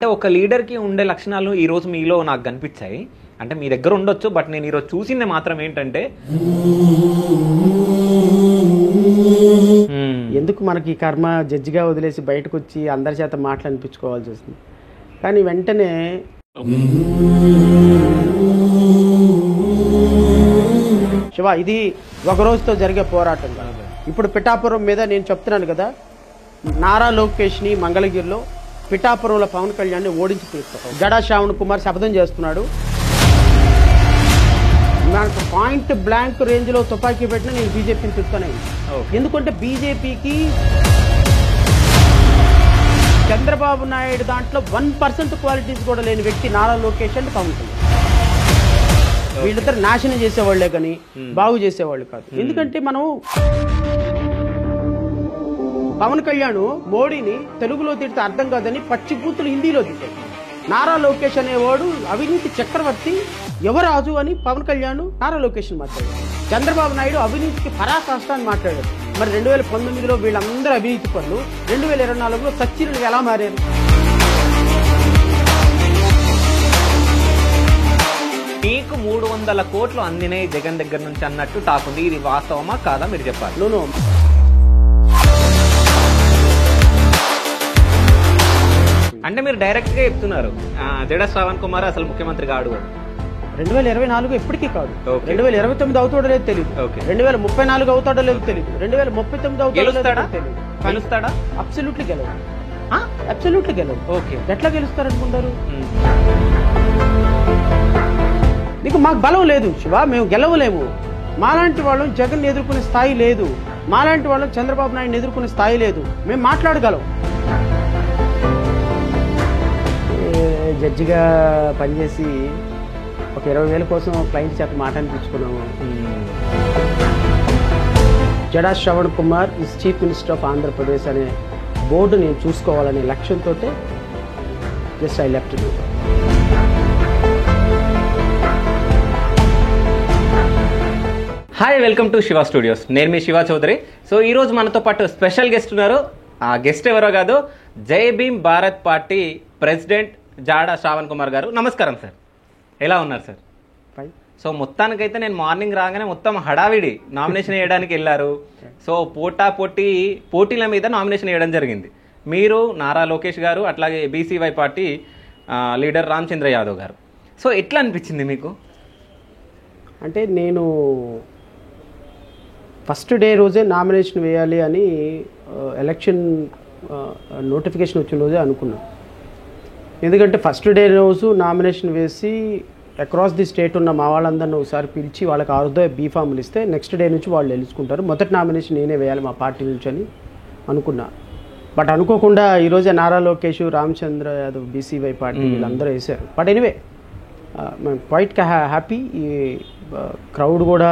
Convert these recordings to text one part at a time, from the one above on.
అంటే ఒక లీడర్‌కి ఉండే లక్షణాలు ఈరోజు మీలో నాకు కనిపించాయి. అంటే మీ దగ్గర ఉండొచ్చు. బట్ నేను ఈరోజు చూసింది మాత్రం ఏంటంటే ఎందుకు మనకి కర్మ జడ్జిగా వదిలేసి బయటకు వచ్చి అందరి చేత మాటలు అనిపించుకోవాల్సి వస్తుంది. కానీ వెంటనే శివ ఇది ఒక రోజుతో జరిగే పోరాటం కాదు. ఇప్పుడు పిఠాపురం మీద నేను చెప్తున్నాను కదా, నారా లోకేష్ని మంగళగిరిలో పిఠాపురంలో పవన్ కళ్యాణ్ని ఓడించి తీస్తాం. జడా శ్రావణ్ కుమార్ శపథం చేస్తున్నాడు. నాకు పాయింట్ బ్లాంక్ రేంజ్లో తుపాకీ పెట్టినా నేను బీజేపీని తిరుగుతానే. ఎందుకంటే బీజేపీకి చంద్రబాబు నాయుడు దాంట్లో 1% క్వాలిటీస్ కూడా లేని వ్యక్తి నారా లోకేష్ అంటే పవన్ కళ్యాణ్. వీళ్ళిద్దరు నాశనం చేసేవాళ్లే కానీ బాగు చేసేవాళ్ళు కాదు. ఎందుకంటే మనం పవన్ కళ్యాణ్ మోడీని తెలుగులో తిడితే అర్థం కాదని పచ్చి బూతులు హిందీలో తిట్టాడు. నారా లోకేష్ అనేవాడు అవినీతి చక్రవర్తి, యువరాజు అని పవన్ కళ్యాణ్ నారా లోకేష్ మాట్లాడాడు. చంద్రబాబు నాయుడు అవినీతికి పరాకాష్ట అని మాట్లాడాడు. మరి 2019లో వీళ్ళందరూ అవినీతి పనులు, 2024లో సచ్చినులు ఎలా మారారు? మీకు 300 కోట్లు అందినాయి జగన్ దగ్గర నుంచి అన్నట్టు టాక్ ఉంది. ఇది వాస్తవమా కాదా మీరు చెప్పాలి. నో అంటే మీరు డైరెక్ట్ గా చెప్తున్నారు జడా శ్రావణ్ కుమార్ అసలు ముఖ్యమంత్రి కాడు. 2024 ఎప్పటికీ కాదు. 2029 అవుతాడో లేదు తెలియదు. 2034 అవుతాడో లేదు తెలియదు. 2039 అవుతాడో తెలియదు. కలుస్తాడా? అబ్సల్యూట్లీ గెలవు. అబ్సల్యూట్లీ గెలవు. ఓకే, ఎట్లా గెలుస్తారనుకుంటారు? నీకు మాకు బలం లేదు శివ, మేము గెలవలేము. మాలాంటి వాళ్ళు జగన్ ఎదుర్కొనే స్థాయి లేదు. మాలాంటి వాళ్ళు చంద్రబాబు నాయుడు ఎదుర్కొనే స్థాయి లేదు. మేము మాట్లాడగలం. జడ్జిగా పనిచేసి ఒక 20,000 కోసం క్లయింట్ చేత మాట అనిపించుకున్నాము. Jada Shravan Kumar is chief minister of Andhra Pradesh అనే బోర్డు నేను చూసుకోవాలనే లక్ష్యంతో just I left you. Hi, welcome to Shiva studios. నేను మీ శివ చౌదరి. సో ఈరోజు మనతో పాటు స్పెషల్ గెస్ట్ ఉన్నారు. ఆ గెస్ట్ ఎవరో కాదు, జై భీమ్ భారత్ పార్టీ ప్రెసిడెంట్ జాడా శ్రావణ్ కుమార్ గారు. నమస్కారం సార్, ఎలా ఉన్నారు సార్? సో మొత్తానికైతే నేను మార్నింగ్ రాగానే మొత్తం హడావిడి నామినేషన్ వేయడానికి వెళ్ళారు. సో పోటీల మీద నామినేషన్ వేయడం జరిగింది. మీరు, నారా లోకేష్ గారు, అట్లాగే BCY party leader Ramachandra Yadav గారు. సో ఎట్లా అనిపించింది మీకు? అంటే నేను ఫస్ట్ డే రోజే నామినేషన్ వేయాలి అని ఎలక్షన్ నోటిఫికేషన్ వచ్చిన రోజే అనుకున్నాను. ఎందుకంటే ఫస్ట్ డే రోజు నామినేషన్ వేసి అక్రాస్ ది స్టేట్ ఉన్న మా వాళ్ళందరినీ ఒకసారి పిలిచి వాళ్ళకి 6 బీఫామ్లు ఇస్తే నెక్స్ట్ డే నుంచి వాళ్ళు తెలుసుకుంటారు. మొదటి నామినేషన్ నేనే వేయాలి మా పార్టీ నుంచి అని అనుకున్నా. బట్ అనుకోకుండా ఈరోజే నారా లోకేష్, రామచంద్ర యాదవ్, బీసీవై పార్టీ వీళ్ళందరూ వేశారు. But anyway quite happy. ఈ క్రౌడ్ కూడా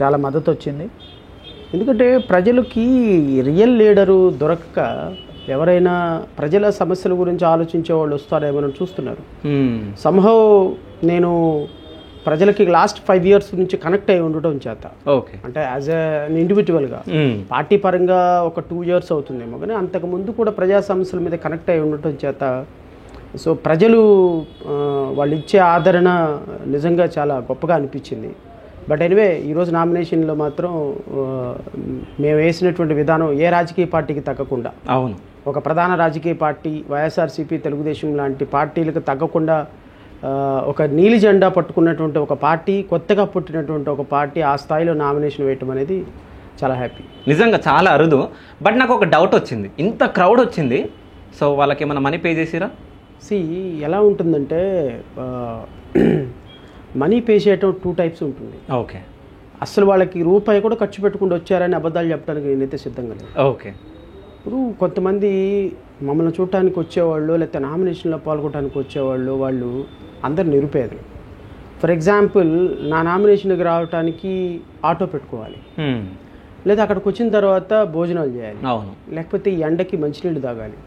చాలా మద్దతు వచ్చింది. ఎందుకంటే ప్రజలకి రియల్ లీడరు దొరక్క ఎవరైనా ప్రజల సమస్యల గురించి ఆలోచించే వాళ్ళు వస్తారేమో చూస్తున్నారు. సంహవ్ నేను ప్రజలకి లాస్ట్ 5 years నుంచి కనెక్ట్ అయి ఉండటం చేత, అంటే యాజ్ ఎన్ ఇండివిజువల్గా, పార్టీ పరంగా ఒక 2 years అవుతుందేమో, కానీ అంతకుముందు కూడా ప్రజా సమస్యల మీద కనెక్ట్ అయి ఉండటం చేత సో ప్రజలు వాళ్ళు ఇచ్చే ఆదరణ నిజంగా చాలా గొప్పగా అనిపించింది. బట్ ఎనివే ఈరోజు నామినేషన్లో మాత్రం మేము వేసినటువంటి విధానం ఏ రాజకీయ పార్టీకి తగ్గకుండా, అవును, ఒక ప్రధాన రాజకీయ పార్టీ వైఎస్ఆర్సీపీ, తెలుగుదేశం లాంటి పార్టీలకు తగ్గకుండా ఒక నీలి జెండా పట్టుకున్నటువంటి ఒక పార్టీ, కొత్తగా పుట్టినటువంటి ఒక పార్టీ ఆ స్థాయిలో నామినేషన్ వేయటం అనేది చాలా హ్యాపీ. నిజంగా చాలా అరుదు. బట్ నాకు ఒక డౌట్ వచ్చింది, ఇంత క్రౌడ్ వచ్చింది, సో వాళ్ళకి ఏమైనా మనీ పే చేసిరా? ఎలా ఉంటుందంటే మనీ పే చేయటం 2 types ఉంటుంది. ఓకే, అసలు వాళ్ళకి రూపాయి కూడా ఖర్చు పెట్టుకుంటూ వచ్చారని అబద్ధాలు చెప్పడానికి నేనైతే సిద్ధంగా లేదు. ఓకే, ఇప్పుడు కొంతమంది మమ్మల్ని చూడటానికి వచ్చేవాళ్ళు, లేకపోతే నామినేషన్లో పాల్గొనడానికి వచ్చేవాళ్ళు, వాళ్ళు అందరు నిరుపేదలు. ఫర్ ఎగ్జాంపుల్, నా నామినేషన్కి రావడానికి ఆటో పెట్టుకోవాలి, లేదా అక్కడికి వచ్చిన తర్వాత భోజనాలు చేయాలి, అవును, లేకపోతే ఈ ఎండకి మంచినీళ్ళు తాగాలి,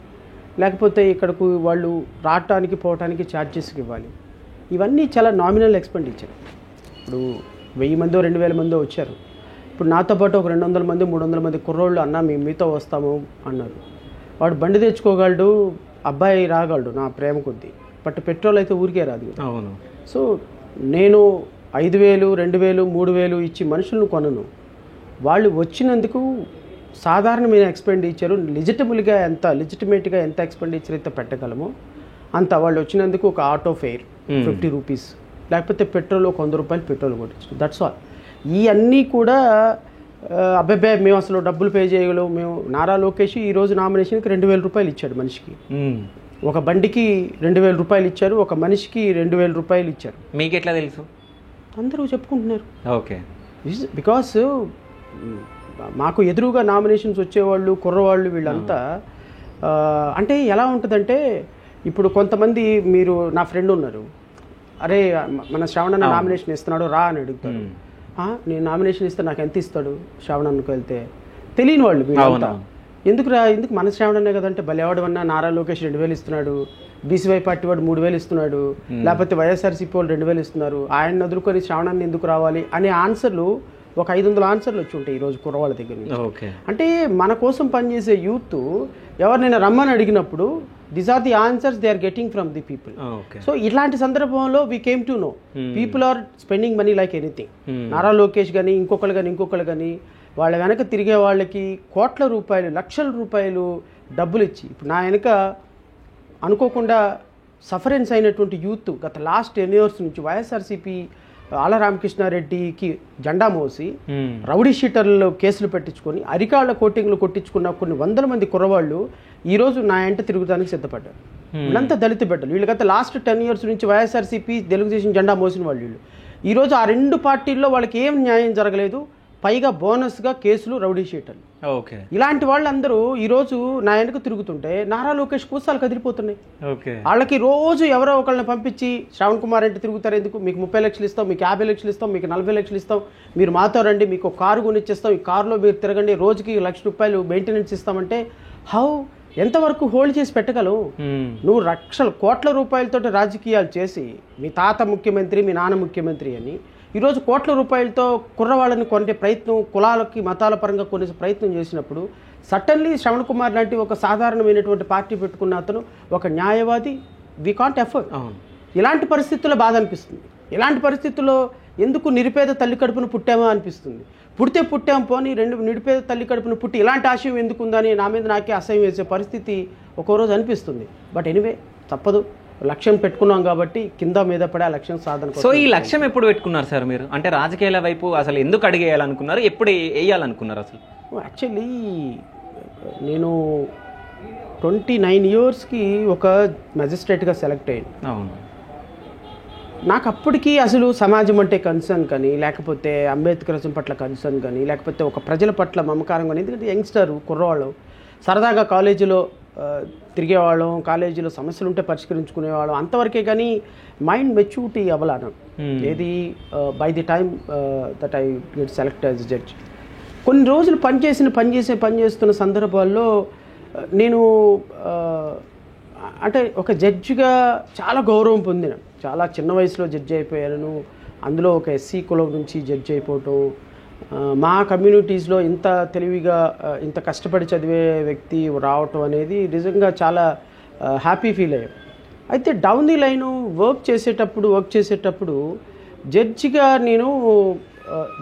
లేకపోతే ఇక్కడకు వాళ్ళు రావటానికి పోవటానికి ఛార్జెస్కి ఇవ్వాలి. ఇవన్నీ చాలా నామినల్ ఎక్స్పెండిచర్. ఇప్పుడు 1000 మందో 2000 మందో వచ్చారు. ఇప్పుడు నాతో పాటు ఒక 200 మంది 300 మంది కుర్రోళ్ళు అన్న మేము మీతో వస్తాము అన్నారు. వాడు బండి తెచ్చుకోగలడు, అబ్బాయి రాగలడు నా ప్రేమ కొద్దీ, బట్ పెట్రోల్ అయితే ఊరికే రాదు. అవును. సో నేను 5,000, 2,000, 3,000 ఇచ్చి మనుషులను కొనను. వాళ్ళు వచ్చినందుకు సాధారణమైన ఎక్స్పెండిచరు లెజిటిమేట్గా ఎంత ఎక్స్పెండిచర్ అయితే పెట్టగలమో అంత, వాళ్ళు వచ్చినందుకు ఒక ఆటో ఫేర్ 50 రూపీస్, లేకపోతే పెట్రోల్ ఒక 100 రూపాయలు పెట్రోల్ కొట్టించు, దట్స్ ఆల్. ఇవన్నీ కూడా అబ్బాయి మేము అసలు డబ్బులు పే చేయగలం. మేము నారా లోకేష్ ఈరోజు నామినేషన్కి 2,000 రూపాయలు ఇచ్చాడు మనిషికి. ఒక బండికి 2,000 రూపాయలు ఇచ్చారు, ఒక మనిషికి 2,000 రూపాయలు ఇచ్చారు. మీకు ఎట్లా తెలుసు? అందరూ చెప్పుకుంటున్నారు. ఓకే. బికాస్ మాకు ఎదురుగా నామినేషన్స్ వచ్చేవాళ్ళు, కుర్రవాళ్ళు వీళ్ళంతా అంటే ఎలా ఉంటుందంటే, ఇప్పుడు కొంతమంది మీరు నా ఫ్రెండ్ ఉన్నారు, అరే మన శ్రావణన్న నామినేషన్ ఇస్తున్నాడు రా అని అడుగుతాడు. నేను నామినేషన్ ఇస్తే నాకు ఎంత ఇస్తాడు శ్రావణన్నకు వెళ్తే? తెలియని వాళ్ళు వీళ్ళంతా. ఎందుకు మన శ్రావణన్నే కదంటే బలెవాడు అన్నా నారా లోకేష్ 2,000 ఇస్తున్నాడు, బీసీవై పార్టీ వాడు 3,000 ఇస్తున్నాడు, లేకపోతే వైఎస్ఆర్సీపీ వాళ్ళు 2,000 ఇస్తున్నారు, ఆయన వదులుకొని శ్రావణాన్ని ఎందుకు రావాలి అనే ఆన్సర్లు ఒక 500 ఆన్సర్లు వచ్చి ఉంటాయి ఈరోజు కుర్రవాళ్ళ దగ్గర నుంచి. అంటే మన కోసం పనిచేసే యూత్ ఎవరినైనా రమ్మని అడిగినప్పుడు these are the answers they are getting from the people. So ఇలాంటి సందర్భంలో we came to know people are spending money like anything. Nara Lokesh కానీ ఇంకొకళ్ళు కానీ వాళ్ళ వెనక తిరిగే వాళ్ళకి కోట్ల రూపాయలు, లక్షల రూపాయలు డబ్బులు ఇచ్చి, ఇప్పుడు నా వెనక అనుకోకుండా సఫరెన్స్ అయినటువంటి యూత్ గత లాస్ట్ 10 years నుంచి వైఎస్ఆర్సీపీ ఆళ్ళ రామకృష్ణారెడ్డికి జెండా మోసి రౌడీ షీటర్లు కేసులు పెట్టించుకొని అరికాళ్ల కోటింగ్లు కొట్టించుకున్న కొన్ని 100 మంది కుర్రవాళ్ళు ఈరోజు నా ఎంట తిరుగుతానికి సిద్ధపడ్డారు. వీళ్ళంతా దళిత బిడ్డలు. వీళ్ళు గత లాస్ట్ 10 years నుంచి వైఎస్ఆర్సీపీ తెలుగుదేశం జెండా మోసిన వాళ్ళు. వీళ్ళు ఈరోజు ఆ 2 పార్టీల్లో వాళ్ళకి ఏం న్యాయం జరగలేదు, పైగా బోనస్గా కేసులు, రౌడీ షీటర్లు. ఓకే. ఇలాంటి వాళ్ళందరూ ఈరోజు నా వెనక తిరుగుతుంటే నారా లోకేష్ కూసాలు కదిలిపోతున్నాయి. వాళ్ళకి రోజు ఎవరో ఒకళ్ళని పంపించి శ్రావణ్ కుమార్ అంటే తిరుగుతారు, ఎందుకు మీకు 30 లక్షలు ఇస్తాం, మీకు 50 లక్షలు ఇస్తాం, మీకు 40 లక్షలు ఇస్తాం, మీరు మాతో రండి, మీకు ఒక కారు కొనిచ్చేస్తాం, ఈ కారులో మీరు తిరగండి, రోజుకి 1,00,000 రూపాయలు మెయింటెనెన్స్ ఇస్తామంటే హౌ ఎంతవరకు హోల్డ్ చేసి పెట్టగలవు? నువ్వు లక్షల కోట్ల రూపాయలతో రాజకీయాలు చేసి మీ తాత ముఖ్యమంత్రి, మీ నాన్న ముఖ్యమంత్రి అని ఈరోజు కోట్ల రూపాయలతో కుర్రవాళ్ళని కొనే ప్రయత్నం, కులాలకి మతాల పరంగా కొనే ప్రయత్నం చేసినప్పుడు సడన్లీ శ్రవణ్ కుమార్ లాంటి ఒక సాధారణమైనటువంటి పార్టీ పెట్టుకున్న అతను ఒక న్యాయవాది, వి కాంట్ ఎఫర్ట్. ఇలాంటి పరిస్థితుల్లో బాధ అనిపిస్తుంది. ఇలాంటి పరిస్థితుల్లో ఎందుకు నిరుపేద తల్లి కడుపును పుట్టామో అనిపిస్తుంది. పుట్టాం పోనీ నిరుపేద తల్లి కడుపును పుట్టి ఇలాంటి ఆశయం ఎందుకుందని నా మీద నాకే అసహ్యం వేసే పరిస్థితి ఒక్కో రోజు అనిపిస్తుంది. బట్ ఎనీవే తప్పదు, లక్ష్యం పెట్టుకున్నాం కాబట్టి కింద మీద పడే ఆ లక్ష్యం సాధన. సో ఈ లక్ష్యం ఎప్పుడు పెట్టుకున్నారు సార్ మీరు? అంటే రాజకీయాల వైపు అసలు ఎందుకు అడిగేయాలనుకున్నారు, ఎప్పుడు వేయాలనుకున్నారు అసలు? యాక్చువల్లీ నేను 29 yearsకి ఒక మెజిస్ట్రేట్గా సెలెక్ట్ అయ్యాను. అవును. నాకు అప్పటికి అసలు సమాజం అంటే కన్సర్న్ కానీ, లేకపోతే అంబేద్కరిజం పట్ల కన్సర్న్ కానీ, లేకపోతే ఒక ప్రజల పట్ల మమకారం కానీ, ఎందుకంటే యంగ్స్టర్ కుర్రవాళ్ళం సరదాగా కాలేజీలో తిరిగేవాళ్ళం, కాలేజీలో సమస్యలు ఉంటే పరిష్కరించుకునేవాళ్ళం, అంతవరకే. కానీ మైండ్ మెచ్యూరిటీ అవ్వలాను. ఏది by the time that I get select as judge. కొన్ని రోజులు పనిచేస్తున్న సందర్భాల్లో నేను అంటే ఒక జడ్జిగా చాలా గౌరవం పొందిన. చాలా చిన్న వయసులో జడ్జి అయిపోయాను. అందులో ఒక ఎస్సీ కులం నుంచి జడ్జి అయిపోవటం, మా కమ్యూనిటీస్లో ఇంత తెలివిగా ఇంత కష్టపడి చదివే వ్యక్తి రావటం అనేది నిజంగా చాలా హ్యాపీ ఫీల్ అయ్యాం. అయితే డౌన్ ది లైను వర్క్ చేసేటప్పుడు జడ్జిగా నేను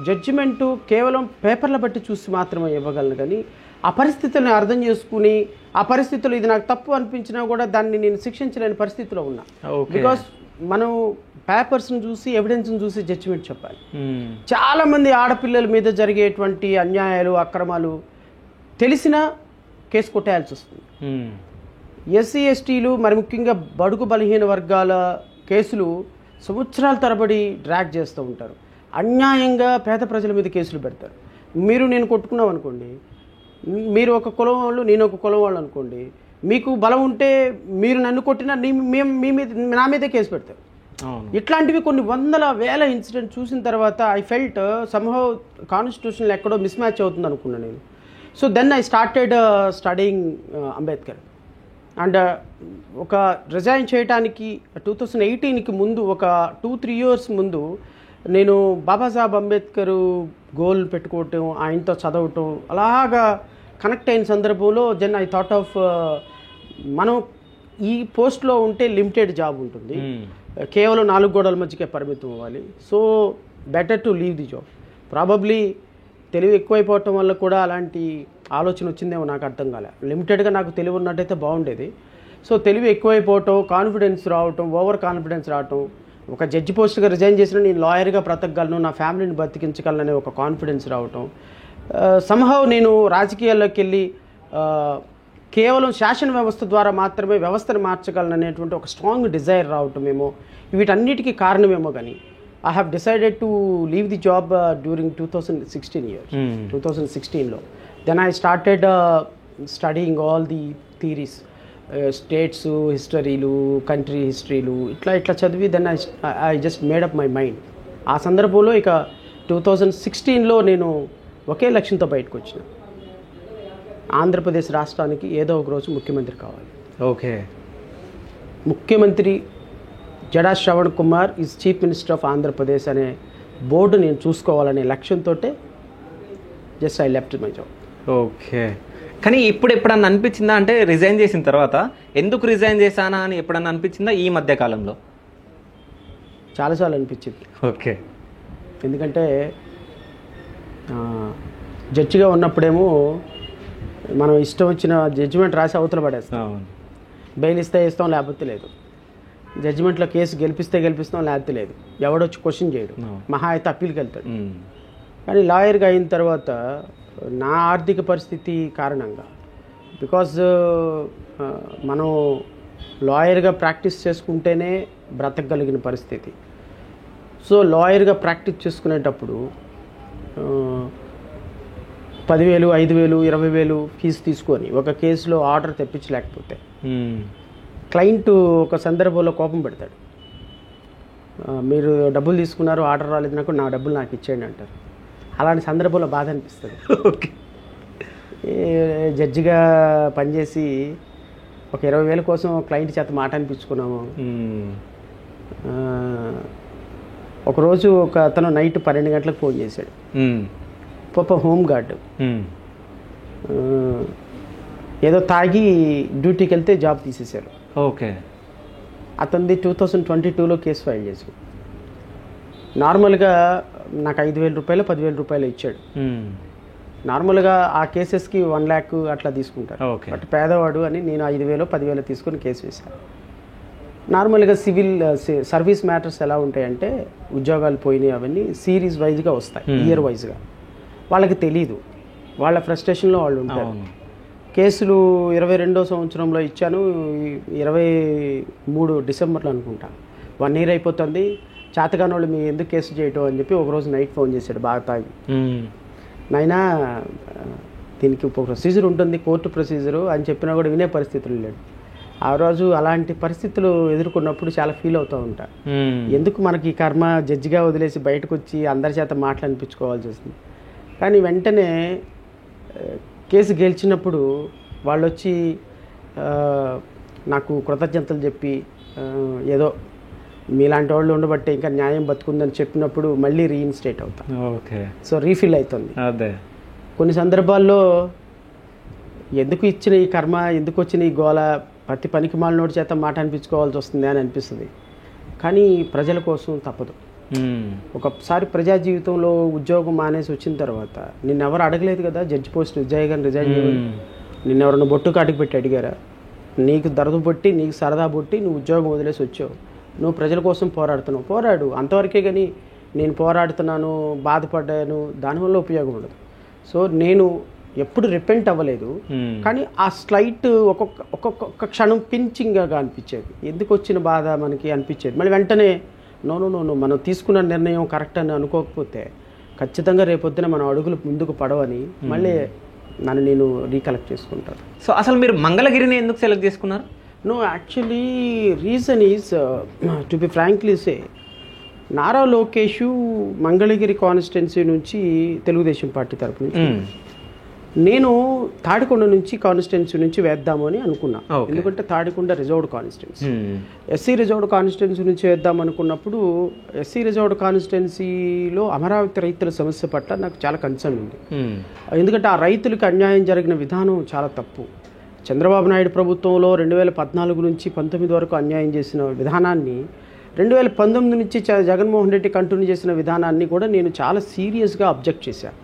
జడ్జిమెంటు కేవలం పేపర్ల బట్టి చూసి మాత్రమే ఇవ్వగలను. కానీ ఆ పరిస్థితులను అర్థం చేసుకుని, ఆ పరిస్థితుల్లో ఇది నాకు తప్పు అనిపించినా కూడా దాన్ని నేను శిక్షించలేని పరిస్థితిలో ఉన్నా. బికాస్ మనం పేపర్స్ని చూసి, ఎవిడెన్స్ని చూసి జడ్జిమెంట్ చెప్పాలి. చాలామంది ఆడపిల్లల మీద జరిగేటువంటి అన్యాయాలు, అక్రమాలు తెలిసినా కేసు కొట్టేయాల్సి వస్తుంది. ఎస్సీ ఎస్టీలు, మరి ముఖ్యంగా బడుగు బలహీన వర్గాల కేసులు సంవత్సరాల తరబడి డ్రాగ్ చేస్తూ ఉంటారు. అన్యాయంగా పేద ప్రజల మీద కేసులు పెడతారు. నేను కొట్టుకున్నాం అనుకోండి, మీరు ఒక కులం వాళ్ళు, నేను ఒక కులం వాళ్ళు అనుకోండి, మీకు బలం ఉంటే మీరు నన్ను కొట్టినా నా మీదే కేసు పెడతారు. ఇట్లాంటివి కొన్ని వందల వేల ఇన్సిడెంట్ చూసిన తర్వాత ఐ ఫెల్ట్ సమ్హౌ కాన్స్టిట్యూషన్లో ఎక్కడో మిస్ మ్యాచ్ అవుతుంది అనుకున్నాను నేను. So then I started studying Ambedkar. And ఒక రిజైన్ చేయడానికి 2018కి ముందు, ఒక 2-3 years ముందు నేను బాబాసాహెబ్ అంబేద్కర్ గోల్ పెట్టుకోవటం, ఆయనతో చదవటం, అలాగా కనెక్ట్ అయిన సందర్భంలో దెన్ ఐ థాట్ ఆఫ్ మనం ఈ పోస్ట్లో ఉంటే లిమిటెడ్ జాబ్ ఉంటుంది, కేవలం 4 గోడల మధ్యకే పరిమితం అవ్వాలి. So better to leave the job. Probably తెలివి ఎక్కువైపోవటం వల్ల కూడా అలాంటి ఆలోచన వచ్చిందేమో, నాకు అర్థం కాలే. లిమిటెడ్గా నాకు తెలివి ఉన్నట్టయితే బాగుండేది. సో తెలివి ఎక్కువైపోవటం, కాన్ఫిడెన్స్ రావటం, ఓవర్ కాన్ఫిడెన్స్ రావటం, ఒక జడ్జి పోస్ట్గా రిజైన్ చేసినా నేను లాయర్గా బ్రతకగలను, నా ఫ్యామిలీని బతికించగలను అనే ఒక కాన్ఫిడెన్స్ రావటం, సంహవ్ నేను రాజకీయాల్లోకి వెళ్ళి కేవలం శాసన వ్యవస్థ ద్వారా మాత్రమే వ్యవస్థను మార్చగలను అనేటువంటి ఒక స్ట్రాంగ్ డిజైర్ రావటమేమో, వీటన్నిటికీ కారణమేమో. కానీ I have decided to leave the job during 2016 year. 2016లో. Then I started studying all the theories, states historyలు, country historyలు, ఇట్లా చదివి then I just made up my mind. ఆ సందర్భంలో ఇక 2016లో నేను ఒకే లక్ష్యంతో బయటకు వచ్చిన, ఆంధ్రప్రదేశ్ రాష్ట్రానికి ఏదో ఒక రోజు ముఖ్యమంత్రి కావాలి. ఓకే. ముఖ్యమంత్రి Jada Shravan Kumar is chief minister of Andhra Pradesh అనే బోర్డు నేను చూసుకోవాలనే లక్ష్యంతో just I left my job. Okay. కానీ ఇప్పుడు ఎప్పుడన్నా అనిపించిందా, అంటే రిజైన్ చేసిన తర్వాత ఎందుకు రిజైన్ చేశానా అని ఎప్పుడన్నా అనిపించిందా ఈ మధ్య కాలంలో? చాలాసార్లు అనిపించింది. ఓకే. ఎందుకంటే జడ్జిగా ఉన్నప్పుడేమో మనం ఇష్టం వచ్చిన జడ్జిమెంట్ రాసి అవతల పడేస్తాం. బెయిల్ ఇస్తే ఇస్తాం, లేకపోతే లేదు. జడ్జిమెంట్లో కేసు గెలిపిస్తే గెలిపిస్తాం, లేకపోతే లేదు. ఎవడొచ్చి క్వశ్చన్ చేయడు, మహా అయితే అప్పీల్కి వెళ్తాడు. కానీ లాయర్గా అయిన తర్వాత నా ఆర్థిక పరిస్థితి కారణంగా, బికాజ్ మనం లాయర్గా ప్రాక్టీస్ చేసుకుంటేనే బ్రతకగలిగిన పరిస్థితి. సో లాయర్గా ప్రాక్టీస్ చేసుకునేటప్పుడు 10,000, 5,000, 20,000 ఫీజు తీసుకొని ఒక కేసులో ఆర్డర్ తెప్పించలేకపోతే క్లయింట్ ఒక సందర్భంలో కోపం పెడతాడు. మీరు డబ్బులు తీసుకున్నారు, ఆర్డర్ రాలేదు, నా డబ్బులు నాకు ఇచ్చేయండి అంటారు. అలాంటి సందర్భంలో బాధ అనిపిస్తుంది. ఓకే. జడ్జిగా పనిచేసి ఒక 20,000 కోసం క్లయింట్ చేత మాట అనిపించుకున్నాము. ఒకరోజు ఒక అతను నైట్ 12 గంటలకు ఫోన్ చేశాడు. పాప హోమ్ గార్డ్ ఏదో తాగి డ్యూటీకి వెళ్తే జాబ్ తీసేశారు. ఓకే. అతనిది 2022లో కేసు ఫైల్ చేసి నార్మల్గా నాకు 5,000 రూపాయలు 10,000 రూపాయలు ఇచ్చాడు. నార్మల్గా ఆ కేసెస్కి 1 lakh అట్లా తీసుకుంటారు. బట్ పేదవాడు అని నేను 5,000, 10,000 తీసుకొని కేసు వేశాను. నార్మల్గా సివిల్ సర్వీస్ మ్యాటర్స్ ఎలా ఉంటాయంటే ఉద్యోగాలు పోయినాయి అవన్నీ సిరీస్ వైజ్గా వస్తాయి, ఇయర్ వైజ్గా. వాళ్ళకి తెలీదు, వాళ్ళ ఫ్రస్ట్రేషన్లో వాళ్ళు ఉంటారు. కేసులు 22వ సంవత్సరంలో ఇచ్చాను, 23 డిసెంబర్లో అనుకుంటా. 1 year అయిపోతుంది. చేతగాని వాళ్ళు మీ ఎందుకు కేసు చేయటం అని చెప్పి ఒకరోజు నైట్ ఫోన్ చేశాడు బాగా తాగి. నాయనా దీనికి ఒక ప్రొసీజర్ ఉంటుంది, కోర్టు ప్రొసీజరు అని చెప్పినా కూడా వినే పరిస్థితులు లేడు. ఆ రోజు అలాంటి పరిస్థితులు ఎదుర్కొన్నప్పుడు చాలా ఫీల్ అవుతూ ఉంటా. ఎందుకు మనకి ఈ కర్మ, జడ్జిగా వదిలేసి బయటకు వచ్చి అందరి చేత మాటలు అనిపించుకోవాల్సి వస్తుంది. కానీ వెంటనే కేసు గెలిచినప్పుడు వాళ్ళు వచ్చి నాకు కృతజ్ఞతలు చెప్పి ఏదో మీలాంటి వాళ్ళు ఉండబట్టే ఇంకా న్యాయం బతుకుందని చెప్పినప్పుడు మళ్ళీ రీఇన్స్టేట్ అవుతాం. ఓకే. సో రీఫిల్ అవుతుంది. అదే కొన్ని సందర్భాల్లో ఎందుకు ఇచ్చిన ఈ కర్మ, ఎందుకు వచ్చిన ఈ గోల, ప్రతి పనికి మాలినోడి చేత మాట అనిపించుకోవాల్సి వస్తుంది అని అనిపిస్తుంది. కానీ ప్రజల కోసం తప్పదు. ఒకసారి ప్రజా జీవితంలో ఉద్యోగం మానేసి వచ్చిన తర్వాత నిన్నెవరు అడగలేదు కదా జడ్జి పోస్ట్ రిజైన్ చేయమని. నిన్నెవరన్నా బొట్టు కాటికి పెట్టి అడిగారా? నీకు దరదు బట్టి, నీకు సరదా బట్టి నువ్వు ఉద్యోగం వదిలేసి వచ్చావు, నువ్వు ప్రజల కోసం పోరాడుతున్నావు, పోరాడు అంతవరకే. కానీ నేను పోరాడుతున్నాను, బాధపడ్డాను, దానివల్ల ఉపయోగం ఉండదు. సో నేను ఎప్పుడు రిపెంట్ అవ్వలేదు. కానీ ఆ స్లైట్ ఒక్కొక్క క్షణం పించింగ్గా అనిపించేది. ఎందుకు వచ్చిన బాధ మనకి అనిపించేది. మళ్ళీ వెంటనే నో మనం తీసుకున్న నిర్ణయం కరెక్ట్ అని అనుకోకపోతే ఖచ్చితంగా రేపొద్దున మన అడుగులు ముందుకు పడవని మళ్ళీ నన్ను నేను రీకలెక్ట్ చేసుకుంటాను. సో అసలు మీరు మంగళగిరిని ఎందుకు సెలెక్ట్ చేసుకున్నారు? No, actually reason is to be frankly say, Nara Lokesh Mangalagiri constituency నుంచి తెలుగుదేశం పార్టీ తరపు నుంచి, నేను తాడికొండ నుంచి కాన్స్టిట్యున్సీ నుంచి వేద్దాము అని అనుకున్నా. ఎందుకంటే Tadikonda reserved constituency, SC reserved constituency నుంచి వేద్దాం అనుకున్నప్పుడు ఎస్సీ రిజర్వ్డ్ కాన్స్టిట్యున్సీలో అమరావతి రైతుల సమస్య పట్ల నాకు చాలా కన్సర్న్ ఉంది. ఎందుకంటే ఆ రైతులకు అన్యాయం జరిగిన విధానం చాలా తప్పు. చంద్రబాబు నాయుడు ప్రభుత్వంలో 2014 నుంచి 19 వరకు అన్యాయం చేసిన విధానాన్ని 2019 నుంచి జగన్మోహన్ రెడ్డి కంటిన్యూ చేసిన విధానాన్ని కూడా నేను చాలా సీరియస్గా అబ్జెక్ట్ చేశాను.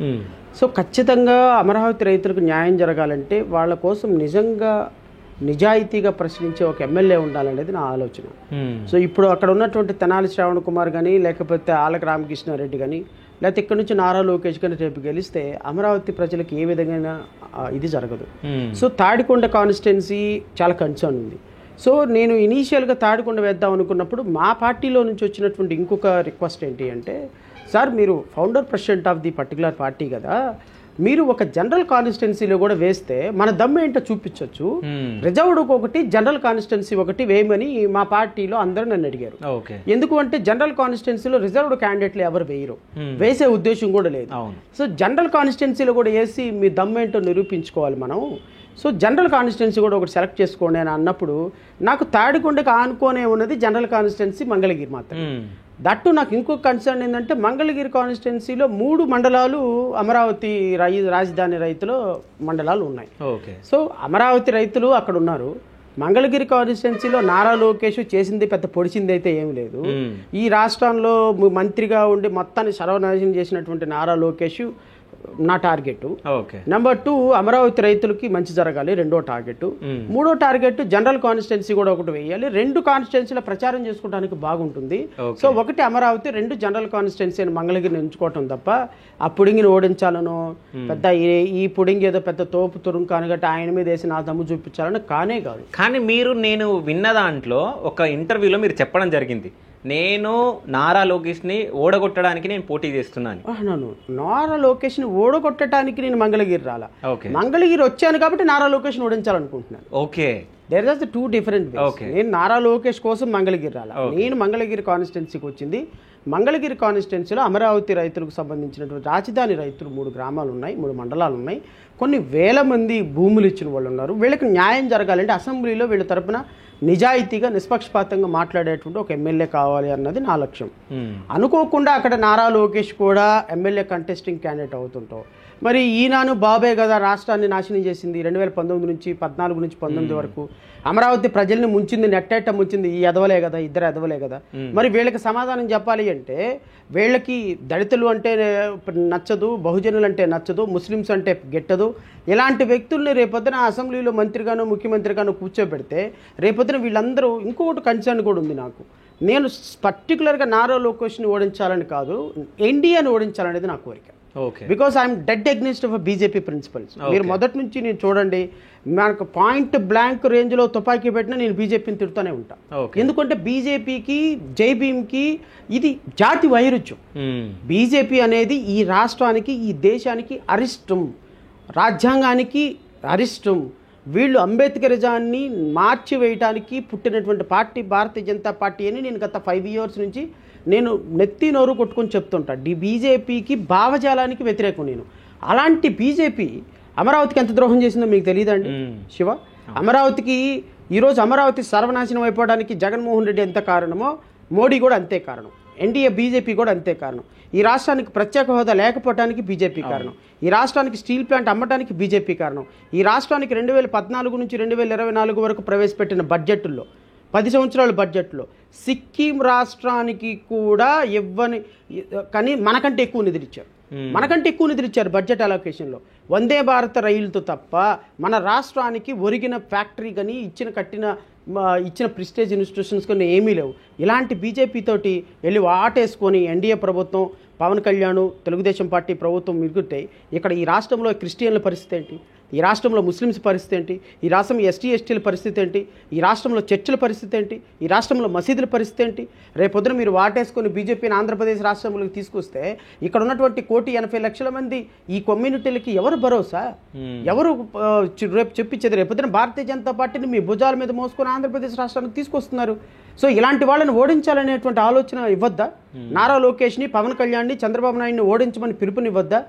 సో ఖచ్చితంగా అమరావతి రైతులకు న్యాయం జరగాలంటే వాళ్ళ కోసం నిజంగా నిజాయితీగా ప్రశ్నించే ఒక ఎమ్మెల్యే ఉండాలనేది నా ఆలోచన. సో ఇప్పుడు అక్కడ ఉన్నటువంటి తెనాలి శ్రావణ్ కుమార్ కానీ, లేకపోతే ఆలక రామకృష్ణారెడ్డి కానీ, లేకపోతే ఇక్కడ నుంచి నారా లోకేష్ కానీ రేపు గెలిస్తే అమరావతి ప్రజలకు ఏ విధంగా ఇది జరగదు. సో తాడికొండ కాన్స్టిట్యున్సీ చాలా కన్సర్న్ ఉంది. సో నేను ఇనీషియల్గా తాడికొండ వేద్దాం అనుకున్నప్పుడు మా పార్టీలో నుంచి వచ్చినటువంటి ఇంకొక రిక్వెస్ట్ ఏంటి అంటే, సార్ మీరు founder president of the particular party కదా, మీరు ఒక జనరల్ కాన్స్టిట్యున్సీలో కూడా వేస్తే మన దమ్ము ఏంటో చూపించవచ్చు. రిజర్వ్డ్ ఒకటి, జనరల్ కాన్స్టిట్యున్సీ ఒకటి వేయమని మా పార్టీలో అందరూ నన్ను అడిగారు. ఎందుకు అంటే జనరల్ కాన్స్టిట్యున్సీలో రిజర్వ్డ్ క్యాండిడేట్లు ఎవరు వేయరు, వేసే ఉద్దేశం కూడా లేదు. సో జనరల్ కాన్స్టిట్యున్సీలో కూడా వేసి మీ దమ్ము ఏంటో నిరూపించుకోవాలి మనం. సో జనరల్ కాన్స్టిట్యున్సీ కూడా ఒకటి సెలెక్ట్ చేసుకోండి అని అన్నప్పుడు నాకు తాడికొండకు ఆనుకోనే ఉన్నది జనరల్ కాన్స్టిట్యున్సీ మంగళగిరి మాత్రం. దట్టు నాకు ఇంకొక కన్సర్న్ ఏంటంటే మంగళగిరి కాన్స్టిట్యున్సీలో 3 మండలాలు అమరావతి రాజధాని రైతుల మండలాలు ఉన్నాయి. సో అమరావతి రైతులు అక్కడ ఉన్నారు. మంగళగిరి కాన్స్టిట్యున్సీలో నారా లోకేష్ చేసింది పెద్ద పొడిచింది అయితే ఏమి లేదు. ఈ రాష్ట్రంలో మంత్రిగా ఉండి మొత్తాన్ని సర్వనాశనం చేసినటువంటి నారా లోకేష్ నా టార్గెట్. నెంబర్ 2 అమరావతి రైతులకి మంచి జరగాలి, రెండో టార్గెట్. మూడో టార్గెట్ జనరల్ కాన్స్టిట్యున్సీ కూడా ఒకటి వేయాలి. 2 కాన్స్టిట్యున్సీలో ప్రచారం చేసుకోవడానికి బాగుంటుంది. సో ఒకటి అమరావతి, 2 జనరల్ కాన్స్టిట్యున్సీ అని మంగళగిరిని ఎంచుకోవటం తప్ప ఆ పుడింగిని ఓడించాలనో పెద్ద ఈ పుడింగి ఏదో పెద్ద తోపు తురుంకు అనగట్టి ఆయన మీద వేసి నా దమ్ము చూపించాలని కానే కాదు. కానీ నేను విన్న దాంట్లో ఒక ఇంటర్వ్యూలో మీరు చెప్పడం జరిగింది, నేను నారా లోకేష్ని ఓడగొట్టడానికి నేను పోటీ చేస్తున్నాను. నారా లోకేష్ని ఓడగొట్టడానికి నేను మంగళగిరి రాలా, మంగళగిరి వచ్చాను కాబట్టి నారా లోకేష్ని ఓడించాలనుకుంటున్నాను. Okay, there are the 2 different ways. నేను నారా లోకేష్ కోసం మంగళగిరి రాలా, నేను మంగళగిరి కాన్స్టిట్యున్సీకి వచ్చింది. మంగళగిరి కాన్స్టిట్యున్సీలో అమరావతి రైతులకు సంబంధించినటువంటి రాజధాని రైతులు 3 గ్రామాలు ఉన్నాయి, 3 మండలాలు ఉన్నాయి, కొన్ని వేల మంది భూములు ఇచ్చిన వాళ్ళు ఉన్నారు. వీళ్ళకి న్యాయం జరగాలంటే అసెంబ్లీలో వీళ్ళ తరపున నిజాయితీగా నిష్పక్షపాతంగా మాట్లాడేటువంటి ఒక ఎమ్మెల్యే కావాలి అన్నది నా లక్ష్యం. అనుకోకుండా అక్కడ నారా లోకేష్ కూడా ఎమ్మెల్యే కంటెస్టింగ్ క్యాండిడేట్ అవుతుంటావు. మరి ఈనాను బాబే కదా రాష్ట్రాన్ని నాశనం చేసింది 2014 నుంచి 14 నుంచి 19 వరకు అమరావతి ప్రజల్ని ముంచింది, నెట్టేట ముంచింది ఈ ఎదవలే కదా, ఇద్దరు ఎదవలే కదా. మరి వీళ్ళకి సమాధానం చెప్పాలి అంటే వీళ్ళకి దళితులు అంటే నచ్చదు, బహుజనులు అంటే నచ్చదు, ముస్లిమ్స్ అంటే గెట్టదు. ఇలాంటి వ్యక్తుల్ని రేపొద్దున అసెంబ్లీలో మంత్రిగానో ముఖ్యమంత్రిగానో కూర్చోబెడితే రేపొద్దున వీళ్ళందరూ ఇంకొకటి కన్సర్న్ కూడా ఉంది నాకు. నేను పర్టికులర్గా నారా లోకేష్ని ఓడించాలని కాదు, ఎన్డీఏని ఓడించాలనేది నా కోరిక. Because I'm dead against of BJP principles. మీరు మొదటి నుంచి నేను చూడండి, మనకు పాయింట్ బ్లాంక్ రేంజ్లో తుపాకీ పెట్టినా నేను బీజేపీని తిడుతూనే ఉంటా. ఎందుకంటే బీజేపీకి, జై భీమ్కి ఇది జాతి వైరుధ్యం. బీజేపీ అనేది ఈ రాష్ట్రానికి, ఈ దేశానికి అరిష్టం, రాజ్యాంగానికి అరిష్టం. వీళ్ళు అంబేద్కరిజాన్ని మార్చివేయటానికి పుట్టినటువంటి పార్టీ భారతీయ జనతా పార్టీ అని నేను గత 5 years నుంచి నేను నెత్తి నోరు కొట్టుకొని చెప్తుంటా. బీజేపీకి భావజాలానికి వ్యతిరేకం నేను. అలాంటి బీజేపీ అమరావతికి ఎంత ద్రోహం చేసిందో మీకు తెలియదండి శివ. అమరావతికి ఈరోజు అమరావతి సర్వనాశనం అయిపోవడానికి జగన్మోహన్ రెడ్డి ఎంత కారణమో మోడీ కూడా అంతే కారణం, ఎన్డీఏ బీజేపీ కూడా అంతే కారణం. ఈ రాష్ట్రానికి ప్రత్యేక హోదా లేకపోవడానికి బీజేపీ కారణం, ఈ రాష్ట్రానికి స్టీల్ ప్లాంట్ అమ్మటానికి బీజేపీ కారణం, ఈ రాష్ట్రానికి 2014 నుంచి 2024 వరకు ప్రవేశపెట్టిన బడ్జెట్లో 10 సంవత్సరాల బడ్జెట్లో సిక్కిం రాష్ట్రానికి కూడా ఇవ్వని కానీ మనకంటే ఎక్కువ నిధులు ఇచ్చారు బడ్జెట్ అలొకేషన్లో. వందే భారత రైలుతో తప్ప మన రాష్ట్రానికి ఒరిగిన ఫ్యాక్టరీ కానీ ఇచ్చిన ప్రిస్టేజ్ ఇన్స్టిట్యూషన్స్ కానీ ఏమీ లేవు. ఇలాంటి బీజేపీ తోటి వెళ్ళి వాటేసుకొని ఎన్డీఏ ప్రభుత్వం, పవన్ కళ్యాణ్, తెలుగుదేశం పార్టీ ప్రభుత్వం మిగులుతాయి. ఇక్కడ ఈ రాష్ట్రంలో క్రిస్టియన్ల పరిస్థితి ఏంటి, ఈ రాష్ట్రంలో ముస్లిమ్స్ పరిస్థితి ఏంటి, ఈ రాష్ట్రంలో ఎస్టీ ఎస్టీల పరిస్థితి ఏంటి, ఈ రాష్ట్రంలో చర్చిల పరిస్థితి ఏంటి, ఈ రాష్ట్రంలో మసీదుల పరిస్థితి ఏంటి? రేపొద్దున మీరు వాటేసుకొని బీజేపీని ఆంధ్రప్రదేశ్ రాష్ట్రంలోకి తీసుకొస్తే ఇక్కడ ఉన్నటువంటి 1,80,00,000 మంది ఈ కమ్యూనిటీలకి ఎవరు భరోసా, ఎవరు రేపు చెప్పించేది? రేపొద్దున భారతీయ జనతా పార్టీని మీ భుజాల మీద మోసుకొని ఆంధ్రప్రదేశ్ రాష్ట్రానికి తీసుకొస్తున్నారు. సో ఇలాంటి వాళ్ళని ఓడించాలనేటువంటి ఆలోచన ఇవ్వద్దా? నారా లోకేష్ని, పవన్ కళ్యాణ్ని, చంద్రబాబు నాయుడిని ఓడించమని పిలుపునివ్వద్దా?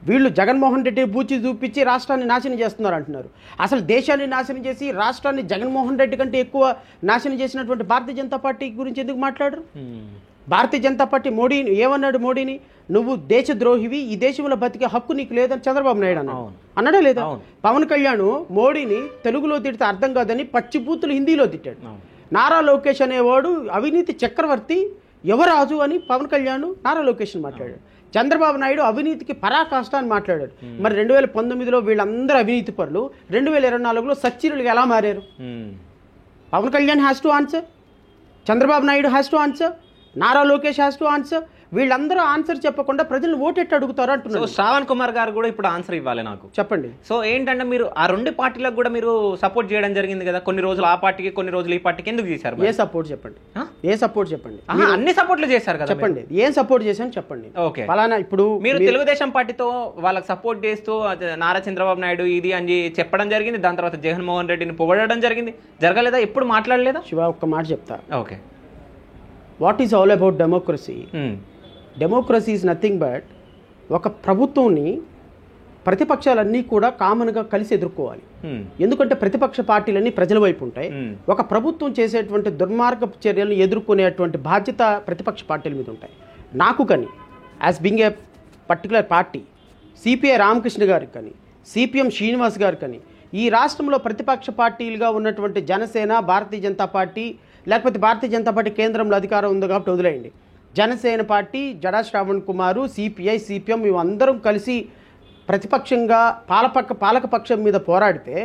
వీళ్ళు జగన్మోహన్ రెడ్డి బూచి చూపించి రాష్ట్రాన్ని నాశనం చేస్తున్నారు అంటున్నారు. అసలు దేశాన్ని నాశనం చేసి రాష్ట్రాన్ని జగన్మోహన్ రెడ్డి కంటే ఎక్కువ నాశనం చేసినటువంటి భారతీయ జనతా పార్టీ గురించి ఎందుకు మాట్లాడరు? భారతీయ జనతా పార్టీ మోడీని ఏమన్నాడు? మోడీని నువ్వు దేశద్రోహివి, ఈ దేశంలో బతికే హక్కు నీకు లేదని చంద్రబాబు నాయుడు అన్నాడా లేదా? పవన్ కళ్యాణ్ మోడీని తెలుగులో తిడితే అర్థం కాదని పచ్చిబూతులు హిందీలో తిట్టాడు. నారా లోకేష్ అనేవాడు అవినీతి చక్రవర్తి, యువరాజు అని పవన్ కళ్యాణ్ నారా లోకేష్ మాట్లాడాడు. చంద్రబాబు నాయుడు అవినీతికి పరాకాష్ట అని మాట్లాడాడు. మరి 2019లో వీళ్ళందరూ అవినీతి పరులు, 2024లో సచ్చిరులుగా ఎలా మారారు? Pawan Kalyan has to answer, Chandrababu Naidu has to answer, Nara Lokesh has to answer. వీళ్ళందరూ ఆన్సర్ చెప్పకుండా ప్రజలను ఓటెట్టు అడుగుతారు అంటున్నారు. శ్రావణ్ కుమార్ గారు కూడా ఇప్పుడు ఆన్సర్ ఇవ్వాలి నాకు. చెప్పండి. సో ఏంటంటే మీరు ఆ రెండు పార్టీలకు కూడా మీరు సపోర్ట్ చేయడం జరిగింది కదా, కొన్ని రోజులు ఆ పార్టీకి కొన్ని రోజులు ఈ పార్టీకి, ఎందుకు చేశారు? ఏ సపోర్ట్ చెప్పండి, ఏ సపోర్ట్ చెప్పండి. అన్ని సపోర్ట్లు చేశారు కదా, చెప్పండి ఏం సపోర్ట్ చేశాను చెప్పండి. ఓకే, ఫలానా ఇప్పుడు మీరు తెలుగుదేశం పార్టీతో వాళ్ళకి సపోర్ట్ చేస్తూ నారా చంద్రబాబు నాయుడు ఇది అని చెప్పడం జరిగింది, దాని తర్వాత జగన్మోహన్ రెడ్డిని పొగడడం జరిగింది, జరగలేదా? ఎప్పుడు మాట్లాడలేదా? శివ ఒక్క మాట చెప్తా. Okay, what is all about democracy? Democracy is nothing but ఒక ప్రభుత్వాన్ని ప్రతిపక్షాలన్నీ కూడా కామన్గా కలిసి ఎదుర్కోవాలి. ఎందుకంటే ప్రతిపక్ష పార్టీలన్నీ ప్రజల వైపు ఉంటాయి. ఒక ప్రభుత్వం చేసేటువంటి దుర్మార్గపు చర్యలను ఎదుర్కొనేటువంటి బాధ్యత ప్రతిపక్ష పార్టీల మీద ఉంటాయి. నాకు కానీ as being a particular party, CPI Ramakrishna గారికి కానీ, సిపిఎం శ్రీనివాస్ గారు కానీ, ఈ రాష్ట్రంలో ప్రతిపక్ష పార్టీలుగా ఉన్నటువంటి జనసేన, భారతీయ జనతా పార్టీ, లేకపోతే భారతీయ జనతా పార్టీ కేంద్రంలో అధికారం ఉంది కాబట్టి వదిలేయండి, జనసేన పార్టీ, జడా శ్రావణ్ కుమారు, సిపిఐ, సిపిఎం మేమందరం కలిసి ప్రతిపక్షంగా పాలకపక్షం మీద పోరాడితే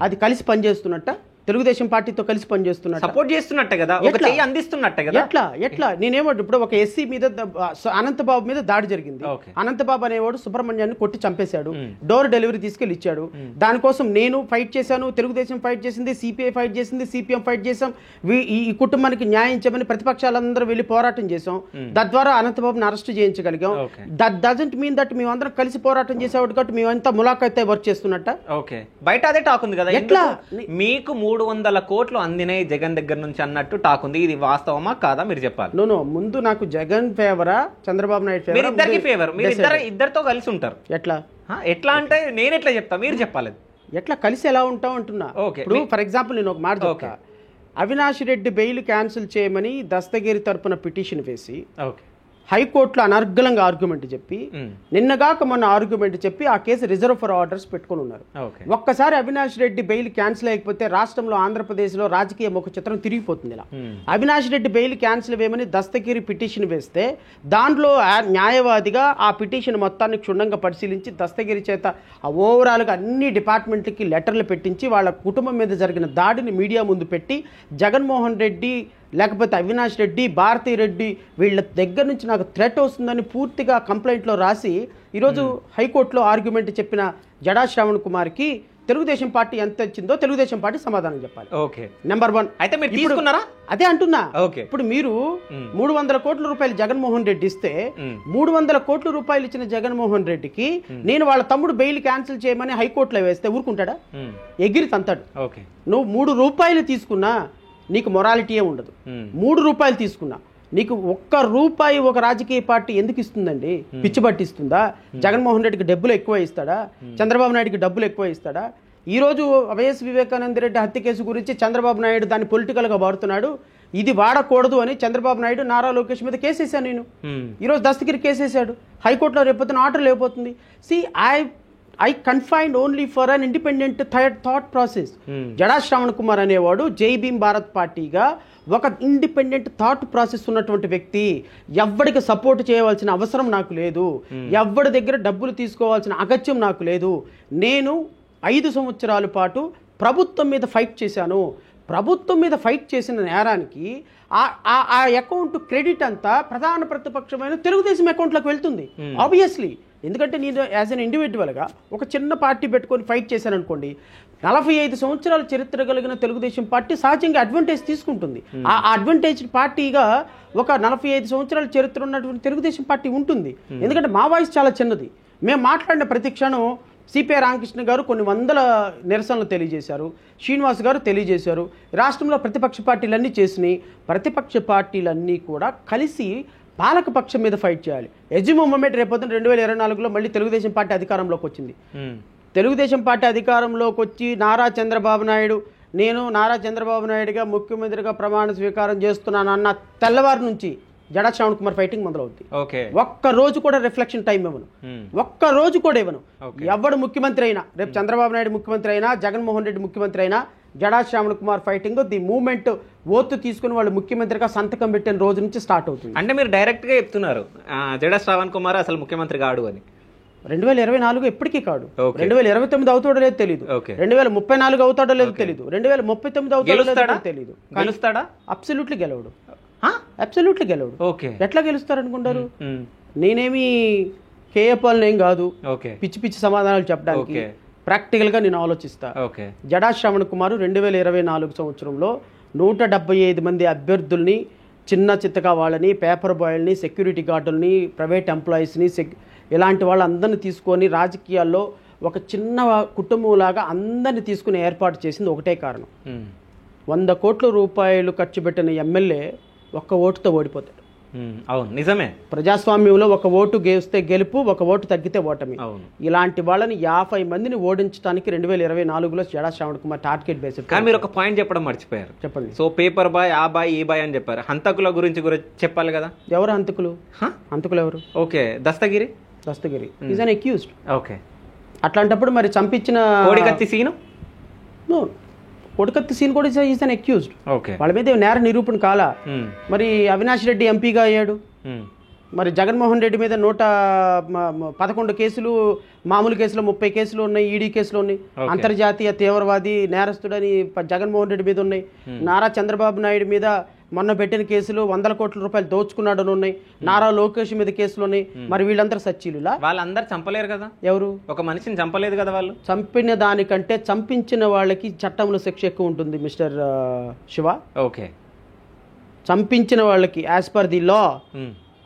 అది కలిసి పనిచేస్తున్నట్ట? తెలుగుదేశం పార్టీతో కలిసి పనిచేస్తున్నట్టు, సపోర్ట్ చేస్తున్నట్టే కదా, ఒక చెయ్యి అందిస్తున్నట్టే కదా. ఎట్లా నేనేమంటే ఇప్పుడు ఒక ఎస్సీ మీద అనంతబాబు మీద దాడి జరిగింది. అనంతబాబు అనేవాడు సుబ్రహ్మణ్యాన్ని కొట్టి చంపేశాడు, డోర్ డెలివరీ తీసుకెళ్లి ఇచ్చాడు. దానికోసం నేను ఫైట్ చేశాను, తెలుగుదేశం ఫైట్ చేసింది, సిపిఐ ఫైట్ చేసింది, సిపిఎం ఫైట్ చేసాం. ఈ కుటుంబానికి న్యాయం చేయమని ప్రతిపక్షాలందరూ వెళ్ళి పోరాటం చేసాం. తద్వారా అనంతబాబుని అరెస్ట్ చేయించగలిగాం. దట్ డజంట్ మీన్ దట్ మేమందరం కలిసి పోరాటం చేసేవాడు కాబట్టి మేమంతా ములాఖాతే వర్క్ చేస్తున్నట్ట. ఓకే, బయట అదే టాక్ ఉంది కదా, ఎట్లా మీకు 300 కోట్లు అందినాయి జగన్ దగ్గర నుంచి అన్నట్టు టాక్ ఉంది. ఇది వాస్తవమా కాదా మీరు చెప్పాలి. నో ముందు నాకు జగన్ ఫేవరా చంద్రబాబు నాయుడు ఫేవరా? ఇద్దరికి ఫేవర్, మీరు ఇద్దరితో కలిసి ఉంటారు. ఎట్లా అంటే నేను ఎట్లా చెప్తా, మీరు చెప్పాలి. ఎట్లా కలిసి ఎలా ఉంటాం అంటున్నా. ఇప్పుడు ఫర్ ఎగ్జాంపుల్ నేను ఒక మాట చెప్తా. అవినాష్ రెడ్డి బెయిల్ క్యాన్సిల్ చేయమని దస్తగిరి తరపున పిటిషన్ వేసి హైకోర్టులో అనర్గళంగా ఆర్గ్యుమెంట్ చెప్పి, నిన్నగాక మొన్న ఆర్గ్యుమెంట్ చెప్పి ఆ కేసు రిజర్వ్ ఫర్ ఆర్డర్స్ పెట్టుకుని ఉన్నారు. ఒక్కసారి అవినాష్ రెడ్డి బెయిల్ క్యాన్సిల్ అయిపోతే రాష్ట్రంలో, ఆంధ్రప్రదేశ్లో రాజకీయ ముఖ చిత్రం తిరిగిపోతుంది. ఇలా అవినాష్ రెడ్డి బెయిల్ క్యాన్సిల్ వేయమని దస్తగిరి పిటిషన్ వేస్తే దాంట్లో న్యాయవాదిగా ఆ పిటిషన్ మొత్తాన్ని క్షుణ్ణంగా పరిశీలించి దస్తగిరి చేత ఆ ఓవరాల్గా అన్ని డిపార్ట్మెంట్లకి లెటర్లు పెట్టించి వాళ్ళ కుటుంబం మీద జరిగిన దాడిని మీడియా ముందు పెట్టి జగన్మోహన్ రెడ్డి లేకపోతే అవినాష్ రెడ్డి, భారతీ రెడ్డి వీళ్ళ దగ్గర నుంచి నాకు థ్రెట్ వస్తుందని పూర్తిగా కంప్లైంట్లో రాసి ఈరోజు హైకోర్టులో ఆర్గ్యుమెంట్ చెప్పిన జడా శ్రావణ్ కుమార్కి తెలుగుదేశం పార్టీ ఎంత ఇచ్చిందో తెలుగుదేశం పార్టీ సమాధానం చెప్పాలి. Okay, number 1. అయితే మీరు తీసుకున్నారా? అదే అంటున్నా. ఇప్పుడు మీరు 300 కోట్ల రూపాయలు జగన్మోహన్ రెడ్డి ఇస్తే 300 కోట్ల రూపాయలు ఇచ్చిన జగన్మోహన్ రెడ్డికి నేను వాళ్ళ తమ్ముడు బెయిల్ క్యాన్సిల్ చేయమని హైకోర్టులో వేస్తే ఊరుకుంటాడా? ఎగిరి తంతాడు. నువ్వు 3 రూపాయలు తీసుకున్నా నీకు మొరాలిటీయే ఉండదు. 3 రూపాయలు తీసుకున్నా నీకు 1 రూపాయి ఒక రాజకీయ పార్టీ ఎందుకు ఇస్తుందండి? పిచ్చి పట్టిస్తుందా? జగన్మోహన్ రెడ్డికి డబ్బులు ఎక్కువ ఇస్తాడా? చంద్రబాబు నాయుడికి డబ్బులు ఎక్కువ ఇస్తాడా? ఈరోజు వైఎస్ వివేకానంద రెడ్డి హత్య కేసు గురించి చంద్రబాబు నాయుడు దాన్ని పొలిటికల్గా వాడుతున్నాడు. ఇది వాడకూడదు అని చంద్రబాబు నాయుడు నారా లోకేష్ మీద కేసేసాను నేను. ఈరోజు దస్తగిరి కేసేసాడు. హైకోర్టులో రేపొద్దున ఆర్డర్ లేకపోతుంది. I confined only for an independent thought process. Jada Shravan Kumar అనేవాడు జై భీమ్ భారత్ పార్టీగా ఒక ఇండిపెండెంట్ థాట్ ప్రాసెస్ ఉన్నటువంటి వ్యక్తి. ఎవ్వడికి సపోర్ట్ చేయవలసిన అవసరం నాకు లేదు, ఎవ్వడి దగ్గర డబ్బులు తీసుకోవాల్సిన అగత్యం నాకు లేదు. నేను 5 సంవత్సరాల పాటు ప్రభుత్వం మీద ఫైట్ చేశాను. ప్రభుత్వం మీద ఫైట్ చేసిన నేరానికి ఆ అకౌంట్ క్రెడిట్ అంతా ప్రధాన ప్రతిపక్షమైన తెలుగుదేశం అకౌంట్లోకి వెళ్తుంది ఆబ్వియస్లీ. ఎందుకంటే నేను యాజ్ అన్ ఇండివిజువల్గా ఒక చిన్న పార్టీ పెట్టుకొని ఫైట్ చేశాను అనుకోండి, 45 సంవత్సరాల చరిత్ర కలిగిన తెలుగుదేశం పార్టీ సహజంగా అడ్వాంటేజ్ తీసుకుంటుంది. ఆ అడ్వాంటేజ్ పార్టీగా ఒక 45 సంవత్సరాల చరిత్ర ఉన్నటువంటి తెలుగుదేశం పార్టీ ఉంటుంది. ఎందుకంటే మా వాయిస్ చాలా చిన్నది. మేము మాట్లాడిన ప్రతి క్షణం సిపిఐ రామకృష్ణ గారు కొన్ని వందల నిరసనలు తెలియజేశారు, శ్రీనివాస్ గారు తెలియజేశారు. రాష్ట్రంలో ప్రతిపక్ష పార్టీలన్నీ చేసినాయి. ప్రతిపక్ష పార్టీలన్నీ కూడా కలిసి పాలకపక్షం మీద ఫైట్ చేయాలి. ఎజిమో మూమెంట్ రేపొద్దున 2024లో మళ్ళీ తెలుగుదేశం పార్టీ అధికారంలోకి వచ్చింది. తెలుగుదేశం పార్టీ అధికారంలోకి వచ్చి నేను నారా చంద్రబాబు నాయుడుగా ముఖ్యమంత్రిగా ప్రమాణ స్వీకారం చేస్తున్నాను అన్న తెల్లవారి నుంచి జడా శ్రావణ్ కుమార్ ఫైటింగ్ మొదలవుద్ది. ఓకే. ఒక్క రోజు కూడా రిఫ్లెక్షన్ టైం ఇవ్వను, ఒక్క రోజు కూడా ఇవ్వను. ఎవడు ముఖ్యమంత్రి అయినా, రేపు చంద్రబాబు నాయుడు ముఖ్యమంత్రి అయినా, జగన్మోహన్ రెడ్డి ముఖ్యమంత్రి అయినా, Jada Shravan Kumar fighting the moment oath తీసుకుని వాళ్ళు ముఖ్యమంత్రిగా సంతకం పెట్టిన రోజు నుంచి స్టార్ట్ అవుతుంది. అంటే మీరు డైరెక్ట్ గా చెప్తున్నారు జడా శ్రావణ్ కుమార్ అసలు ముఖ్యమంత్రి కాడు అని. 2024 ఎప్పటికీ కాడు, 2029 అవుతాడో లేదో తెలియదు, 2034 అవుతాడో లేదో తెలియదు, 2039 అవుతాడో లేదో తెలియదు. గెలుస్తాడా? అబ్సల్యూట్లీ గెలవడు, అబ్సల్యూట్లీ గెలవడు. ఎట్లా గెలుస్తారు అనుకుంటారు? నేనేమి కేఏపాల్ ఏం కాదు పిచ్చి పిచ్చి సమాధానాలు చెప్పడానికి, ప్రాక్టికల్ గా నేను ఆలోచిస్తా. జడా శ్రావణ్ కుమార్ 2024 సంవత్సరంలో 175 మంది అభ్యర్థుల్ని, చిన్న చిత్తగా వాళ్ళని, పేపర్ బాయ్ల్ని, సెక్యూరిటీ గార్డుల్ని, ప్రైవేట్ ఎంప్లాయీస్ని, ఇలాంటి వాళ్ళందరినీ తీసుకొని రాజకీయాల్లో ఒక చిన్న కుటుంబంలాగా అందరినీ తీసుకుని ఏర్పాటు చేసింది ఒకటే కారణం. 100 కోట్ల రూపాయలు ఖర్చు పెట్టిన ఎమ్మెల్యే ఒక్క ఓటుతో ఓడిపోతాడు. అవును, నిజమే. ప్రజాస్వామ్యంలో ఒక ఓటు గెలిస్తే గెలుపు, ఒక ఓటు తగ్గితే ఓటమి. ఇలాంటి వాళ్ళని 50 మందిని ఓడించడానికి 2024లో జడా శ్రావణ్ కుమార్ టార్గెట్ బేస్. కానీ మీరు ఒక పాయింట్ చెప్పడం మర్చిపోయారు. చెప్పండి. సో పేపర్ బాయ్, ఆ బాయ్, ఈ బాయ్ అని చెప్పారు. హంతకుల గురించి చెప్పాలి కదా. ఎవరు హంతకులు? హంతకులు ఎవరు? Okay, Dastagiri is an accused. Okay. అట్లాంటప్పుడు మరి చంపించిన కోడికత్తి సీను, కొడుకత్తి సీన్ కూడా ఈజ్ అన్ అక్యూజ్డ్. ఓకే. వాళ్ళ మీద నేర నిరూపణ కాలా. మరి అవినాష్ రెడ్డి ఎంపీగా అయ్యాడు. మరి జగన్మోహన్ రెడ్డి మీద 111 కేసులు, మామూలు కేసులు 30 కేసులు ఉన్నాయి, ఈడీ కేసులు ఉన్నాయి, అంతర్జాతీయ తీవ్రవాది నేరస్తుడని జగన్మోహన్ రెడ్డి మీద ఉన్నాయి. నారా చంద్రబాబు నాయుడు మీద మొన్న పెట్టిన కేసులు 100 కోట్ల రూపాయలు దోచుకున్నాడని ఉన్నాయి. నారా లోకేష్ మీద కేసులు ఉన్నాయి. మరి వీళ్ళందరూ సచ్చీలులా? వాళ్ళందరూ చంపలేరు కదా. ఎవరు? ఒక మనిషిని చంపలేదు కదా వాళ్ళు. చంపిన దానికంటే చంపించిన వాళ్ళకి చట్టంలో శిక్ష ఎక్కువ ఉంటుంది మిస్టర్ శివ. ఓకే. చంపించిన వాళ్ళకి as per the law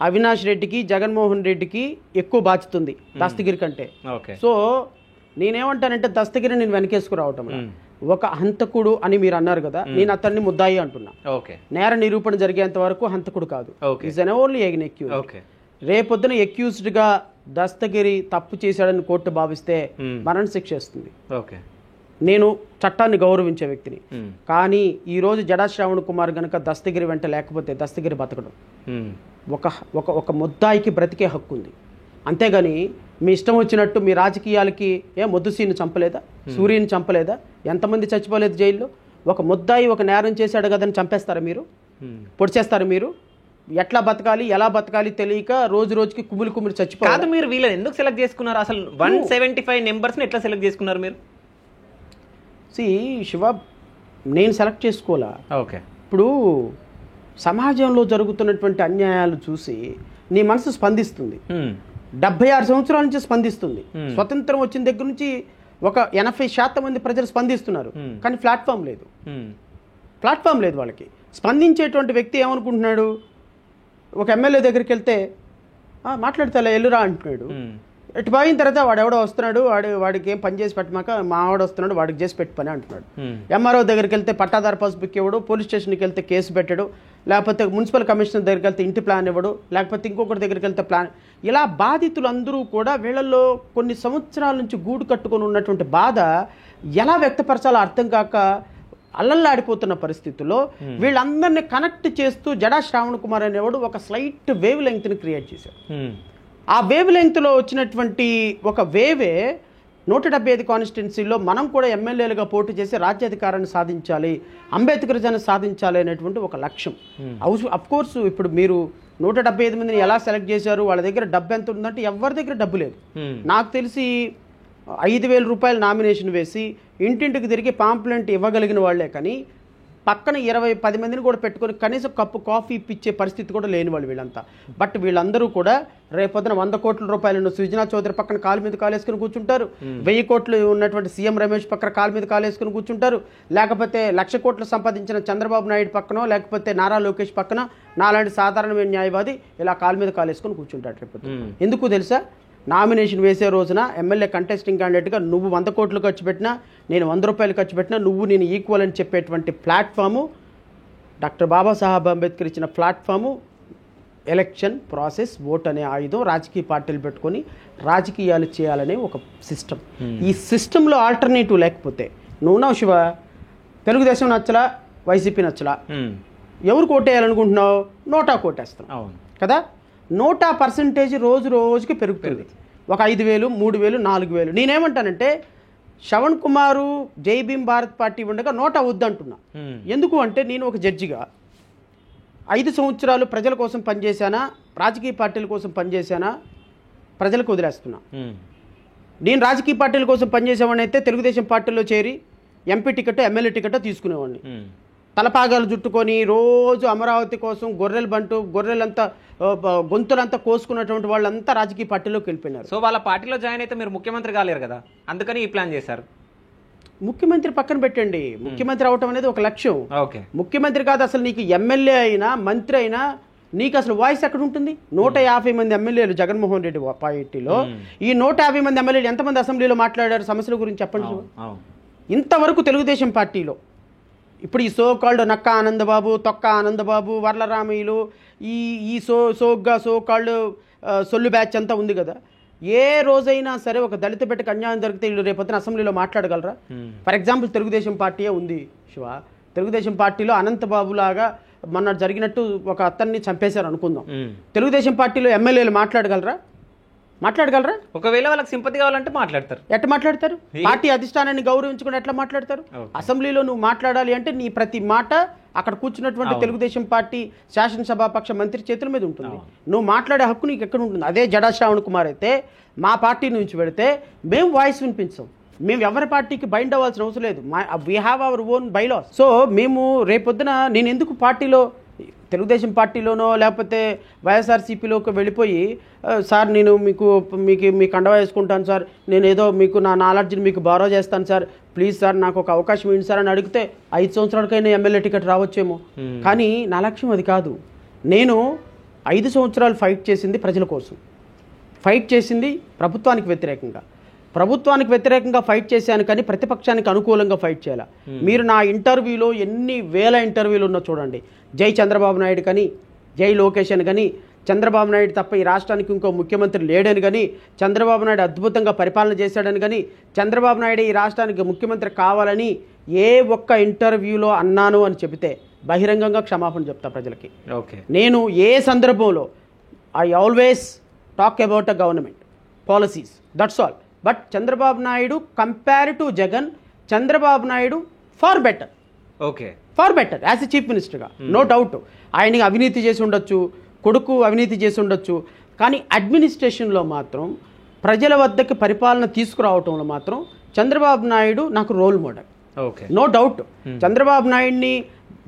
Avinash రెడ్డికి, జగన్మోహన్ రెడ్డికి ఎక్కువ బాధ్యత ఉంది దస్తగిరి కంటే. సో నేనేమంటానంటే దస్తగిరి నేను వెనకేసుకురావటం, ఒక హంతకుడు అని మీరు అన్నారు కదా, నేను అతన్ని ముద్దాయి అంటున్నా. నేర నిరూపణ జరిగేంత వరకు హంతకుడు కాదు, is an only an accused. రేపొద్దున అక్యూజ్డ్ గా దస్తగిరి తప్పు చేశాడని కోర్టు భావిస్తే మరణ శిక్ష ఇస్తుంది. నేను చట్టాన్ని గౌరవించే వ్యక్తిని. కానీ ఈ రోజు జడా శ్రావణ్ కుమార్ గనక దస్తగిరి వెంట లేకపోతే దస్తగిరి బతకడం. ఒక ముద్దాయికి బ్రతికే హక్కు ఉంది, అంతేగాని మీ ఇష్టం వచ్చినట్టు మీ రాజకీయాలకి మొద్దుసీని చంపలేదా, సూర్యుని చంపలేదా, ఎంతమంది చచ్చిపోలేదు జైల్లో? ఒక ముద్దాయి ఒక నేరం చేశాడు కదని చంపేస్తారా మీరు? పొడిచేస్తారా మీరు? ఎట్లా బతకాలి, ఎలా బతకాలి తెలియక రోజు రోజుకి కుమిలి చచ్చిపోతారు. మీరు వీళ్ళని ఎందుకు సెలెక్ట్ చేసుకున్నారు? అసలు 175 నెంబర్స్ని ఎట్లా సెలెక్ట్ చేసుకున్నారు మీరు? శివ, నేను సెలెక్ట్ చేసుకోవాలా? ఓకే. ఇప్పుడు సమాజంలో జరుగుతున్నటువంటి అన్యాయాలు చూసి నీ మనసు స్పందిస్తుంది. 76 సంవత్సరాల నుంచి స్పందిస్తుంది. స్వతంత్రం వచ్చిన దగ్గర నుంచి ఒక 80% మంది ప్రజలు స్పందిస్తున్నారు, కానీ ప్లాట్ఫామ్ లేదు. వాళ్ళకి స్పందించేటువంటి వ్యక్తి ఏమనుకుంటున్నాడు? ఒక ఎమ్మెల్యే దగ్గరికి వెళ్తే మాట్లాడితే అలా ఎల్లురా అంటున్నాడు. ఇటు పోయిన తర్వాత వాడు ఎవడో వస్తున్నాడు, వాడికి ఏం పని చేసి పెట్టమాక మావాడు వస్తున్నాడు, వాడికి చేసి పెట్టి పని అంటున్నాడు. ఎంఆర్ఓ దగ్గరికి వెళ్తే పట్టాదారు పాస్బుక్ ఇవ్వడు, పోలీస్ స్టేషన్కి వెళ్తే కేసు పెట్టడు, లేకపోతే మున్సిపల్ కమిషనర్ దగ్గరికి వెళ్తే ఇంటి ప్లాన్ ఇవ్వడు, లేకపోతే ఇంకొకటి దగ్గరికి వెళ్తే ప్లాన్. ఇలా బాధితులందరూ కూడా వీళ్ళల్లో కొన్ని సంవత్సరాల నుంచి గూడు కట్టుకొని ఉన్నటువంటి బాధ ఎలా వ్యక్తపరచాలో అర్థం కాక అల్లల్లాడిపోతున్న పరిస్థితుల్లో వీళ్ళందరినీ కనెక్ట్ చేస్తూ జడా శ్రావణ్ కుమార్ అనేవాడు ఒక స్లైట్ వేవ్ లెంగ్త్ని క్రియేట్ చేశాడు. ఆ వేవ్ లెంగ్త్లో వచ్చినటువంటి ఒక వేవే 175 కాన్స్టిట్యున్సీలో మనం కూడా ఎమ్మెల్యేలుగా పోటీ చేసి రాజ్యాధికారాన్ని సాధించాలి, అంబేద్కర్ జన సాధించాలి అనేటువంటి ఒక లక్ష్యం. అఫ్ కోర్సు ఇప్పుడు మీరు 175 మందిని ఎలా సెలెక్ట్ చేశారు, వాళ్ళ దగ్గర డబ్బు ఎంత ఉందంటే ఎవరి దగ్గర డబ్బు లేదు. నాకు తెలిసి 5,000 రూపాయలు నామినేషన్ వేసి ఇంటింటికి తిరిగి పాంప్లెంట్ ఇవ్వగలిగిన వాళ్లే, కానీ పక్కన 20-10 మందిని కూడా పెట్టుకొని కనీసం కప్పు కాఫీ ఇప్పించే పరిస్థితి కూడా లేని వాళ్ళు వీళ్ళంతా. బట్ వీళ్ళందరూ కూడా రేపొద్దున 100 కోట్ల రూపాయలను సృజనా చౌదరి పక్కన కాలు మీద కాలేసుకుని కూర్చుంటారు, 1000 కోట్లు ఉన్నటువంటి సీఎం రమేష్ పక్కన కాలు మీద కాలేసుకుని కూర్చుంటారు, లేకపోతే 1,00,000 కోట్లు సంపాదించిన చంద్రబాబు నాయుడు పక్కనో లేకపోతే నారా లోకేష్ పక్కన నాలాంటి సాధారణమైన న్యాయవాది ఇలా కాలు మీద కాలేసుకుని కూర్చుంటాడు రేపొద్దు. ఎందుకు తెలుసా? నామినేషన్ వేసే రోజున ఎమ్మెల్యే కంటెస్టింగ్ క్యాండిడేట్గా నువ్వు 100 కోట్లు ఖర్చు పెట్టినా, నేను 100 రూపాయలు ఖర్చు పెట్టినా నేను ఈక్వల్ అని చెప్పేటువంటి ప్లాట్ఫాము డాక్టర్ బాబాసాహెబ్ అంబేద్కర్ ఇచ్చిన ప్లాట్ఫాము. ఎలక్షన్ ప్రాసెస్, ఓట్ అనే ఆయుధం రాజకీయ పార్టీలు పెట్టుకొని రాజకీయాలు చేయాలనే ఒక సిస్టమ్. ఈ సిస్టంలో ఆల్టర్నేటివ్ లేకపోతే నువ్వు శివ తెలుగుదేశం నచ్చలా, వైసీపీ నచ్చలా, ఎవరు కోటేయాలనుకుంటున్నావు? నోటా కోటేస్తాం అవును కదా. నోటా పర్సంటేజ్ రోజు రోజుకి పెరుగుతుంది. ఒక 5,000, 3,000, 4,000. నేనేమంటానంటే శ్రవణ్ కుమారు జై భీమ్ భారత్ పార్టీ ఉండగా నోటా వద్దంటున్నా. ఎందుకు అంటే నేను ఒక జడ్జిగా 5 సంవత్సరాలు ప్రజల కోసం పనిచేశానా, రాజకీయ పార్టీల కోసం పనిచేశానా, ప్రజలకు వదిలేస్తున్నా. నేను రాజకీయ పార్టీల కోసం పనిచేసేవాడిని అయితే తెలుగుదేశం పార్టీలో చేరి ఎంపీ టికెట్, ఎమ్మెల్యే టికెట్ తీసుకునేవాడిని. తలపాగాలు జుట్టుకొని రోజు అమరావతి కోసం గొర్రెలంతా గొంతులంతా కోసుకున్నటువంటి వాళ్ళంతా రాజకీయ పార్టీలోకి వెళ్ళిపోయినారు. సో వాళ్ళ పార్టీలో జాయిన్ అయితే మీరు ముఖ్యమంత్రి కాలేరు కదా, అందుకని ఈ ప్లాన్ చేశారు. ముఖ్యమంత్రి పక్కన పెట్టండి, ముఖ్యమంత్రి అవటం అనేది ఒక లక్ష్యం. ఓకే, ముఖ్యమంత్రి కాదు అసలు. నీకు ఎమ్మెల్యే అయినా మంత్రి అయినా నీకు అసలు వాయిస్ ఎక్కడ ఉంటుంది? 150 మంది ఎమ్మెల్యేలు జగన్మోహన్ రెడ్డి పార్టీలో, ఈ 150 మంది ఎమ్మెల్యేలు ఎంతమంది అసెంబ్లీలో మాట్లాడారు సమస్యల గురించి చెప్పండి. ఇంతవరకు తెలుగుదేశం పార్టీలో ఇప్పుడు ఈ సో కాల్డ్ నక్క ఆనందబాబు, తొక్క ఆనందబాబు, వర్లరామయ్యలు, ఈ సో కాల్డ్ సొల్లు బ్యాచ్ అంతా ఉంది కదా. ఏ రోజైనా సరే ఒక దళిత బిడ్డకు అన్యాయం జరిగితే వీళ్ళు రేపొద్దున అసెంబ్లీలో మాట్లాడగలరా? ఫర్ ఎగ్జాంపుల్ తెలుగుదేశం పార్టీయే ఉంది శివ. తెలుగుదేశం పార్టీలో అనంతబాబు లాగా మొన్న జరిగినట్టు ఒక అతన్ని చంపేశారు అనుకుందాం. తెలుగుదేశం పార్టీలో ఎమ్మెల్యేలు మాట్లాడగలరా? ఒకవేళ వాళ్ళకి సింపతి కావాలంటే మాట్లాడతారు. ఎట్లా మాట్లాడతారు? పార్టీ అధిష్టానాన్ని గౌరవించుకుని ఎట్లా మాట్లాడతారు? అసెంబ్లీలో నువ్వు మాట్లాడాలి అంటే నీ ప్రతి మాట అక్కడ కూర్చున్నటువంటి తెలుగుదేశం పార్టీ శాసనసభాపక్ష మంత్రి చేతుల మీద ఉంటుంది. నువ్వు మాట్లాడే హక్కు నీకు ఎక్కడ ఉంటుంది? అదే జడా శ్రావణ్ కుమార్ అయితే మా పార్టీ నుంచి పెడితే మేము వాయిస్ వినిపించాం. మేము ఎవరి పార్టీకి బైండ్ అవ్వాల్సిన అవసరం లేదు. We have our own bylaws. So మేము రేపొద్దున నేను ఎందుకు పార్టీలో తెలుగుదేశం పార్టీలోనో లేకపోతే వైఎస్ఆర్సీపీలోకి వెళ్ళిపోయి సార్ నేను మీకు కండవా వేసుకుంటాను సార్, నేను ఏదో మీకు నా నాలెడ్జ్ని మీకు బారో చేస్తాను సార్, ప్లీజ్ సార్ నాకు ఒక అవకాశం ఇవ్వండి సార్ అని అడిగితే 5 సంవత్సరాలకైనా ఎమ్మెల్యే టికెట్ రావచ్చేమో. కానీ నా లక్ష్యం అది కాదు. నేను 5 సంవత్సరాలు ఫైట్ చేసింది ప్రజల కోసం, ఫైట్ చేసింది ప్రభుత్వానికి వ్యతిరేకంగా ఫైట్ చేశాను. కానీ ప్రతిపక్షానికి అనుకూలంగా ఫైట్ చేయాలి. మీరు నా ఇంటర్వ్యూలో ఎన్ని వేల ఇంటర్వ్యూలు ఉన్నా చూడండి. జై చంద్రబాబు నాయుడు కానీ, జై లోకేష్ అని కానీ, చంద్రబాబు నాయుడు తప్ప ఈ రాష్ట్రానికి ఇంకో ముఖ్యమంత్రి లేడని కానీ, చంద్రబాబు నాయుడు అద్భుతంగా పరిపాలన చేశాడని కానీ, చంద్రబాబు నాయుడు ఈ రాష్ట్రానికి ముఖ్యమంత్రి కావాలని ఏ ఒక్క ఇంటర్వ్యూలో అన్నాను అని చెబితే బహిరంగంగా క్షమాపణ చెప్తా ప్రజలకి. ఓకే, నేను ఏ సందర్భంలో I always talk about a government policies, that's all. But Chandrababu Naidu compare to Jagan, Chandrababu Naidu far better. Okay, far better as a chief మినిస్టర్గా, నో డౌట్. ఆయనకి అవినీతి చేసి ఉండొచ్చు, కొడుకు అవినీతి చేసి ఉండొచ్చు, కానీ అడ్మినిస్ట్రేషన్లో మాత్రం ప్రజల వద్దకి పరిపాలన తీసుకురావటంలో మాత్రం చంద్రబాబు నాయుడు నాకు role model. Okay, no doubt. Chandrababu నాయుడిని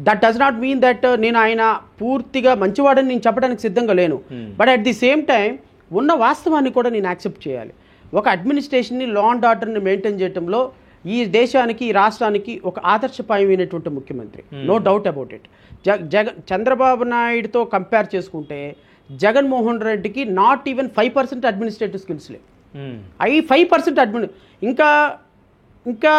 that does not mean that నేను ఆయన పూర్తిగా మంచివాడని నేను చెప్పడానికి సిద్ధంగా లేను. But at the same time ఉన్న వాస్తవాన్ని కూడా నేను యాక్సెప్ట్ చేయాలి. ఒక అడ్మినిస్ట్రేషన్ని, లా అండ్ ఆర్డర్ని మెయింటైన్ చేయడంలో ఈ దేశానికి, ఈ రాష్ట్రానికి ఒక ఆదర్శపాయమైనటువంటి ముఖ్యమంత్రి, no doubt about it. Chandrababu నాయుడుతో కంపేర్ చేసుకుంటే జగన్మోహన్ రెడ్డికి నాట్ ఈవెన్ 5% అడ్మినిస్ట్రేటివ్ స్కిల్స్ లేవు. 5% ఇంకా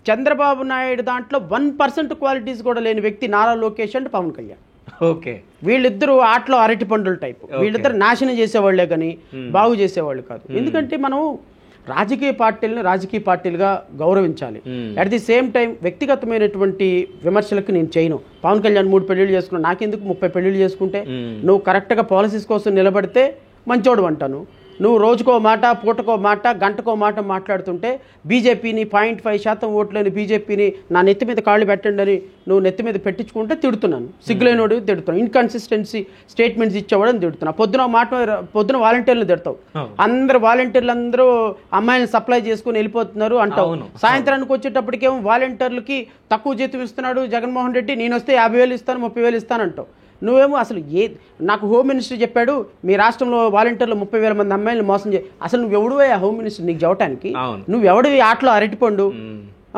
చంద్రబాబు నాయుడు దాంట్లో 1% క్వాలిటీస్ కూడా లేని వ్యక్తి నారా లోకేష్ అండ్ పవన్ కళ్యాణ్. ఓకే, వీళ్ళిద్దరూ ఆటలో అరటి పండుల టైపు. వీళ్ళిద్దరు నాశనం చేసేవాళ్లే కానీ బాగు చేసేవాళ్ళు కాదు. ఎందుకంటే మనం రాజకీయ పార్టీలుగా గౌరవించాలి. అట్ ది సేమ్ టైం వ్యక్తిగతమైనటువంటి విమర్శలకు నేను చేయను. పవన్ కళ్యాణ్ 3 పెళ్లిళ్ళు చేసుకున్నా, నాకెందుకు 30 పెళ్లిళ్ళు చేసుకుంటే? నువ్వు కరెక్ట్గా పాలసీస్ కోసం నిలబడితే మంచోడు అంటాను. నువ్వు రోజుకో మాట, పూటకో మాట, గంటకో మాట మాట్లాడుతుంటే బీజేపీని 0.5% ఓట్లేని బీజేపీని నా నెత్తి మీద కాళ్ళు పెట్టండి అని నువ్వు నెత్తి మీద పెట్టించుకుంటే తిడుతున్నాను. సిగ్గులేనోడు తిడుతున్నాను. Inconsistency statements ఇచ్చేవాడని తిడుతున్నా. పొద్దున వాలంటీర్లు తిడతావు. వాలంటీర్లు అందరూ అమ్మాయిలను సప్లై చేసుకుని వెళ్ళిపోతున్నారు అంటావు. సాయంత్రానికి వచ్చేటప్పటికేమో వాలంటీర్లకి తక్కువ జీతం ఇస్తున్నాడు జగన్మోహన్ రెడ్డి, నేను వస్తే 50,000 ఇస్తాను, 30,000 ఇస్తాను అంటావు. నువ్వేమో అసలు నాకు హోమ్ మినిస్టర్ చెప్పాడు మీ రాష్ట్రంలో వాలంటీర్లు 30,000 మంది అమ్మాయిలు మోసం అసలు నువ్వు ఎవడువే ఆ హోమ్ మినిస్టర్ నీకు చెప్పడానికి? నువ్వెవడివి ఆటలో అరటిపండు?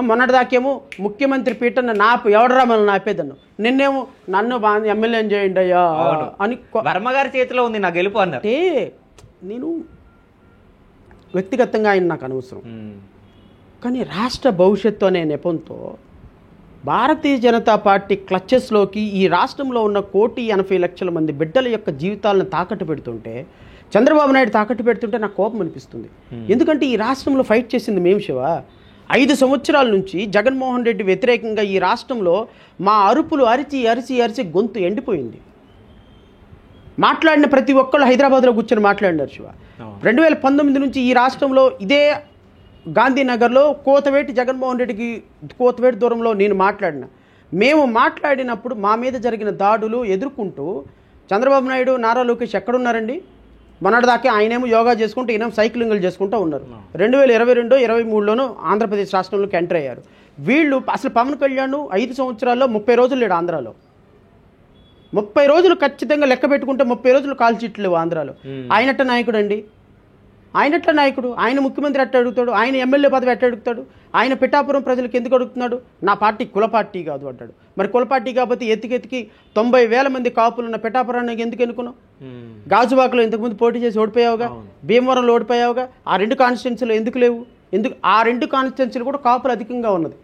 మొన్నటిదాకేమో ముఖ్యమంత్రి పీఠను ఎవడరా మనం నాపేదన్ను, నిన్నేమో నన్ను ఎమ్మెల్యేని చేయండి అయ్యా అని వర్మగారి చేతిలో ఉంది నా గెలుపు అన్నట్టే. నేను వ్యక్తిగతంగా ఆయన నాకు అనవసరం, కానీ రాష్ట్ర భవిష్యత్తు అనే నెపంతో భారతీయ జనతా పార్టీ క్లచెస్లోకి ఈ రాష్ట్రంలో ఉన్న 1,80,00,000 మంది బిడ్డల యొక్క జీవితాలను తాకట్టు పెడుతుంటే, చంద్రబాబు నాయుడు తాకట్టు పెడుతుంటే నాకు కోపం అనిపిస్తుంది. ఎందుకంటే ఈ రాష్ట్రంలో ఫైట్ చేసింది మేము శివ. 5 సంవత్సరాల నుంచి జగన్మోహన్ రెడ్డి వ్యతిరేకంగా ఈ రాష్ట్రంలో మా అరుపులు అరిచి అరిచి అరిచి గొంతు ఎండిపోయింది. మాట్లాడిన ప్రతి ఒక్కళ్ళు హైదరాబాద్లో కూర్చొని మాట్లాడినారు శివ. 2019 నుంచి ఈ రాష్ట్రంలో ఇదే గాంధీనగర్లో కోతవేటి జగన్మోహన్ రెడ్డికి కోతవేటి దూరంలో నేను మాట్లాడిన. మేము మాట్లాడినప్పుడు మా మీద జరిగిన దాడులు ఎదుర్కొంటూ చంద్రబాబు నాయుడు, నారా లోకేష్ ఎక్కడున్నారండి? మొన్నటిదాకా ఆయనేమో యోగా చేసుకుంటూ ఈయన సైక్లింగ్లు చేసుకుంటూ ఉన్నారు. 2022-23లోనూ ఆంధ్రప్రదేశ్ రాష్ట్రంలోకి ఎంటర్ అయ్యారు. వీళ్ళు అసలు పవన్ కళ్యాణ్ 5 సంవత్సరాల్లో 30 రోజులు లేడు ఆంధ్రాలో. 30 రోజులు ఖచ్చితంగా లెక్క పెట్టుకుంటే 30 రోజులు కాల్చిట్లు లేవు ఆంధ్రాలో. ఆయనట్ట నాయకుడు అండి, ఆయనట్ల నాయకుడు. ఆయన ముఖ్యమంత్రి ఎట్ట అడుగుతాడు? ఆయన ఎమ్మెల్యే పదవి ఎట్ట అడుగుతాడు? ఆయన పిఠాపురం ప్రజలకు ఎందుకు అడుగుతున్నాడు? నా పార్టీ కుల పార్టీ కాదు అంటాడు. మరి కుల పార్టీ కాబట్టి ఎత్తికెత్తికి 90,000 మంది కాపులు ఉన్న పిఠాపురాన్ని ఎందుకు ఎన్నుకున్నావు? గాజువాకలో ఇంతకుముందు పోటీ చేసి ఓడిపోయావుగా, భీమవరంలో ఓడిపోయావుగా. ఆ 2 కాన్స్టిట్యున్సీలు ఎందుకు లేవు? ఎందుకు ఆ 2 కాన్స్టిట్యున్సీలు కూడా కాపులు అధికంగా ఉన్నది.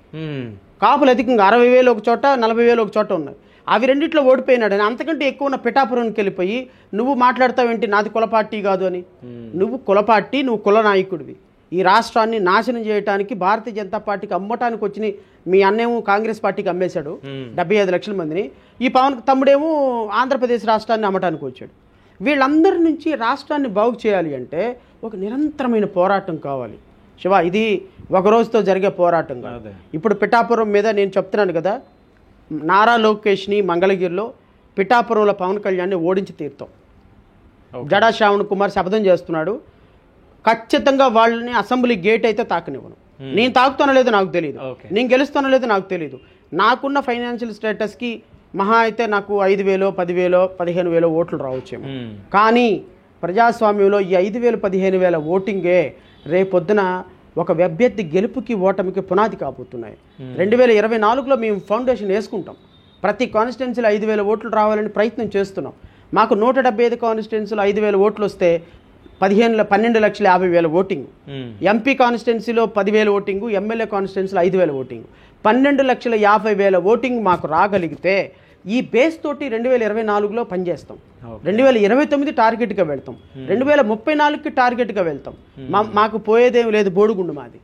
కాపులు అధికంగా 60,000 ఒక చోట, 40,000 ఒక చోట ఉన్నాయి. అవి రెండిట్లో ఓడిపోయినాడు అని. అంతకంటే ఎక్కువ ఉన్న పిఠాపురానికి వెళ్ళిపోయి నువ్వు మాట్లాడతావేంటి నాది కుల పార్టీ కాదు అని? నువ్వు కుల పార్టీ, నువ్వు కుల నాయకుడివి. ఈ రాష్ట్రాన్ని నాశనం చేయడానికి భారతీయ జనతా పార్టీకి అమ్మటానికి వచ్చిన మీ అన్నేమో కాంగ్రెస్ పార్టీకి అమ్మేశాడు 75 లక్షల మందిని. ఈ పవన్ తమ్ముడేమో ఆంధ్రప్రదేశ్ రాష్ట్రాన్ని అమ్మటానికి వచ్చాడు. వీళ్ళందరి నుంచి రాష్ట్రాన్ని బాగు చేయాలి అంటే ఒక నిరంతరమైన పోరాటం కావాలి శివ. ఇది ఒక రోజుతో జరిగే పోరాటం కాదు. ఇప్పుడు పిఠాపురం మీద నేను చెప్తున్నాను కదా, నారా లోకేష్ని మంగళగిరిలో పిఠాపురంలో పవన్ కళ్యాణ్ని ఓడించి తీరుతాం. జడా శ్రావణ్ కుమార్ శపథం చేస్తున్నాడు, ఖచ్చితంగా వాళ్ళని అసెంబ్లీ గేట్ అయితే తాకనివ్వను. నేను తాకుతానో లేదో నాకు తెలియదు, నేను గెలుస్తానో లేదో నాకు తెలియదు. నాకున్న ఫైనాన్షియల్ స్టేటస్కి మహా అయితే నాకు 5,000, 10,000, 15,000 ఓట్లు రావచ్చేమో. కానీ ప్రజాస్వామ్యంలో ఈ 5,000, 15,000 ఓటింగే రేపొద్దున ఒక అభ్యర్థి గెలుపుకి ఓటమికి పునాది కాబోతున్నాయి. 2024లో మేము ఫౌండేషన్ వేసుకుంటాం. ప్రతి కాన్స్టిట్యున్సీలో 5,000 ఓట్లు రావాలని ప్రయత్నం చేస్తున్నాం. మాకు 175 కాన్స్టిట్యున్సీలో 5,000 ఓట్లు వస్తే 12,50,000 ఓటింగ్. ఎంపీ కాన్స్టిట్యున్సీలో 10,000 ఓటింగు, ఎమ్మెల్యే కాన్స్టిట్యున్సీలో 5,000 ఓటింగు. 12,50,000 ఓటింగ్ మాకు రాగలిగితే ఈ బేస్ తోటి 2024లో పనిచేస్తాం. 2029 టార్గెట్గా వెళ్తాం, 2034కి టార్గెట్గా వెళ్తాం. మాకు పోయేదేమి లేదు, బోడుగుండు మాది.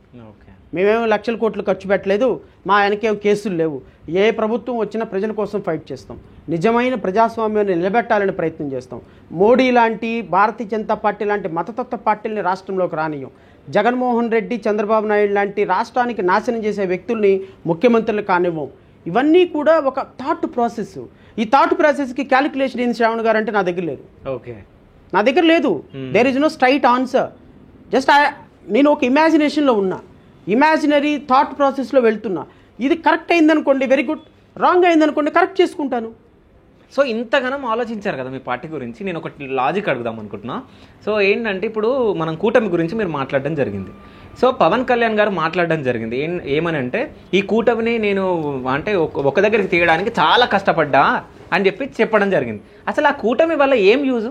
మేమేమో లక్షల కోట్లు ఖర్చు పెట్టలేదు, మా వెనకేం కేసులు లేవు. ఏ ప్రభుత్వం వచ్చినా ప్రజల కోసం ఫైట్ చేస్తాం. నిజమైన ప్రజాస్వామ్యాన్ని నిలబెట్టాలని ప్రయత్నం చేస్తాం. మోడీ లాంటి, భారతీయ జనతా పార్టీ లాంటి మతతత్వ పార్టీలని రాష్ట్రంలోకి రానియం. జగన్మోహన్ రెడ్డి, చంద్రబాబు నాయుడు లాంటి రాష్ట్రానికి నాశనం చేసే వ్యక్తుల్ని ముఖ్యమంత్రులు కానివ్వం. ఇవన్నీ కూడా ఒక థాట్ ప్రాసెస్. ఈ థాట్ ప్రాసెస్కి క్యాలిక్యులేషన్ ఏంది శ్రావణ్ గారు అంటే నా దగ్గర లేదు. నా దగ్గర లేదు. There is no straight answer. Just నేను ఒక ఇమాజినేషన్లో ఉన్నా, ఇమాజినరీ థాట్ ప్రాసెస్లో వెళ్తున్నా. ఇది కరెక్ట్ అయిందనుకోండి వెరీ గుడ్, రాంగ్ అయిందనుకోండి కరెక్ట్ చేసుకుంటాను. సో ఇంతగానం ఆలోచించారు కదా మీ పార్టీ గురించి, నేను ఒకటి లాజిక్ అడుగుదాం అనుకుంటున్నా. సో ఏంటంటే ఇప్పుడు మనం కూటమి గురించి మీరు మాట్లాడడం జరిగింది. సో పవన్ కళ్యాణ్ గారు మాట్లాడడం జరిగింది ఏమని అంటే, ఈ కూటమిని నేను అంటే ఒక దగ్గరికి తీయడానికి చాలా కష్టపడ్డా అని చెప్పడం జరిగింది. అసలు ఆ కూటమి వల్ల ఏం యూజ్?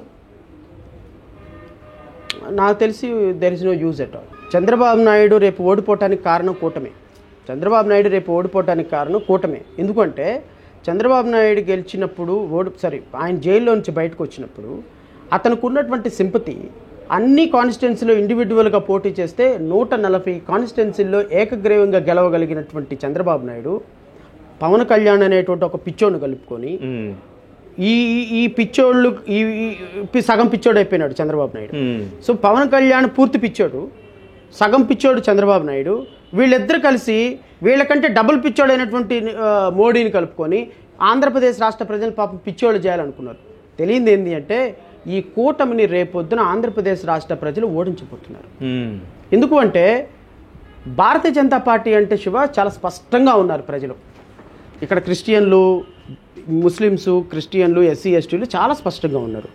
నాకు తెలిసి there is no use at all. Chandrababu Naidu రేపు ఓడిపోవటానికి కారణం కూటమే. చంద్రబాబు నాయుడు రేపు ఓడిపోవటానికి కారణం కూటమే. ఎందుకంటే చంద్రబాబు నాయుడు గెలిచినప్పుడు ఆయన జైల్లో నుంచి బయటకు వచ్చినప్పుడు అతనికి ఉన్నటువంటి సింపతి అన్ని కాన్స్టిట్యున్సీలో ఇండివిజువల్గా పోటీ చేస్తే 140 కాన్స్టిట్యున్సీల్లో ఏకగ్రీవంగా గెలవగలిగినటువంటి చంద్రబాబు నాయుడు పవన్ కళ్యాణ్ అనేటువంటి ఒక పిచ్చోడ్ను కలుపుకొని ఈ పిచ్చోళ్ళు సగం పిచ్చోడు అయిపోయినాడు చంద్రబాబు నాయుడు. సో పవన్ కళ్యాణ్ పూర్తి పిచ్చోడు, సగం పిచ్చోడు చంద్రబాబు నాయుడు. వీళ్ళిద్దరు కలిసి వీళ్ళకంటే డబుల్ పిచ్చోడు అయినటువంటి మోడీని కలుపుకొని ఆంధ్రప్రదేశ్ రాష్ట్ర ప్రజలు పాపం పిచ్చోళ్ళు చేయాలనుకున్నారు. తెలియంది ఏంటి అంటే ఈ కూటమిని రేపొద్దున ఆంధ్రప్రదేశ్ రాష్ట్ర ప్రజలు ఓడించబోతున్నారు. ఎందుకు అంటే భారతీయ జనతా పార్టీ అంటే శివ చాలా స్పష్టంగా ఉన్నారు ప్రజలు. ఇక్కడ క్రిస్టియన్లు, ముస్లిమ్స్, క్రిస్టియన్లు, ఎస్సీ ఎస్టీలు చాలా స్పష్టంగా ఉన్నారు.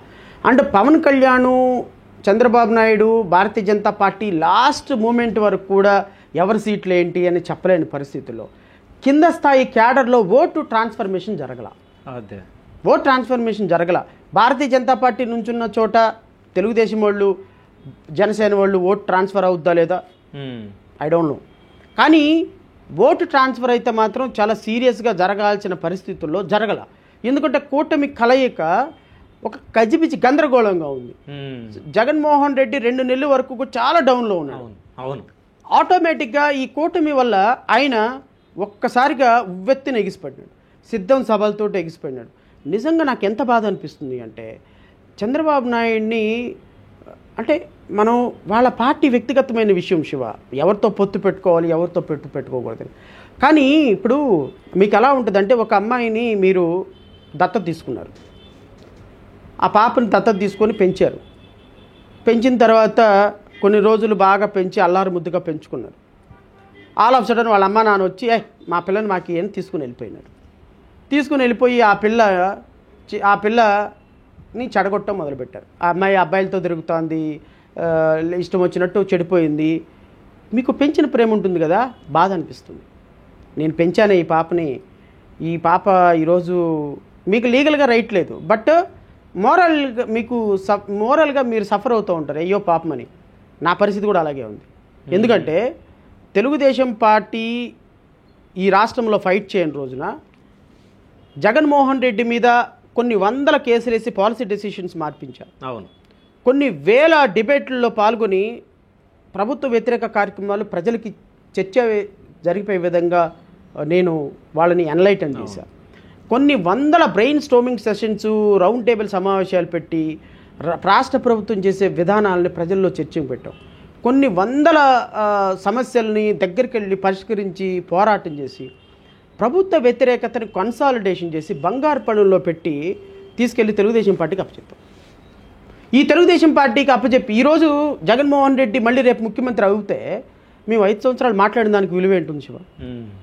And Pawan Kalyan, Chandrababu Naidu, Bharatiya Janata party last moment వరకు కూడా ఎవరి సీట్లు ఏంటి అని చెప్పలేని పరిస్థితుల్లో కింద స్థాయి క్యాడర్లో ఓటు ట్రాన్స్ఫర్మేషన్ జరగల. భారతీయ జనతా పార్టీ నుంచున్న చోట తెలుగుదేశం వాళ్ళు, జనసేన వాళ్ళు ఓటు ట్రాన్స్ఫర్ అవుద్దా లేదా ఐ డోంట్ నో. కానీ ఓటు ట్రాన్స్ఫర్ అయితే మాత్రం చాలా సీరియస్గా జరగాల్సిన పరిస్థితుల్లో జరగల. ఎందుకంటే కూటమి కలయిక ఒక గజిబిజి గందరగోళంగా ఉంది. జగన్మోహన్ రెడ్డి 2 నెలల వరకు చాలా డౌన్లో ఉన్నాడు. ఆటోమేటిక్గా ఈ కూటమి వల్ల ఆయన ఒక్కసారిగా ఉవ్వెత్తిన ఎగిసిపడినాడు, సిద్ధం సభలతో ఎగిసిపడినాడు. నిజంగా నాకు ఎంత బాధ అనిపిస్తుంది అంటే చంద్రబాబు నాయుడిని అంటే మనం వాళ్ళ పార్టీ వ్యక్తిగతమైన విషయం శివ, ఎవరితో పొత్తు పెట్టుకోవాలి ఎవరితో పెట్టుకోకూడదని. కానీ ఇప్పుడు మీకు ఎలా ఉంటుందంటే ఒక అమ్మాయిని మీరు దత్తత తీసుకున్నారు, ఆ పాపని దత్తత తీసుకొని పెంచారు, పెంచిన తర్వాత కొన్ని రోజులు బాగా పెంచి అల్లారు ముద్దుగా పెంచుకున్నారు. ఆల్ ఆఫ్ సడన్ వాళ్ళ అమ్మ నాన్న వచ్చి మా పిల్లని మాకు ఏం తీసుకుని వెళ్ళిపోయినారు. తీసుకుని వెళ్ళిపోయి ఆ పిల్లని చెడగొట్టడం మొదలుపెట్టారు. ఆ అమ్మాయి అబ్బాయిలతో తిరుగుతోంది, ఇష్టం వచ్చినట్టు చెడిపోయింది. మీకు పెంచిన ప్రేమ ఉంటుంది కదా, బాధ అనిపిస్తుంది. నేను పెంచాను ఈ పాపని, ఈ పాప ఈరోజు మీకు లీగల్గా రైట్ లేదు, బట్ మోరల్గా మీరు సఫర్ అవుతూ ఉంటారు, అయ్యో పాపమని. నా పరిస్థితి కూడా అలాగే ఉంది. ఎందుకంటే తెలుగుదేశం పార్టీ ఈ రాష్ట్రంలో ఫైట్ చేయని రోజున జగన్మోహన్ రెడ్డి మీద కొన్ని వందల కేసులు వేసి పాలసీ డెసిషన్స్ మార్పించారు. అవును, కొన్ని వేల డిబేట్లలో పాల్గొని ప్రభుత్వ వ్యతిరేక కార్యక్రమాలు ప్రజలకి చర్చ జరిగిపోయే విధంగా నేను వాళ్ళని ఎన్లైటన్ చేశాను. కొన్ని వందల బ్రెయిన్ స్టోమింగ్ సెషన్స్, రౌండ్ టేబుల్ సమావేశాలు పెట్టి రాష్ట్ర ప్రభుత్వం చేసే విధానాలని ప్రజల్లో చర్చకు పెట్టాం. కొన్ని వందల సమస్యల్ని దగ్గరికి వెళ్ళి పరిష్కరించి పోరాటం చేసి ప్రభుత్వ వ్యతిరేకతని కన్సాలిడేషన్ చేసి బంగారు పనుల్లో పెట్టి తీసుకెళ్లి తెలుగుదేశం పార్టీకి అప్పచెప్పాం. ఈ తెలుగుదేశం పార్టీకి అప్పచెప్పి ఈరోజు జగన్మోహన్ రెడ్డి మళ్ళీ రేపు ముఖ్యమంత్రి అవుతే మేము 5 సంవత్సరాలు మాట్లాడిన దానికి విలువ ఏంటుంది శివ?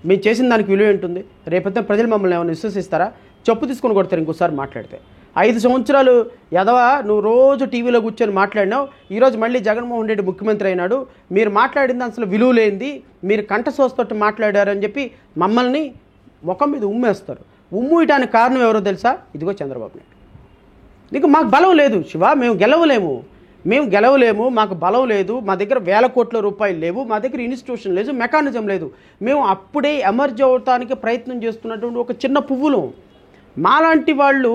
మేము చేసిన దానికి విలువ ఏంటుంది? రేపొద్దున ప్రజలు మమ్మల్ని ఏమైనా విశ్వసిస్తారా? చెప్పు తీసుకొని కొడతారు ఇంకోసారి మాట్లాడితే. 5 సంవత్సరాలు ఎదవా నువ్వు రోజు టీవీలో కూర్చొని మాట్లాడినావు, ఈరోజు మళ్ళీ జగన్మోహన్ రెడ్డి ముఖ్యమంత్రి అయినాడు, మీరు మాట్లాడింది అసలు విలువ లేనిది, మీరు కంఠశోస్తోటి మాట్లాడారని చెప్పి మమ్మల్ని ముఖం మీద ఉమ్మేస్తారు. ఉమ్మూయటానికి కారణం ఎవరో తెలుసా? ఇదిగో చంద్రబాబు నాయుడు. నీకు మాకు బలం లేదు శివ, మేము గెలవలేము, మాకు బలం లేదు, మా దగ్గర వేల కోట్ల రూపాయలు లేవు, మా దగ్గర ఇన్స్టిట్యూషన్ లేదు, మెకానిజం లేదు. మేము అప్పుడే ఎమర్జ్ అవటానికి ప్రయత్నం చేస్తున్నటువంటి ఒక చిన్న పువ్వులు. మాలాంటి వాళ్ళు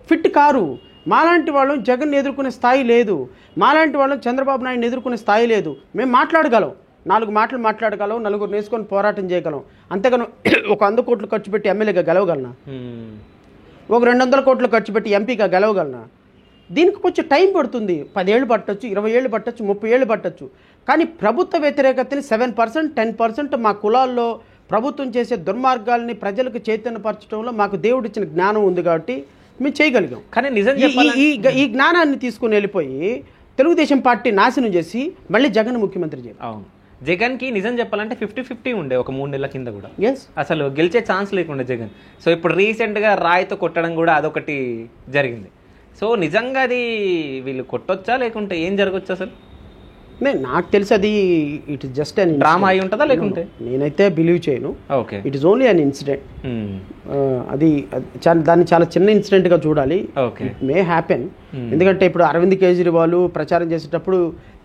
ఫిట్ కారు, మాలాంటి వాళ్ళు జగన్ ఎదుర్కొనే స్థాయి లేదు, మాలాంటి వాళ్ళు చంద్రబాబు నాయుడిని ఎదుర్కొనే స్థాయి లేదు. మేము మాట్లాడగలం, 4 మాటలు మాట్లాడగలం, 4 నేసుకొని పోరాటం చేయగలం. అంతేగాను ఒక 100 కోట్లు ఖర్చు పెట్టి ఎమ్మెల్యేగా గెలవగలనా? ఒక 200 కోట్లు ఖర్చు పెట్టి ఎంపీగా గెలవగలనా? దీనికి కొంచెం టైం పడుతుంది. 10 ఏళ్ళు పట్టచ్చు, 20 ఏళ్ళు పట్టచ్చు, 30 ఏళ్ళు పట్టచ్చు. కానీ ప్రభుత్వ వ్యతిరేకతని 7%, 10% మా కులాల్లో ప్రభుత్వం చేసే దుర్మార్గాల్ని ప్రజలకు చైతన్యపరచడంలో మాకు దేవుడిచ్చిన జ్ఞానం ఉంది కాబట్టి మేము చేయగలిగాం. కానీ నిజం ఈ జ్ఞానాన్ని తీసుకుని వెళ్ళిపోయి తెలుగుదేశం పార్టీ నాశనం చేసి మళ్ళీ జగన్ ముఖ్యమంత్రి చేయాలి. అవును, జగన్కి నిజం చెప్పాలంటే 50-50 ఉండే ఒక 3 నెలల కింద కూడా. ఎస్, అసలు గెలిచే ఛాన్స్ లేకుండా జగన్. సో ఇప్పుడు రీసెంట్గా రాయితో కొట్టడం కూడా అదొకటి జరిగింది. సో నిజంగా అది వీళ్ళు కొట్టొచ్చా లేకుంటే ఏం జరగచ్చు అసలు? నాకు తెలిసి అది it is just an drama అయి ఉంటుందా లేకుంటే? నేనైతే బిలీవ్ చేయను. Okay, it is only an incident. దాన్ని చాలా చిన్న ఇన్సిడెంట్గా చూడాలి. It may happen. ఎందుకంటే ఇప్పుడు అరవింద్ కేజ్రీవాల్ ప్రచారం చేసేటప్పుడు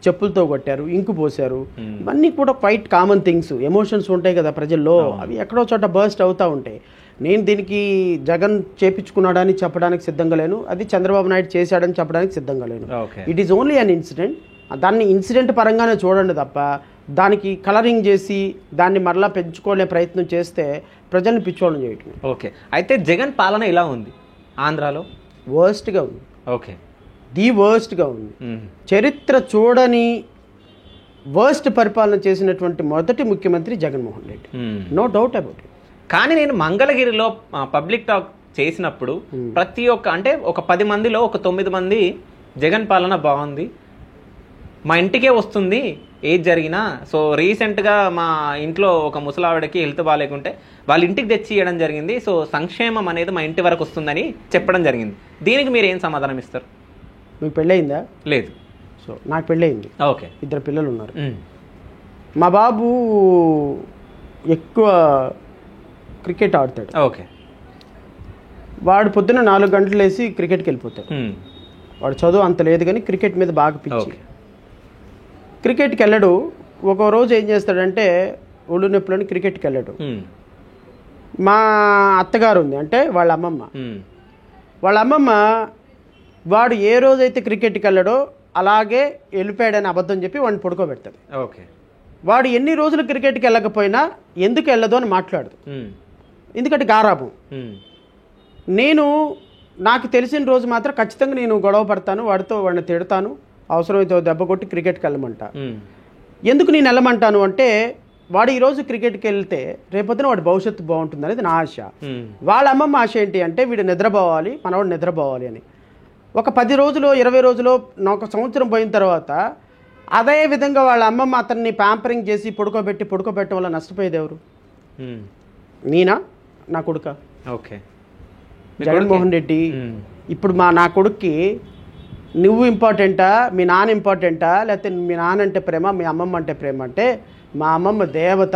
చెప్పులతో కొట్టారు, ఇంకు పోశారు. ఇవన్నీ కూడా క్వైట్ కామన్ థింగ్స్. ఎమోషన్స్ ఉంటాయి కదా ప్రజల్లో, అవి ఎక్కడో చోట బర్స్ట్ అవుతూ ఉంటాయి. నేను దీనికి జగన్ చేపించుకున్నాడని చెప్పడానికి సిద్ధంగా లేను, అది చంద్రబాబు నాయుడు చేశాడని చెప్పడానికి సిద్ధంగా లేను. It is only an incident. దాన్ని ఇన్సిడెంట్ పరంగానే చూడండి తప్ప దానికి కలరింగ్ చేసి దాన్ని మరలా పెంచుకోలే ప్రయత్నం చేస్తే ప్రజల్ని పిచ్చోళ్ళని చేయటం. ఓకే, అయితే జగన్ పాలన ఇలా ఉంది ఆంధ్రాలో? వర్స్ట్గా ఉంది. ఓకే, ది వర్స్ట్గా ఉంది. చరిత్ర చూడని వర్స్ట్ పరిపాలన చేసినటువంటి మొదటి ముఖ్యమంత్రి Jaganmohan Reddy, no doubt about it. కానీ నేను మంగళగిరిలో పబ్లిక్ టాక్ చేసినప్పుడు ప్రతి ఒక్క అంటే ఒక 10 మందిలో ఒక 9 మంది జగన్ పాలన బాగుంది, మా ఇంటికే వస్తుంది ఏది జరిగినా. సో రీసెంట్గా మా ఇంట్లో ఒక ముసలావిడకి హెల్త్ బాగాలేకుంటే వాళ్ళ ఇంటికి తెచ్చి ఇవ్వడం జరిగింది. సో సంక్షేమం అనేది మా ఇంటి వరకు వస్తుందని చెప్పడం జరిగింది. దీనికి మీరు ఏం సమాధానం ఇస్తారు? మీకు పెళ్ళయిందా? లేదు. సో నాకు పెళ్ళయింది. ఓకే, 2 పిల్లలు ఉన్నారు. మా బాబు ఎక్కువ క్రికెట్ ఆడతాడు. ఓకే, వాడు పొద్దున్న 4 గంటలు వేసి క్రికెట్కి వెళ్ళిపోతాడు. వాడు చదువు అంత లేదు కానీ క్రికెట్ మీద బాగా పిచ్చి. క్రికెట్కి వెళ్ళడు. ఒక రోజు ఏం చేస్తాడంటే ఒళ్ళు నొప్పులని క్రికెట్కి వెళ్ళడు. మా అత్తగారు ఉంది, అంటే వాళ్ళ అమ్మమ్మ వాడు ఏ రోజైతే క్రికెట్కి వెళ్ళడో అలాగే వెళ్ళిపోయాడని అబద్ధం చెప్పి వాడిని పడుకోబెడతాడు. ఓకే, వాడు ఎన్ని రోజులు క్రికెట్కి వెళ్ళకపోయినా ఎందుకు వెళ్ళదు అని మాట్లాడదు. ఎందుకంటే గారాబం. నాకు తెలిసిన రోజు మాత్రం ఖచ్చితంగా నేను గొడవ పడతాను, వాడిని తిడతాను, అవసరమైతే దెబ్బ కొట్టి క్రికెట్కి వెళ్ళమంటా. ఎందుకు నేను వెళ్ళమంటాను అంటే వాడు ఈరోజు క్రికెట్కి వెళ్తే రేపొద్దున వాడి భవిష్యత్తు బాగుంటుంది అనేది నా ఆశ. వాళ్ళ అమ్మమ్మ ఆశ ఏంటి అంటే వీడు నిద్రపోవాలి, మనవాడు నిద్రపోవాలి అని. ఒక 10 రోజులు 20 రోజులు ఒక సంవత్సరం పోయిన తర్వాత అదే విధంగా వాళ్ళ అమ్మమ్మ అతన్ని ప్యాంపరింగ్ చేసి పడుకోబెట్టడం వల్ల నష్టపోయేది ఎవరు? నేనా, నా కొడుక? ఓకే, జగన్మోహన్ రెడ్డి. ఇప్పుడు నా కొడుక్కి నువ్వు ఇంపార్టెంటా, మీ నాన్న ఇంపార్టెంటా, లేకపోతే మీ నాన్న అంటే ప్రేమ, మీ అమ్మమ్మ అంటే ప్రేమ అంటే మా అమ్మమ్మ దేవత,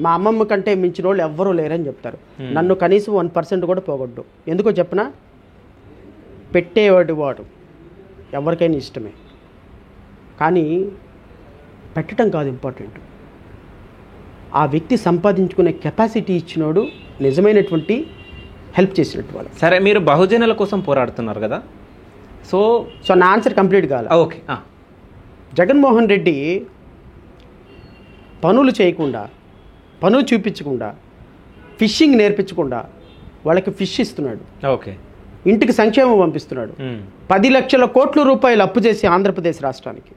మా అమ్మమ్మ కంటే మించిన వాళ్ళు ఎవ్వరూ లేరని చెప్తారు. నన్ను కనీసం 1% కూడా పోగొట్టు. ఎందుకో చెప్పనా? పెట్టేవాడు వాడు ఎవరికైనా ఇష్టమే, కానీ పెట్టడం కాదు ఇంపార్టెంట్. ఆ వ్యక్తి సంపాదించుకునే కెపాసిటీ ఇచ్చినోడు నిజమైనటువంటి హెల్ప్ చేసినట్టు వాళ్ళు. సరే, మీరు బహుజనుల కోసం పోరాడుతున్నారు కదా, సో నా ఆన్సర్ కంప్లీట్ కావాలి. ఓకే. జగన్మోహన్ రెడ్డి పనులు చేయకుండా, పనులు చూపించకుండా, ఫిషింగ్ నేర్పించకుండా వాళ్ళకి ఫిష్ ఇస్తున్నాడు. ఓకే. ఇంటికి సంక్షేమం పంపిస్తున్నాడు. 10 లక్షల కోట్ల రూపాయలు అప్పు చేసి ఆంధ్రప్రదేశ్ రాష్ట్రానికి.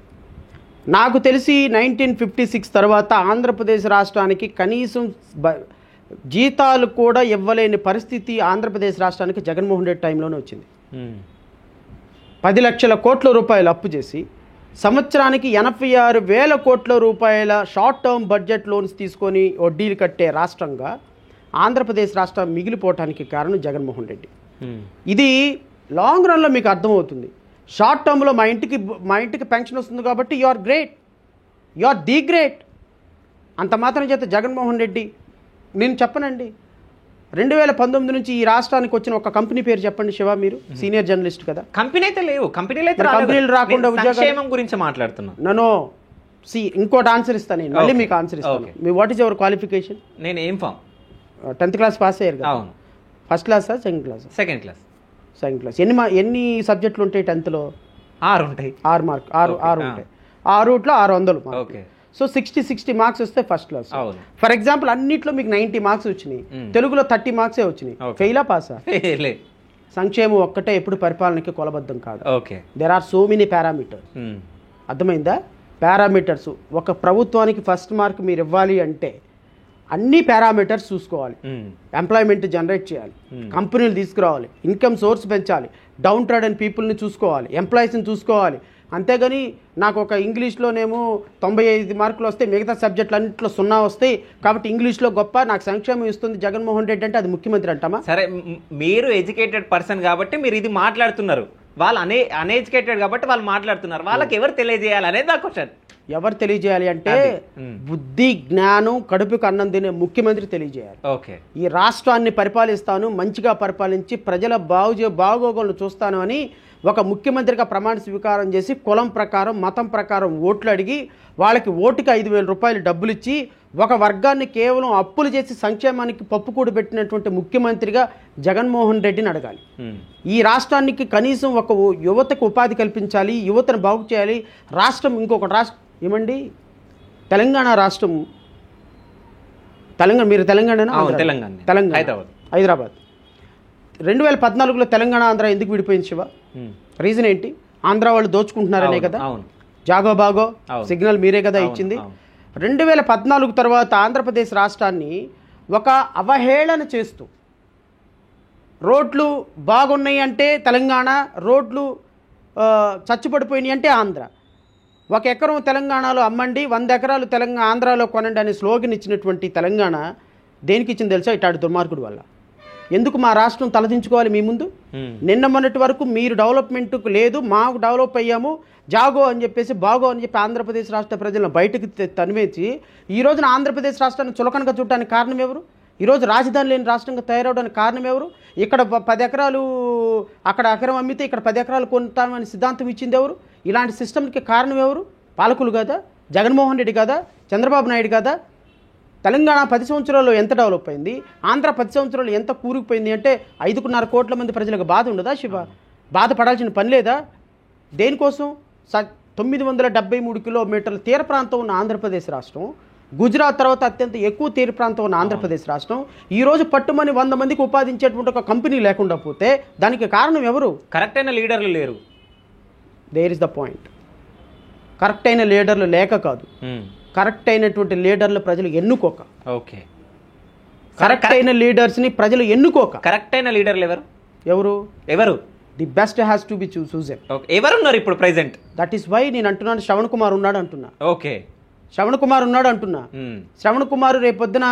నాకు తెలిసి 1956 తర్వాత ఆంధ్రప్రదేశ్ రాష్ట్రానికి కనీసం జీతాలు కూడా ఇవ్వలేని పరిస్థితి ఆంధ్రప్రదేశ్ రాష్ట్రానికి జగన్మోహన్ రెడ్డి టైంలోనే వచ్చింది. 10 లక్షల కోట్ల రూపాయలు అప్పు చేసి సంవత్సరానికి 86,000 కోట్ల రూపాయల షార్ట్ టర్మ్ బడ్జెట్ లోన్స్ తీసుకొని వడ్డీలు కట్టే రాష్ట్రంగా ఆంధ్రప్రదేశ్ రాష్ట్రం మిగిలిపోవటానికి కారణం జగన్మోహన్ రెడ్డి. ఇది లాంగ్ రన్లో మీకు అర్థమవుతుంది. షార్ట్ టర్మ్లో మా ఇంటికి పెన్షన్ వస్తుంది కాబట్టి you are great, you are the great. అంత మాత్రం చేత జగన్మోహన్ రెడ్డి, నేను చెప్పనండి, 2019 నుంచి ఈ రాష్ట్రానికి వచ్చిన ఒక కంపెనీ పేరు చెప్పండి శివ, మీరు సీనియర్ జర్నలిస్ట్ కదా. కంపెనీ అయితే లేవు, కంపెనీలు రాకుండా ఉద్యోగం గురించి మాట్లాడుతున్నాను. నో ఇంకోటి ఆన్సర్ ఇస్తాను నేను, మళ్ళీ మీకు ఆన్సర్ ఇస్తాను. Me what is your qualification? నేను ఏం ఫామ్ 10th క్లాస్ పాస్ అయ్యారు కదా. అవును. ఫస్ట్ క్లాసా, second class? Second class. Second class. ఎన్ని సబ్జెక్టులు ఉంటాయి 10th లో? 6 ఉంటాయి. 6 మార్క్, 6 ఉంటాయి. 6 600 మార్క్. ఓకే. సో 60 మార్క్స్ వస్తే ఫస్ట్ క్లాస్. ఫర్ ఎగ్జాంపుల్ అన్నిట్లో మీకు 90 మార్క్స్ వచ్చినాయి, తెలుగులో 30 మార్క్సే వచ్చినాయి. ఫెయిలా, పాసా? సంక్షేమం ఒక్కటే ఎప్పుడు పరిపాలనకి కొలబద్ధం కాదు. Okay. There are so many parameters. అర్థమైందా? పారామీటర్స్. ఒక ప్రభుత్వానికి ఫస్ట్ మార్క్ మీరు ఇవ్వాలి అంటే అన్ని పారామీటర్స్ చూసుకోవాలి. ఎంప్లాయ్మెంట్ జనరేట్ చేయాలి, కంపెనీలు తీసుకురావాలి, ఇన్కమ్ సోర్స్ పెంచాలి, డౌన్ ట్రాడెన్ పీపుల్ని చూసుకోవాలి, ఎంప్లాయీస్ని చూసుకోవాలి. అంతేగాని నాకు ఒక ఇంగ్లీష్లోనేమో 95 మార్కులు వస్తే మిగతా సబ్జెక్టులు అన్నింటిలో 0 వస్తాయి కాబట్టి ఇంగ్లీష్లో గొప్ప, నాకు సంక్షేమం ఇస్తుంది జగన్మోహన్ రెడ్డి అంటే అది ముఖ్యమంత్రి అంటామా? సరే, మీరు ఎడ్యుకేటెడ్ పర్సన్ కాబట్టి మీరు ఇది మాట్లాడుతున్నారు, వాళ్ళు అన్ఎడ్యుకేటెడ్ కాబట్టి వాళ్ళు మాట్లాడుతున్నారు. వాళ్ళకి ఎవరు తెలియజేయాలి అనేది నా క్వశ్చన్. ఎవరు తెలియజేయాలి అంటే బుద్ధి జ్ఞానం కడుపుకు అన్నం తినే ముఖ్యమంత్రి తెలియజేయాలి. ఓకే. ఈ రాష్ట్రాన్ని పరిపాలిస్తాను, మంచిగా పరిపాలించి ప్రజల బాగోగులను చూస్తాను అని ఒక ముఖ్యమంత్రిగా ప్రమాణ స్వీకారం చేసి కులం ప్రకారం, మతం ప్రకారం ఓట్లు అడిగి వాళ్ళకి ఓటుకి 5,000 రూపాయలు డబ్బులు ఇచ్చి ఒక వర్గాన్ని కేవలం అప్పులు చేసి సంక్షేమానికి పప్పుకూడు పెట్టినటువంటి ముఖ్యమంత్రిగా జగన్మోహన్ రెడ్డిని అడగాలి. ఈ రాష్ట్రానికి కనీసం ఒక యువతకు ఉపాధి కల్పించాలి, యువతను బాగు చేయాలి. రాష్ట్రం ఇంకొక రాష్ట్రం ఏమండి, తెలంగాణ రాష్ట్రం, మీరు తెలంగాణ, హైదరాబాద్ 2014లో తెలంగాణ ఆంధ్ర ఎందుకు విడిపోయింది శివ? రీజన్ ఏంటి? ఆంధ్ర వాళ్ళు దోచుకుంటున్నారనే కదా. జాగో బాగో సిగ్నల్ మీరే కదా ఇచ్చింది. 2014 తర్వాత ఆంధ్రప్రదేశ్ రాష్ట్రాన్ని ఒక అవహేళన చేస్తూ, రోడ్లు బాగున్నాయి అంటే తెలంగాణ, రోడ్లు చచ్చుపడిపోయినాయి అంటే ఆంధ్ర, 1 ఎకరం తెలంగాణలో అమ్మండి, 100 ఎకరాలు ఆంధ్రాలో కొనండి అనే స్లోగన్ ఇచ్చినటువంటి తెలంగాణ దేనికి ఇచ్చింది తెలుసా? ఇట్లాంటి దుర్మార్గుడు వల్ల. ఎందుకు మా రాష్ట్రం తలదించుకోవాలి మీ ముందు? నిన్న మొన్నటి వరకు మీరు డెవలప్మెంట్కు లేదు, మాకు డెవలప్ అయ్యాము, జాగో అని చెప్పేసి బాగో అని చెప్పి ఆంధ్రప్రదేశ్ రాష్ట్ర ప్రజలను బయటకు తనివేసి ఈ రోజున ఆంధ్రప్రదేశ్ రాష్ట్రాన్ని చులకనగా చూడటానికి కారణం ఎవరు? ఈరోజు రాజధాని లేని రాష్ట్రంగా తయారవడానికి కారణం ఎవరు? ఇక్కడ 10 ఎకరాలు అక్కడ ఎకరం అమ్మితే ఇక్కడ 10 ఎకరాలు కొంటామని సిద్ధాంతం ఇచ్చింది ఎవరు? ఇలాంటి సిస్టమ్కి కారణం ఎవరు? పాలకులు కదా, జగన్మోహన్ రెడ్డి కదా, చంద్రబాబు నాయుడు కదా. తెలంగాణ 10 సంవత్సరాల్లో ఎంత డెవలప్ అయింది, ఆంధ్ర 10 సంవత్సరాలు ఎంత కూరుకుపోయింది అంటే 5.5 కోట్ల మంది ప్రజలకు బాధ ఉండదా శివ? బాధపడాల్సిన పని లేదా? దేనికోసం? 973 కిలోమీటర్ల తీర ప్రాంతం ఉన్న ఆంధ్రప్రదేశ్ రాష్ట్రం గుజరాత్ తర్వాత అత్యంత ఎక్కువ తీర ప్రాంతం ఉన్న ఆంధ్రప్రదేశ్ రాష్ట్రం ఈరోజు పట్టుమని 100 మందికి ఉపాధించేటువంటి ఒక కంపెనీ లేకుండా పోతే దానికి కారణం ఎవరు? కరెక్ట్ అయిన లీడర్లు లేరు. There is the point. Correct అయిన లీడర్లు లేక కాదు, కరెక్ట్ అయినటువంటి లీడర్లు ప్రజలు ఎన్నుకోక. ఓకే, కరెక్ట్ అయిన లీడర్స్ని ప్రజలు ఎన్నుకోక. కరెక్ట్ అయిన లీడర్లు ఎవరు? The best has to be chosen. ఎవరున్నారు ఇప్పుడు ప్రెసెంట్? దట్ ఈస్ వై నేను అంటున్నాను శ్రవణ్ కుమార్ ఉన్నాడు అంటున్నా. ఓకే, శ్రవణ్ కుమార్ ఉన్నాడు అంటున్నా. శ్రవణ్ కుమార్ రేపొద్దున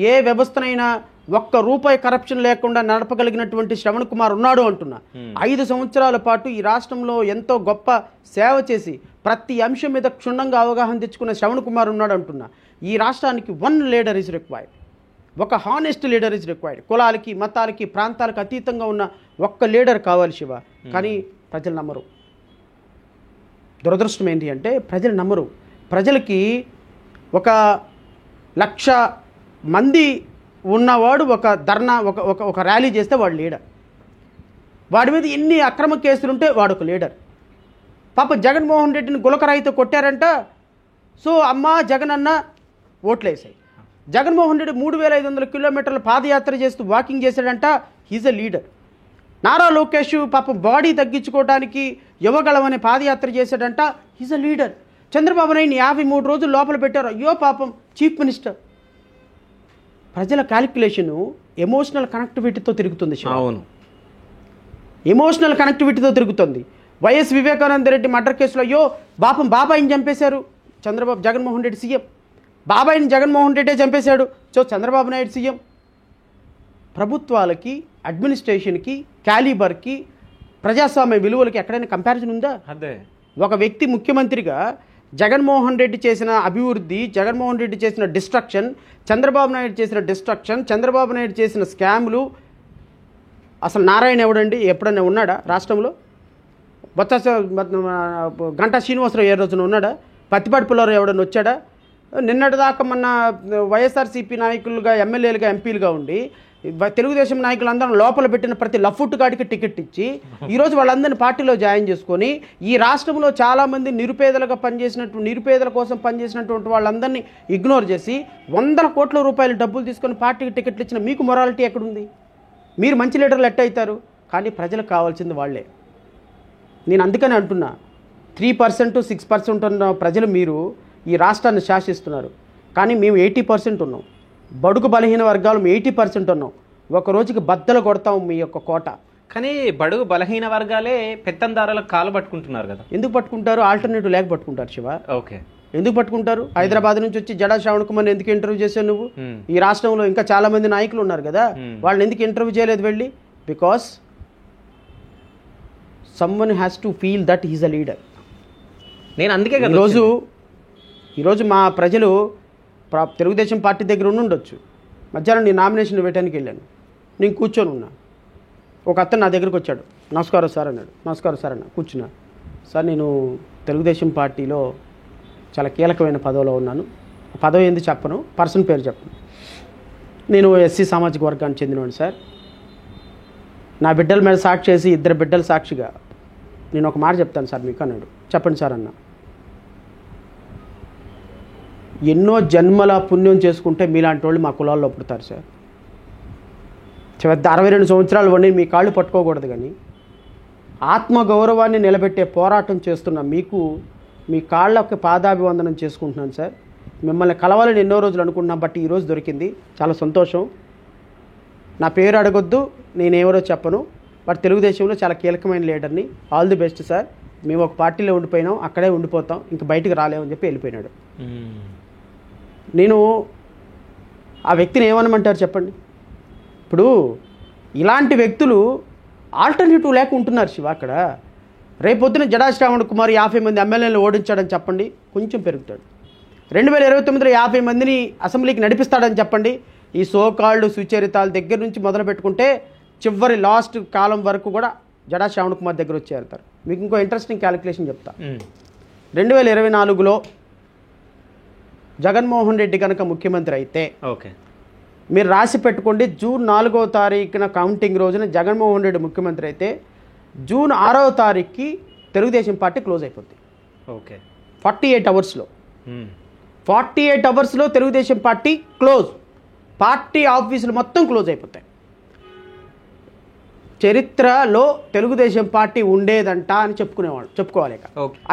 ఏ వ్యవస్థనైనా ₹1 కరప్షన్ లేకుండా నడపగలిగినటువంటి శ్రవణ్ కుమార్ ఉన్నాడు అంటున్నా. 5 సంవత్సరాల పాటు ఈ రాష్ట్రంలో ఎంతో గొప్ప సేవ చేసి ప్రతి అంశం మీద క్షుణ్ణంగా అవగాహన తెచ్చుకున్న శ్రవణ్ కుమార్ ఉన్నాడు అంటున్నా. ఈ రాష్ట్రానికి 1 లీడర్ ఈజ్ రిక్వైర్డ్. ఒక హానెస్ట్ లీడర్ ఈజ్ రిక్వైర్డ్. కులాలకి మతాలకి ప్రాంతాలకు అతీతంగా ఉన్న ఒక్క లీడర్ కావాలి శివ. కానీ ప్రజలు నమ్మరు. దురదృష్టం ఏంటి అంటే ప్రజలు నమ్మరు. ప్రజలకి 1,00,000 మంది ఉన్నవాడు ఒక ధర్నా ఒక ర్యాలీ చేస్తే వాడు లీడర్. వాడి మీద ఎన్ని అక్రమ కేసులుంటే వాడు ఒక లీడర్. పాప జగన్మోహన్ రెడ్డిని గులకరాయితో కొట్టారంట. సో అమ్మా జగన్ అన్న ఓట్లేసాయి. జగన్మోహన్ రెడ్డి 3,500 కిలోమీటర్ల పాదయాత్ర చేస్తూ వాకింగ్ చేశాడంట. He's a leader. Nara Lokesh పాపం బాడీ తగ్గించుకోవడానికి యువగళమనే పాదయాత్ర చేశాడంట. He's a leader. Chandrababu Naidu 53 రోజులు లోపల పెట్టారు. అయ్యో పాపం చీఫ్ మినిస్టర్. ప్రజల క్యాలిక్యులేషను ఎమోషనల్ కనెక్టివిటీతో తిరుగుతుంది. అవును, ఎమోషనల్ కనెక్టివిటీతో తిరుగుతుంది. వైఎస్ వివేకానంద రెడ్డి మర్డర్ కేసులో అయ్యో పాపం బాబాయిని చంపేశారు జగన్మోహన్ రెడ్డి సీఎం. బాబాయిని జగన్మోహన్ రెడ్డే చంపేశాడు. So Chandrababu Naidu CM. ప్రభుత్వాలకి, అడ్మినిస్ట్రేషన్కి, క్యాలిబర్కి, ప్రజాస్వామ్య విలువలకి ఎక్కడైనా కంపారిజన్ ఉందా? అదే ఒక వ్యక్తి ముఖ్యమంత్రిగా జగన్మోహన్ రెడ్డి చేసిన అభివృద్ధి, జగన్మోహన్ రెడ్డి చేసిన డిస్ట్రక్షన్, చంద్రబాబు నాయుడు చేసిన డిస్ట్రక్షన్, చంద్రోబాబు నాయుడు చేసిన స్కాములు. అసలు నారాయణ ఎవడండి? ఎప్పుడైనా ఉన్నాడా రాష్ట్రంలో? గంటా శ్రీనివాసరావు ఏ రోజున ఉన్నాడా? పత్తిపాటి పుల్లారావు ఎవడన్నా వచ్చాడా? నిన్నటిదాకా మొన్న వైఎస్ఆర్సీపీ నాయకులుగా, ఎమ్మెల్యేలుగా, ఎంపీలుగా ఉండి తెలుగుదేశం నాయకులందరూ లోపల పెట్టిన ప్రతి లఫుట్ గాడికి టికెట్ ఇచ్చి ఈరోజు వాళ్ళందరినీ పార్టీలో జాయిన్ చేసుకొని ఈ రాష్ట్రంలో చాలామంది నిరుపేదల కోసం పనిచేసినటువంటి వాళ్ళందరినీ ఇగ్నోర్ చేసి 100 కోట్ల రూపాయల డబ్బులు తీసుకొని పార్టీకి టికెట్లు ఇచ్చిన మీకు మొరాలిటీ ఎక్కడుంది? మీరు మంచి లీడర్లు ఎట్టయితారు? కానీ ప్రజలకు కావాల్సింది వాళ్ళే. నేను అందుకని అంటున్నా, 3%, 6% ఉన్న ప్రజలు మీరు ఈ రాష్ట్రాన్ని శాసిస్తున్నారు. కానీ మేము 80% ఉన్నాం. బడుగు బలహీన వర్గాలు 80% ఉన్నాం. ఒక రోజుకి బద్దలు కొడతాం మీ యొక్క కోట. కానీ బడుగు బలహీన వర్గాలే పెత్తందారులకు కాలు పట్టుకుంటున్నారు కదా. ఎందుకు పట్టుకుంటారు? ఆల్టర్నేటివ్ లేక పట్టుకుంటారు శివ. ఓకే, ఎందుకు పట్టుకుంటారు? హైదరాబాద్ నుంచి వచ్చి జడా శ్రావణ్ కుమార్ ఎందుకు ఇంటర్వ్యూ చేశావు నువ్వు? ఈ రాష్ట్రంలో ఇంకా చాలా మంది నాయకులు ఉన్నారు కదా, వాళ్ళని ఎందుకు ఇంటర్వ్యూ చేయలేదు వెళ్ళి? Because someone has to feel that he's a leader. నేను అందుకే ఈరోజు మా ప్రజలు తెలుగుదేశం పార్టీ దగ్గర ఉండొచ్చు. మధ్యాహ్నం నేను నామినేషన్ వేయడానికి వెళ్ళాను. నేను కూర్చొని ఉన్నా. ఒక అతను నా దగ్గరికి వచ్చాడు. నమస్కారం సార్ అన్నాడు. నమస్కారం సార్ అన్న. కూర్చున్నా. సార్ నేను తెలుగుదేశం పార్టీలో చాలా కీలకమైన పదవిలో ఉన్నాను. పదవి ఏంది చెప్పను, పర్సన్ పేరు చెప్పను. నేను ఎస్సీ సామాజిక వర్గానికి చెందినవాడిని సార్. నా బిడ్డల మీద సాక్షి చేసి 2 బిడ్డల సాక్షిగా నేను ఒక మాట చెప్తాను సార్ మీకు అన్నాడు. చెప్పండి సార్ అన్న. ఎన్నో జన్మల పుణ్యం చేసుకుంటే మీలాంటి వాళ్ళు మా కులాల్లో పుడతారు సార్. 62 సంవత్సరాలు వండి మీ కాళ్ళు పట్టుకోకూడదు, కానీ ఆత్మగౌరవాన్ని నిలబెట్టే పోరాటం చేస్తున్న మీకు మీ కాళ్ళకి పాదాభివందనం చేసుకుంటున్నాను సార్. మిమ్మల్ని కలవాలని ఎన్నో రోజులు అనుకుంటున్నాను, బట్ ఈరోజు దొరికింది. చాలా సంతోషం. నా పేరు అడగొద్దు, నేనెవరో చెప్పను, బట్ తెలుగుదేశంలో చాలా కీలకమైన లీడర్ని. All the best sir. మేము ఒక పార్టీలో ఉండిపోయినాం, అక్కడే ఉండిపోతాం, ఇంక బయటకు రాలేమని చెప్పి వెళ్ళిపోయినాడు. నేను ఆ వ్యక్తిని ఏమనమంటారు చెప్పండి? ఇప్పుడు ఇలాంటి వ్యక్తులు ఆల్టర్నేటివ్ లేక ఉంటున్నారు శివ. అక్కడ రేపొద్దున జడా శ్రావణ్ కుమార్ 50 మంది ఎమ్మెల్యేలు ఓడించాడని చెప్పండి, కొంచెం పెరుగుతాడు. 2029లో 50 మందిని అసెంబ్లీకి నడిపిస్తాడని చెప్పండి. ఈ సోకాళ్ళు సుచరితాల దగ్గర నుంచి మొదలు పెట్టుకుంటే చివరి లాస్ట్ కాలం వరకు కూడా జడా శ్రావణ్ కుమార్ దగ్గర వచ్చి చేరుతారు. మీకు ఇంకో ఇంట్రెస్టింగ్ క్యాలిక్యులేషన్ చెప్తా. 2024లో జగన్మోహన్ రెడ్డి కనుక ముఖ్యమంత్రి అయితే, ఓకే, మీరు రాసి పెట్టుకోండి, జూన్ 4వ తారీఖున కౌంటింగ్ రోజున జగన్మోహన్ రెడ్డి ముఖ్యమంత్రి అయితే జూన్ 6వ తారీఖుకి తెలుగుదేశం పార్టీ క్లోజ్ అయిపోద్ది. ఓకే, 48 అవర్స్లో 48 అవర్స్లో తెలుగుదేశం పార్టీ క్లోజ్. పార్టీ ఆఫీసులు మొత్తం క్లోజ్ అయిపోతాయి. చరిత్రలో తెలుగుదేశం పార్టీ ఉండేదంట అని చెప్పుకోవాలి.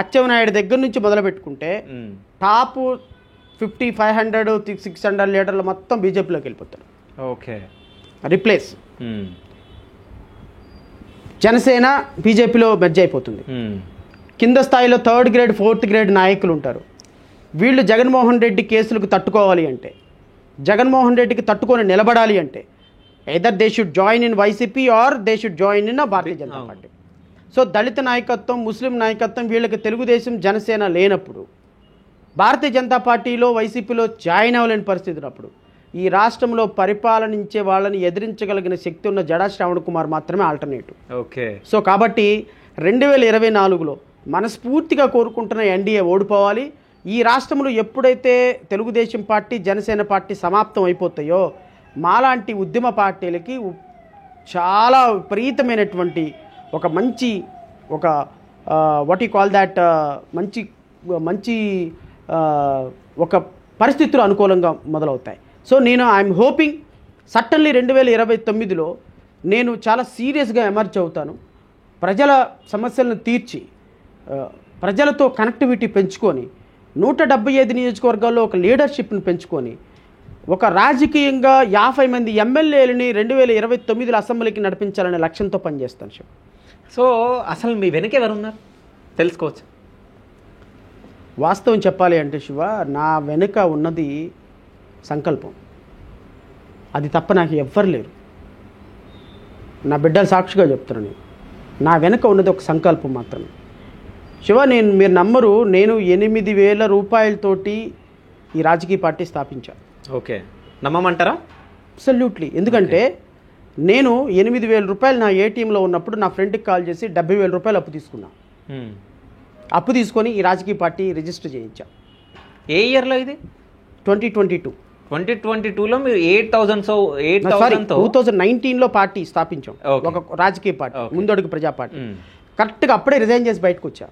అచ్చెన్నాయుడు దగ్గర నుంచి మొదలు పెట్టుకుంటే టాప్ 50, 500, 600 లీడర్లు మొత్తం బీజేపీలోకి వెళ్ళిపోతారు. Okay, replace. జనసేన బీజేపీలో మెర్జ్ అయిపోతుంది. కింద స్థాయిలో 3rd గ్రేడ్ 4th గ్రేడ్ నాయకులు ఉంటారు. వీళ్ళు జగన్మోహన్ రెడ్డి కేసులకు తట్టుకోవాలి అంటే, జగన్మోహన్ రెడ్డికి తట్టుకొని నిలబడాలి అంటే either they should join in YCP or they should join in Bharatiya Janata Party. So దళిత నాయకత్వం, ముస్లిం నాయకత్వం వీళ్ళకి తెలుగుదేశం జనసేన లేనప్పుడు, భారతీయ జనతా పార్టీలో వైసీపీలో జాయిన్ అవ్వలేని పరిస్థితి ఉన్నప్పుడు ఈ రాష్ట్రంలో పరిపాలనించే వాళ్ళని ఎదిరించగలిగిన శక్తి ఉన్న జడా శ్రావణ్ కుమార్ మాత్రమే ఆల్టర్నేటివ్. ఓకే. సో కాబట్టి 2024లో మనస్ఫూర్తిగా కోరుకుంటున్న ఎన్డీఏ ఓడిపోవాలి. ఈ రాష్ట్రంలో ఎప్పుడైతే తెలుగుదేశం పార్టీ, జనసేన పార్టీ సమాప్తం అయిపోతాయో మాలాంటి ఉద్యమ పార్టీలకి చాలా విపరీతమైనటువంటి ఒక మంచి ఒక వాట్ యు కాల్ దాట్ మంచి ఒక పరిస్థితులు అనుకూలంగా మొదలవుతాయి. సో నేను ఐఎమ్ హోపింగ్ సట్టన్లీ 2029లో నేను చాలా సీరియస్గా ఎమర్జ్ అవుతాను. ప్రజల సమస్యలను తీర్చి ప్రజలతో కనెక్టివిటీ పెంచుకొని 175 నియోజకవర్గాల్లో ఒక లీడర్షిప్ని పెంచుకొని ఒక రాజకీయంగా 50 మంది ఎమ్మెల్యేలని 2029లో అసెంబ్లీకి నడిపించాలనే లక్ష్యంతో పనిచేస్తాను శివ. సో అసలు మీ వెనక ఎవరున్నారు తెలుసుకోవచ్చు? వాస్తవం చెప్పాలి అంటే శివ, నా వెనుక ఉన్నది సంకల్పం. అది తప్ప నాకు ఎవ్వరు లేరు. నా బిడ్డలు సాక్షిగా చెప్తున్నాను. నా వెనుక ఉన్నది ఒక సంకల్పం మాత్రమే శివ. మీరు నమ్మరు, నేను 8,000 రూపాయలతోటి ఈ రాజకీయ పార్టీ స్థాపించాను. ఓకే, నమ్మమంటారా? అబ్సల్యూట్లీ. ఎందుకంటే నేను 8,000 రూపాయలు నా ఏటీఎంలో ఉన్నప్పుడు నా ఫ్రెండ్కి కాల్ చేసి 70,000 రూపాయలు అప్పు తీసుకున్నాను. అప్పు తీసుకొని ఈ రాజకీయ పార్టీ రిజిస్టర్ చేయించా. ఏ ఇయర్లో ఇది? 2022. 2022లో మీరు 2019లో పార్టీ స్థాపించాం. ఒక రాజకీయ పార్టీ, ముందడుగు ప్రజా పార్టీ. కరెక్ట్గా అప్పుడే రిజైన్ చేసి బయటకు వచ్చా.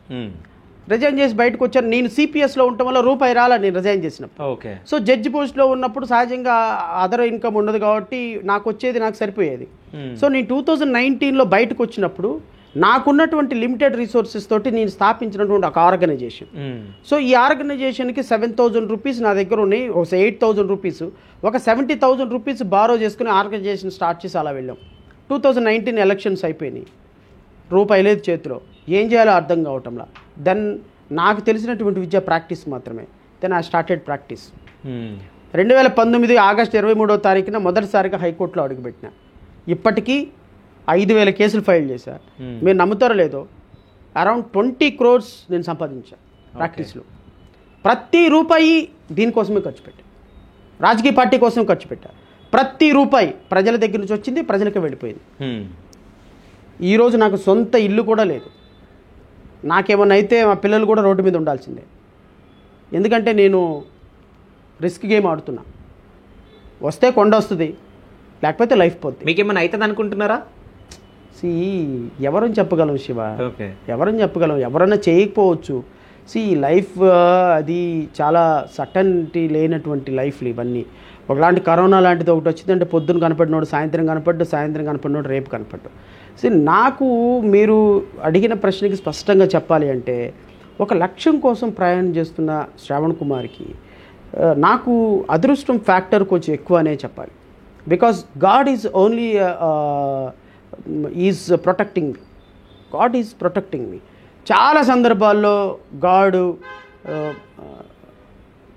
వచ్చాను. నేను సిపిఎస్లో ఉండటం వల్ల రూపాయి రాలా నేను రిజైన్ చేసినప్పుడు. ఓకే. సో జడ్జి పోస్ట్లో ఉన్నప్పుడు సహజంగా అదర్ ఇన్కమ్ ఉండదు కాబట్టి నాకు వచ్చేది నాకు సరిపోయేది. సో నేను 2019లో బయటకు వచ్చినప్పుడు నాకున్నటువంటి లిమిటెడ్ రిసోర్సెస్ తోటి నేను స్థాపించినటువంటి ఒక ఆర్గనైజేషన్. సో ఈ ఆర్గనైజేషన్కి 7,000 రూపీస్ నా దగ్గర ఉన్నాయి. ఒక 8,000 రూపీస్, ఒక 70,000 రూపీస్ బారో చేసుకుని ఆర్గనైజేషన్ స్టార్ట్ చేసి అలా వెళ్ళాం. 2019 ఎలక్షన్స్ అయిపోయినాయి. రూపాయి లేదు చేతిలో, ఏం చేయాలో అర్థం కావటంలా. దెన్ నాకు తెలిసినటువంటి విద్య ప్రాక్టీస్ మాత్రమే. Then I started practice. 2019 August 23వ తారీఖున మొదటిసారిగా హైకోర్టులో అడుగుపెట్టిన. ఇప్పటికీ 5,000 కేసులు ఫైల్ చేశారు. మీరు నమ్ముతారో లేదో, అరౌండ్ 20 crores నేను సంపాదించాను ప్రాక్టీస్లో. ప్రతి రూపాయి దీనికోసమే ఖర్చు పెట్టా, రాజకీయ పార్టీ కోసం ఖర్చు పెట్టా. ప్రతి రూపాయి ప్రజల దగ్గర నుంచి వచ్చింది, ప్రజలకి వెళ్ళిపోయింది. ఈరోజు నాకు సొంత ఇల్లు కూడా లేదు. నాకేమన్నా అయితే మా పిల్లలు కూడా రోడ్డు మీద ఉండాల్సిందే. ఎందుకంటే నేను రిస్క్ గేమ్ ఆడుతున్నా. వస్తే కొండ వస్తుంది, లేకపోతే లైఫ్ పోతుంది. మీకేమన్నా అవుతుంది అనుకుంటున్నారా? ఎవరని చెప్పగలం శివ, ఎవరని చెప్పగలం? ఎవరన్నా చేయకపోవచ్చు. లైఫ్ అది చాలా సర్టనిటీ లేనటువంటి లైఫ్లు ఇవన్నీ. ఒకలాంటి కరోనా లాంటిది ఒకటి వచ్చిందంటే పొద్దున్న కనపడినోడు సాయంత్రం కనపడ్డు, సాయంత్రం కనపడినోడు రేపు కనపడ్డు. నాకు మీరు అడిగిన ప్రశ్నకి స్పష్టంగా చెప్పాలి అంటే, ఒక లక్ష్యం కోసం ప్రయాణం చేస్తున్న శ్రావణ్ కుమార్కి నాకు అదృష్టం ఫ్యాక్టర్ కొంచెం ఎక్కువ అనే చెప్పాలి. Because God is only is protecting me. God is protecting me. చాలా సందర్భాల్లో గాడు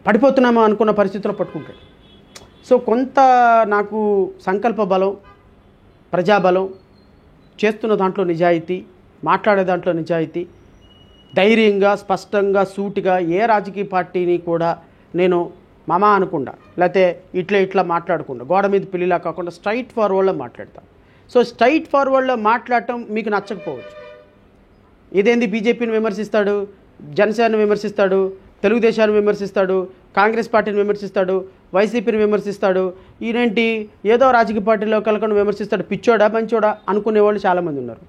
పడిపోతున్నామా అనుకున్న పరిస్థితుల్లో పట్టుకుంటాడు. సో కొంత నాకు సంకల్ప బలం, ప్రజాబలం, చేస్తున్న దాంట్లో నిజాయితీ, మాట్లాడే దాంట్లో నిజాయితీ, ధైర్యంగా స్పష్టంగా సూటిగా ఏ రాజకీయ పార్టీని కూడా నేను మామా అనకుండా, లేకపోతే ఇట్లా మాట్లాడకుండా, గోడ మీద పిల్లిలా కాకుండా స్ట్రైట్ ఫార్వర్డ్లో మాట్లాడతాను. సో స్ట్రైట్ ఫార్వర్డ్లో మాట్లాడటం మీకు నచ్చకపోవచ్చు. ఇదేంది బీజేపీని విమర్శిస్తాడు, జనసేనను విమర్శిస్తాడు, తెలుగుదేశాన్ని విమర్శిస్తాడు, కాంగ్రెస్ పార్టీని విమర్శిస్తాడు, వైసీపీని విమర్శిస్తాడు, ఈయనేంటి ఏదో రాజకీయ పార్టీలో కలకను విమర్శిస్తాడు, పిచ్చోడా మంచోడా అనుకునేవాళ్ళు చాలామంది ఉన్నారు.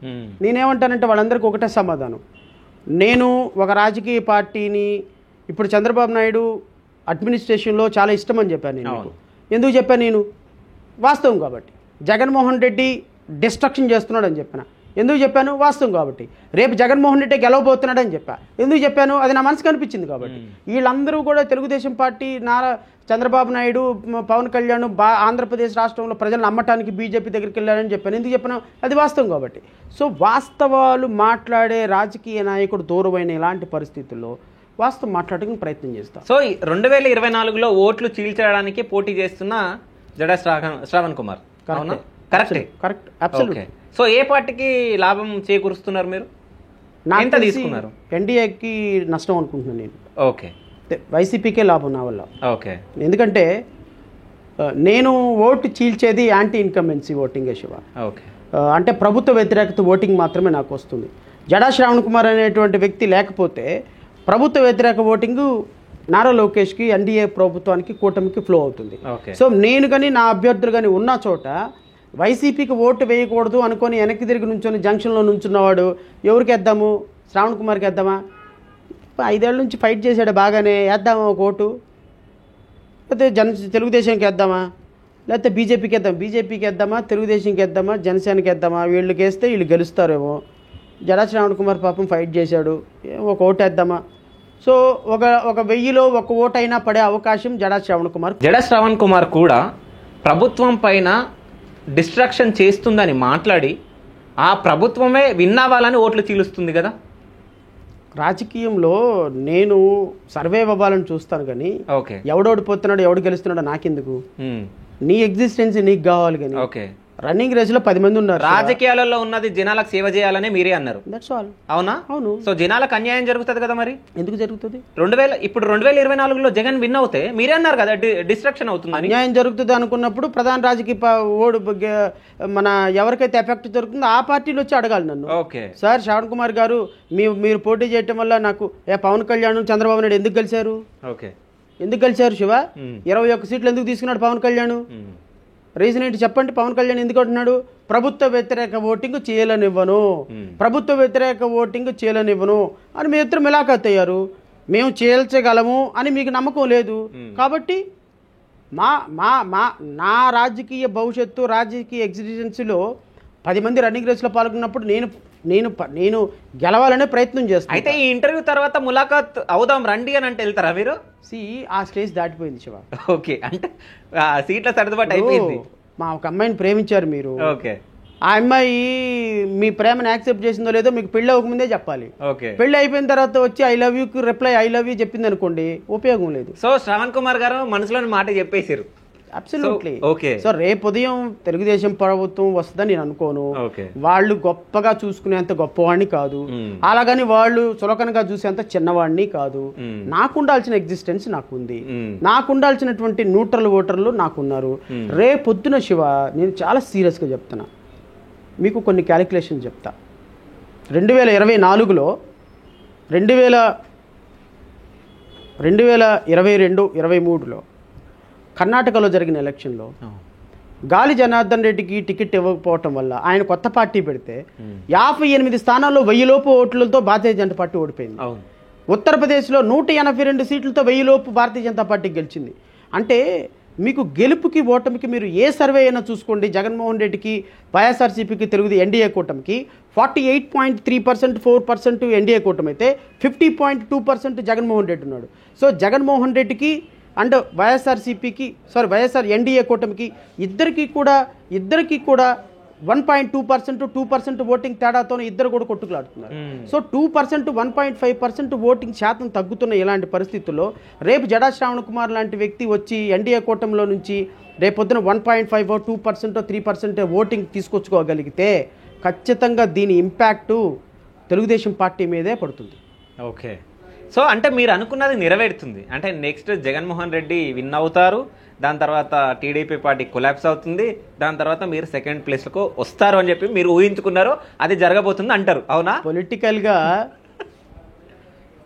నేనేమంటానంటే వాళ్ళందరికీ ఒకటే సమాధానం. నేను ఒక రాజకీయ పార్టీని, ఇప్పుడు చంద్రబాబు నాయుడు అడ్మినిస్ట్రేషన్లో చాలా ఇష్టం అని చెప్పాను నేను మీకు. ఎందుకు చెప్పాను నేను? వాస్తవం కాబట్టి. జగన్మోహన్ రెడ్డి డిస్ట్రక్షన్ చేస్తున్నాడు అని చెప్పాను. ఎందుకు చెప్పాను? వాస్తవం కాబట్టి. రేపు జగన్మోహన్ రెడ్డి గెలవబోతున్నాడు అని చెప్పాను. ఎందుకు చెప్పాను? అది నా మనసుకు అనిపించింది కాబట్టి. వీళ్ళందరూ కూడా తెలుగుదేశం పార్టీ, నారా చంద్రబాబు నాయుడు, పవన్ కళ్యాణ్ ఆంధ్రప్రదేశ్ రాష్ట్రంలో ప్రజలను నమ్మటానికి బీజేపీ దగ్గరికి వెళ్ళారని చెప్పాను. ఎందుకు చెప్పాను? అది వాస్తవం కాబట్టి. సో వాస్తవాలు మాట్లాడే రాజకీయ నాయకుడు దూరమైన ఇలాంటి పరిస్థితుల్లో వాస్తవం మాట్లాడడానికి ప్రయత్నం చేస్తాం. సో 2024లో ఓట్లు చీల్చడానికి పోటీ చేస్తున్న Jada Shravan Kumar correct. Absolutely. So ఏ పార్టీకి లాభం చేకూరుస్తున్నారు మీరు? ఎంత తీసుకున్నారు? ఎన్డీఏకి నష్టం అనుకుంటున్నాను నేను. ఓకే. వైసీపీకే లాభం నా వల్ల. ఓకే. ఎందుకంటే నేను ఓటు చీల్చేది anti incumbency voting Shiva. Okay. అంటే ప్రభుత్వ వ్యతిరేకత ఓటింగ్ మాత్రమే నాకు వస్తుంది. జడా శ్రావణ్ కుమార్ అనేటువంటి వ్యక్తి లేకపోతే ప్రభుత్వ వ్యతిరేక ఓటింగు నారా లోకేష్కి, ఎన్డీఏ ప్రభుత్వానికి, కూటమికి ఫ్లో అవుతుంది. సో నేను కానీ నా అభ్యర్థులు కానీ ఉన్న చోట వైసీపీకి ఓటు వేయకూడదు అనుకొని వెనక్కి తిరిగి నుంచొని జంక్షన్లో నుంచున్నవాడు ఎవరికి వేద్దాము? శ్రావణ్ కుమార్కి వేద్దామా? 5 ఏళ్ళ నుంచి ఫైట్ చేశాడు బాగానే, వేద్దామా ఒక ఓటు? లేకపోతే తెలుగుదేశానికి వేద్దామా? లేకపోతే బీజేపీకి వేద్దాం? బీజేపీకి వేద్దామా, తెలుగుదేశంకి వేద్దామా, జనసేనకి వేద్దామా? వీళ్ళకి వేస్తే వీళ్ళు గెలుస్తారేమో. జడా శ్రావణ్ కుమార్ పాపం ఫైట్ చేశాడు, ఒక ఓటు వేద్దామా? సో ఒక 1000లో ఒక ఓటు అయినా పడే అవకాశం జడా శ్రావణ్ కుమార్. జడా శ్రావణ్ కుమార్ కూడా ప్రభుత్వం పైన డిస్ట్రాక్షన్ చేస్తుందని మాట్లాడి ఆ ప్రభుత్వమే విన్ అవ్వాలని ఓట్లు చీలుస్తుంది కదా. రాజకీయంలో నేను సర్వే అవ్వాలని చూస్తాను కానీ ఎవడు ఓడిపోతున్నాడు, ఎవడు గెలుస్తున్నాడో నాకెందుకు? నీ ఎగ్జిస్టెన్స్ నీకు కావాలి కానీ. ఓకే. రన్నింగ్ రేస్ లో 10 మంది ఉన్నారు. రాజకీయాలలో ఉన్నది జనాలకు సేవ చేయాలని మీరే అన్నారు. That's all. అవునా? అవును. సో జనాలకు అన్యాయం జరుగుతుంది కదా. మరి ఎందుకు జరుగుతుంది? ఇప్పుడు 2024లో జగన్ విన్ అవుతే మీరే అన్నారు కదా డిస్ట్రక్షన్ అవుతుంది. అన్యాయం జరుగుతుంది అనుకున్నప్పుడు ప్రధాన రాజకీయ మన ఎవరికైతే ఎఫెక్ట్ జరుగుతుందో ఆ పార్టీలు వచ్చి అడగాలి నన్ను. ఓకే సార్ శ్రావణ్ కుమార్ గారు మీరు పోటీ చేయటం వల్ల నాకు పవన్ కళ్యాణ్, చంద్రబాబు నాయుడు ఎందుకు గెలిచారు? ఓకే. ఎందుకు గెలిచారు శివ? 21 సీట్లు ఎందుకు తీసుకున్నాడు పవన్ కళ్యాణ్? రీజన్ ఏంటి చెప్పండి? పవన్ కళ్యాణ్ ఎందుకు అంటున్నాడు? ప్రభుత్వ వ్యతిరేక ఓటింగ్ చేయలనివ్వను, ప్రభుత్వ వ్యతిరేక ఓటింగ్ చేయలనివ్వను అని మీ ఇద్దరు మిలాఖత్ అయ్యారు. మేము చేల్చగలము అని మీకు నమ్మకం లేదు కాబట్టి నా రాజకీయ భవిష్యత్తు, రాజకీయ ఎగ్జిస్టెన్స్లో 10 మంది రన్నింగ్ రేస్లో పాల్గొన్నప్పుడు నేను గెలవాలనే ప్రయత్నం చేస్తాను. అయితే ఈ ఇంటర్వ్యూ తర్వాత ములాఖాత్ అవుదాం రండి అని అంటే వెళ్తారా మీరు? ఆ స్టేజ్ దాటిపోయింది శివ. ఓకే. అంటే సీట్ల సర్దుబాటు అయిపోయింది. మా ఒక అమ్మాయిని ప్రేమించారు మీరు. ఓకే. ఆ అమ్మాయి మీ ప్రేమను యాక్సెప్ట్ చేసిందో లేదో మీకు పెళ్ళి అవ్వకముందే చెప్పాలి. ఓకే. పెళ్ళి అయిపోయిన తర్వాత వచ్చి ఐ లవ్ యూకి రిప్లై ఐ లవ్ యూ చెప్పింది అనుకోండి, ఉపయోగం లేదు. సో శ్రవణ్ కుమార్ గారు మనసులోని మాట చెప్పేశారు. అబ్సల్యూట్లీ. ఓకే. సో రేపు ఉదయం తెలుగుదేశం ప్రభుత్వం వస్తుందని నేను అనుకోను. వాళ్ళు గొప్పగా చూసుకునేంత గొప్పవాడిని కాదు, అలాగని వాళ్ళు చులకనగా చూసేంత చిన్నవాడిని కాదు. నాకుండాల్సిన ఎగ్జిస్టెన్స్ నాకుంది, నాకుండాల్సినటువంటి న్యూట్రల్ ఓటర్లు నాకున్నారు. రేపొద్దున శివ నేను చాలా సీరియస్గా చెప్తున్నా, మీకు కొన్ని క్యాలిక్యులేషన్ చెప్తా. 2024లో 2022-23లో కర్ణాటకలో జరిగిన ఎలక్షన్లో గాలి జనార్దన్ రెడ్డికి టికెట్ ఇవ్వకపోవటం వల్ల ఆయన కొత్త పార్టీ పెడితే 58 స్థానాల్లో 1000 లోపు ఓట్లతో భారతీయ జనతా పార్టీ ఓడిపోయింది. ఉత్తరప్రదేశ్లో 182 సీట్లతో 1000 లోపు భారతీయ జనతా పార్టీ గెలిచింది. అంటే మీకు గెలుపుకి ఓటమికి మీరు ఏ సర్వే అయినా చూసుకోండి, జగన్మోహన్ రెడ్డికి, వైఎస్ఆర్సీపీకి, తెలుగు ఎన్డీఏ కూటమికి 48.3%, 4% ఎన్డీఏ కూటమి అయితే 50.2% జగన్మోహన్ రెడ్డి ఉన్నాడు. సో జగన్మోహన్ రెడ్డికి అండ్ వైఎస్ఆర్సీపీకి వైఎస్ఆర్ ఎన్డీఏ కూటమికి ఇద్దరికి కూడా 1.2%, 2% ఓటింగ్ తేడాతో ఇద్దరు కూడా కొట్టుకులాడుతున్నారు. సో 2%, 1.5% ఓటింగ్ శాతం తగ్గుతున్న ఇలాంటి పరిస్థితుల్లో రేపు జడా శ్రావణ్ కుమార్ లాంటి వ్యక్తి వచ్చి ఎన్డీఏ కూటమిలో నుంచి రేపొద్దున 1.5%, 2%, 3% ఓటింగ్ తీసుకొచ్చుకోగలిగితే ఖచ్చితంగా దీని ఇంపాక్టు తెలుగుదేశం పార్టీ మీదే పడుతుంది. ఓకే. సో అంటే మీరు అనుకున్నది నెరవేరుతుంది. అంటే నెక్స్ట్ జగన్మోహన్ రెడ్డి విన్ అవుతారు, దాని తర్వాత టీడీపీ పార్టీ కొలాప్స్ అవుతుంది, దాని తర్వాత మీరు సెకండ్ ప్లేస్కు వస్తారు అని చెప్పి మీరు ఊహించుకున్నారు, అది జరగబోతుంది అంటారు. అవునా? పొలిటికల్గా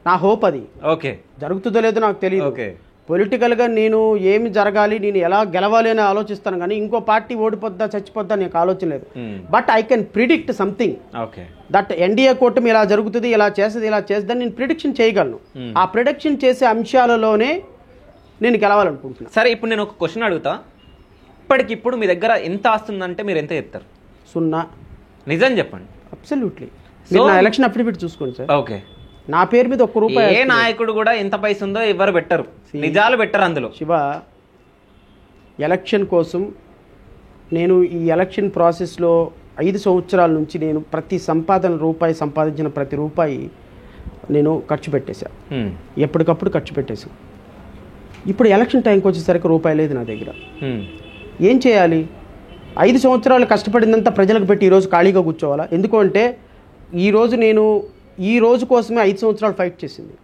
నా హోప్ అది. ఓకే. జరుగుతుందో లేదో నాకు తెలియదు. ఓకే. పొలిటికల్గా నేను ఏమి జరగాలి, నేను ఎలా గెలవాలి అని ఆలోచిస్తాను కానీ ఇంకో పార్టీ ఓడిపోద్దా చచ్చిపోద్దా నాకు ఆలోచన లేదు. But I can predict something. Okay. That NDA కూటమి ఇలా జరుగుతుంది, ఇలా చేస్తుంది, ఇలా చేస్తుందని నేను ప్రిడిక్షన్ చేయగలను. ఆ ప్రిడిక్షన్ చేసే అంశాలలోనే నేను గెలవాలనుకుంటున్నాను. సరే, ఇప్పుడు నేను ఒక క్వశ్చన్ అడుగుతా. ఇప్పటికిప్పుడు మీ దగ్గర ఎంత ఆస్తుందంటే మీరు ఎంత చెప్తారు? 0. నిజం చెప్పండి. అబ్సల్యూట్లీ. మీరు నా ఎలక్షన్ అఫిడవిట్ చూసుకోండి సార్. ఓకే. నా పేరు మీద ₹1 ఏ నాయకుడు కూడా ఎంత పైస ఉందో ఎవరు పెట్టరు, నిజాలు పెట్టరు అందులో. శివ, ఎలక్షన్ కోసం నేను ఈ ఎలక్షన్ ప్రాసెస్లో 5 సంవత్సరాల నుంచి నేను ప్రతి సంపాదించిన ప్రతి రూపాయి నేను ఖర్చు పెట్టేశాను. ఎప్పటికప్పుడు ఖర్చు పెట్టేశాను. ఇప్పుడు ఎలక్షన్ టైంకి వచ్చేసరికి రూపాయి లేదు నా దగ్గర. ఏం చేయాలి? 5 సంవత్సరాలు కష్టపడిందంతా ప్రజలకు పెట్టి ఈరోజు ఖాళీగా కూర్చోవాలా? ఎందుకు అంటే ఈరోజు నేను ఈ రోజు కోసమే 5 సంవత్సరాలు ఫైట్ చేసింది,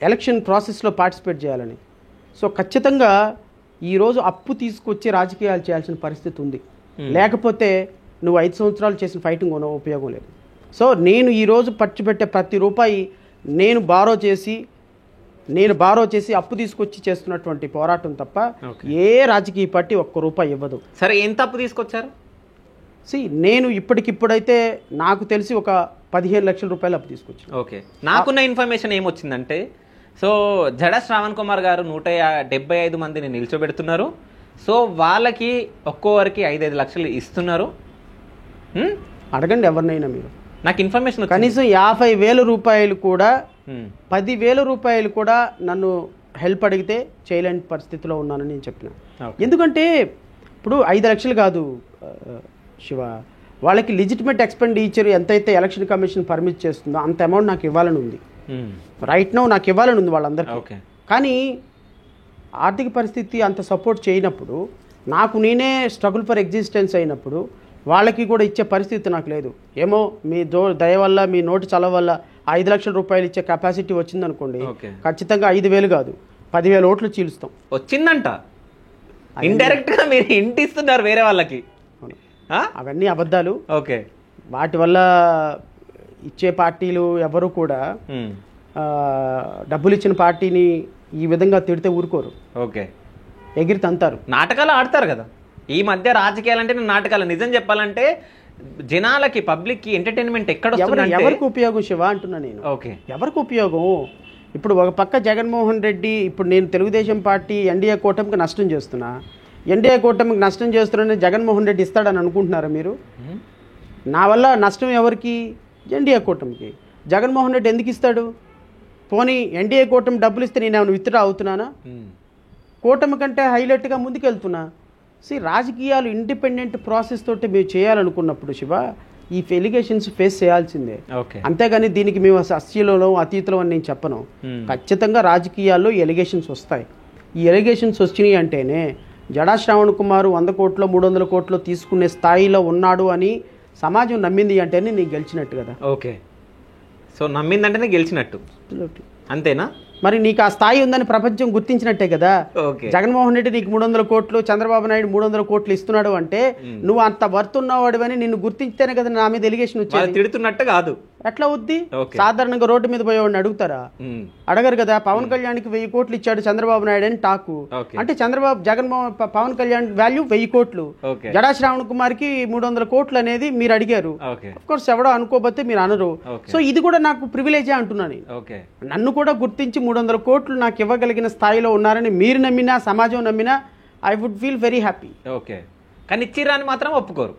ఎలక్షన్ ప్రాసెస్లో పార్టిసిపేట్ చేయాలని. సో ఖచ్చితంగా ఈరోజు అప్పు తీసుకొచ్చి రాజకీయాలు చేయాల్సిన పరిస్థితి ఉంది. లేకపోతే నువ్వు 5 సంవత్సరాలు చేసిన ఫైటింగ్ ఉపయోగం లేదు. సో నేను ఈరోజు ఖర్చు పెట్టే ప్రతి రూపాయి నేను బారో చేసి అప్పు తీసుకొచ్చి చేస్తున్నటువంటి పోరాటం తప్ప ఏ రాజకీయ పార్టీ ₹1 ఇవ్వదు. సరే, ఎంత అప్పు తీసుకొచ్చారు? నేను ఇప్పటికిప్పుడైతే నాకు తెలిసి ఒక ₹15 లక్షల అప్పు తీసుకొచ్చాను. ఓకే. నాకున్న ఇన్ఫర్మేషన్ ఏమొచ్చిందంటే, సో జడ శ్రావణ్ కుమార్ గారు 175 మందిని నిల్చోబెడుతున్నారు. సో వాళ్ళకి ఒక్కోవరికి 5-5 లక్షలు ఇస్తున్నారు. అడగండి ఎవరినైనా మీరు. నాకు ఇన్ఫర్మేషన్ కనీసం ₹50,000 కూడా, ₹10,000 కూడా నన్ను హెల్ప్ అడిగితే చేయలేని పరిస్థితిలో ఉన్నానని నేను చెప్పిన. ఎందుకంటే ఇప్పుడు 5 లక్షలు కాదు శివ, వాళ్ళకి లెజిటిమేట్ ఎక్స్పెండిచర్ ఎంతైతే ఎలక్షన్ కమిషన్ పర్మిట్ చేస్తుందో అంత అమౌంట్ నాకు ఇవ్వాలని ఉంది. రైట్ నౌ నాకు ఇవ్వాలని ఉంది వాళ్ళందరికీ. కానీ ఆర్థిక పరిస్థితి అంత సపోర్ట్ చేయనప్పుడు, నాకు నేనే స్ట్రగుల్ ఫర్ ఎగ్జిస్టెన్స్ అయినప్పుడు వాళ్ళకి కూడా ఇచ్చే పరిస్థితి నాకు లేదు. ఏమో మీ దయ వల్ల, మీ నోటి చలవ వల్ల ₹5 లక్షల ఇచ్చే కెపాసిటీ వచ్చిందనుకోండి, ఖచ్చితంగా 5,000 కాదు 10,000 ఓట్లు చీలుస్తాం. వచ్చిందంట. ఇండైరెక్ట్ గా మీరు ఇంటి ఇస్తున్నారు వేరే వాళ్ళకి. అవన్నీ అబద్ధాలు. ఓకే. వాటి వల్ల ఇచ్చే పార్టీలు ఎవరు కూడా డబ్బులు ఇచ్చిన పార్టీని ఈ విధంగా తిడితే ఊరుకోరు. ఓకే. ఎగిరి తంతారు. నాటకాలు ఆడతారు కదా ఈ మధ్య. రాజకీయాలు అంటే నాటకాలు. నిజం చెప్పాలంటే జనాలకి, పబ్లిక్ కి ఎంటర్టైన్మెంట్ ఎక్కడ ఎవరికి ఉపయోగం శివ అంటున్నా నేను. ఓకే. ఎవరికి ఉపయోగం? ఇప్పుడు ఒక పక్క జగన్మోహన్ రెడ్డి, ఇప్పుడు నేను తెలుగుదేశం పార్టీ ఎన్డీఏ కూటమికి నష్టం చేస్తున్నా. ఎన్డీఏ కూటమికి నష్టం చేస్తున్నానని జగన్మోహన్ రెడ్డి ఇస్తాడని అనుకుంటున్నారా మీరు? నా వల్ల నష్టం ఎవరికి? ఎన్డీఏ కూటమికి. జగన్మోహన్ రెడ్డి ఎందుకు ఇస్తాడు? పోనీ ఎన్డీఏ కూటమి డబ్బులు ఇస్తే నేను ఏమైనా విత్డ్రా అవుతున్నానా? కూటమి కంటే హైలైట్గా ముందుకెళ్తున్నా. రాజకీయాలు ఇండిపెండెంట్ ప్రాసెస్ తోటి మేము చేయాలనుకున్నప్పుడు శివ, ఈ ఎలిగేషన్స్ ఫేస్ చేయాల్సిందే. అంతేగాని దీనికి మేము అస్యలో అతీతులం అని నేను చెప్పను. ఖచ్చితంగా రాజకీయాల్లో ఎలిగేషన్స్ వస్తాయి. ఈ ఎలిగేషన్స్ వచ్చినాయి అంటేనే జడా శ్రావణ్ కుమార్ 100 కోట్లు 300 కోట్లు తీసుకునే స్థాయిలో ఉన్నాడు అని సమాజం నమ్మింది అంటేనే నీకు గెలిచినట్టు కదా. ఓకే. సో నమ్మిందంటేనే గెలిచినట్టు అంతేనా? మరి నీకు ఆ స్థాయి ఉందని ప్రపంచం గుర్తించినట్టే కదా. జగన్మోహన్ రెడ్డి నీకు 300 కోట్లు, చంద్రబాబు నాయుడు 300 కోట్లు ఇస్తున్నాడు అంటే నువ్వు అంత వర్త్ ఉన్నవాడు అని నిన్ను గుర్తించితేనే కదా నా మీద ఎలిగేషన్ వచ్చేది. తిడుతున్నట్టు కాదు. ఎట్లా వద్ది? సాధారణంగా రోడ్డు మీద పోయేవాడిని అడుగుతారా? అడగరు కదా. పవన్ కళ్యాణ్కి 1000 కోట్లు ఇచ్చాడు చంద్రబాబు నాయుడు అని టాకు. అంటే పవన్ కళ్యాణ్ వాల్యూ 1000 కోట్లు, జడా శ్రావణ్ కుమార్ కి 300 కోట్లు అనేది మీరు అడిగారు. ఆఫ్ కోర్స్ ఎవడో అనుకోబోతే మీరు అనరు. సో ఇది కూడా నాకు ప్రివిలేజే అంటున్నాను. నన్ను కూడా గుర్తించి 300 కోట్లు నాకు ఇవ్వగలిగిన స్థాయిలో ఉన్నారని మీరు నమ్మినా, సమాజం నమ్మినా, I would feel very happy. Okay. కానీ ఇచ్చిరాని మాత్రం ఒప్పుకోరు.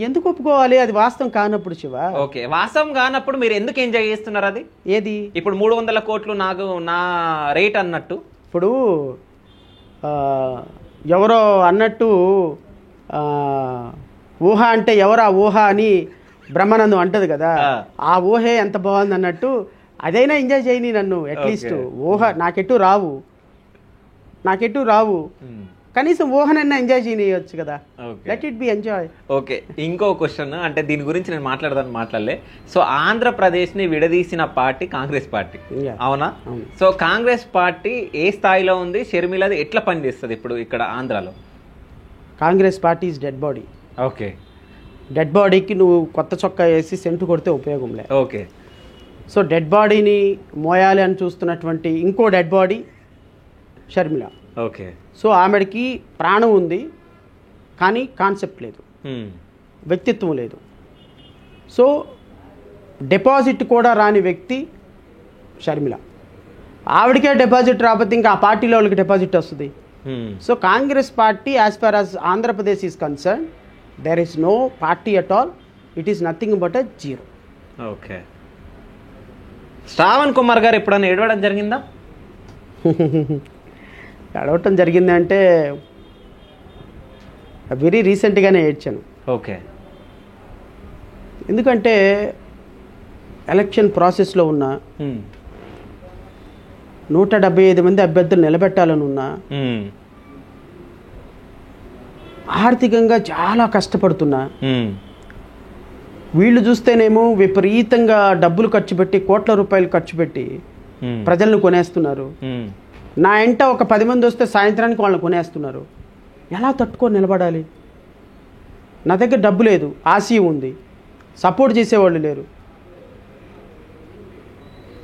ఎందుకు ఒప్పుకోవాలి? అది వాస్తవం కానప్పుడు శివ. ఓకే. వాస్తవం కానప్పుడు మీరు ఎందుకు ఎంజాయ్ చేస్తున్నారు? అది ఏది? ఇప్పుడు 300 కోట్లు నాకు నా రేట్ అన్నట్టు. ఇప్పుడు ఎవరో అన్నట్టు ఊహ అంటే ఎవరా ఊహ అని బ్రహ్మానందం అంటది కదా. ఆ ఊహే ఎంత బాగుంది అన్నట్టు అదైనా ఎంజాయ్ చేయని నన్ను. అట్లీస్ట్ ఊహ నాకెట్టు రావు, కనీసం ఊహనైనా ఎంజాయ్ చేయవచ్చు కదా. Let it be enjoy. Okay. ఇంకో క్వశ్చన్, అంటే దీని గురించి నేను మాట్లాడలే. సో ఆంధ్రప్రదేశ్ ని విడదీసిన పార్టీ కాంగ్రెస్ పార్టీ, అవునా? సో కాంగ్రెస్ పార్టీ ఏ స్థాయిలో ఉంది? షర్మిలది ఎట్లా పనిచేస్తుంది ఇప్పుడు ఇక్కడ ఆంధ్రాలో? Congress party is dead body. Okay. Dead బాడీకి నువ్వు కొత్త చొక్కా వేసి సెంటు కొడితే ఉపయోగం లేదు. ఓకే. సో డెడ్ బాడీని మోయాలి అని చూస్తున్నటువంటి ఇంకో dead body Sharmila. Okay. So ఆమెడికి ప్రాణం ఉంది కానీ కాన్సెప్ట్ లేదు, వ్యక్తిత్వం లేదు. సో డిపాజిట్ కూడా రాని వ్యక్తి షర్మిల. ఆవిడకే డిపాజిట్ రాకపోతే ఇంకా ఆ పార్టీలో వాళ్ళకి డిపాజిట్ వస్తుంది. So Congress party as far as Andhra Pradesh is concern there is no party at all. It is nothing but a zero. Okay. Shravan Kumar గారు ఎప్పుడైనా ఏడవడం జరిగిందా? అడగటం జరిగింది అంటే వెరీ రీసెంట్గానే ఏడ్చాను. ఓకే. ఎందుకంటే ఎలక్షన్ ప్రాసెస్లో ఉన్న 175 మంది అభ్యర్థులు నిలబెట్టాలని ఉన్నా, ఆర్థికంగా చాలా కష్టపడుతున్నా, వీళ్ళు చూస్తేనేమో విపరీతంగా డబ్బులు ఖర్చు పెట్టి కోట్ల రూపాయలు ఖర్చు పెట్టి ప్రజలను కొనేస్తున్నారు. నా ఇంట ఒక 10 మంది వస్తే సాయంత్రానికి వాళ్ళని కొనేస్తున్నారు. ఎలా తట్టుకొని నిలబడాలి? నా దగ్గర డబ్బు లేదు, ఆశయం ఉంది, సపోర్ట్ చేసేవాళ్ళు లేరు.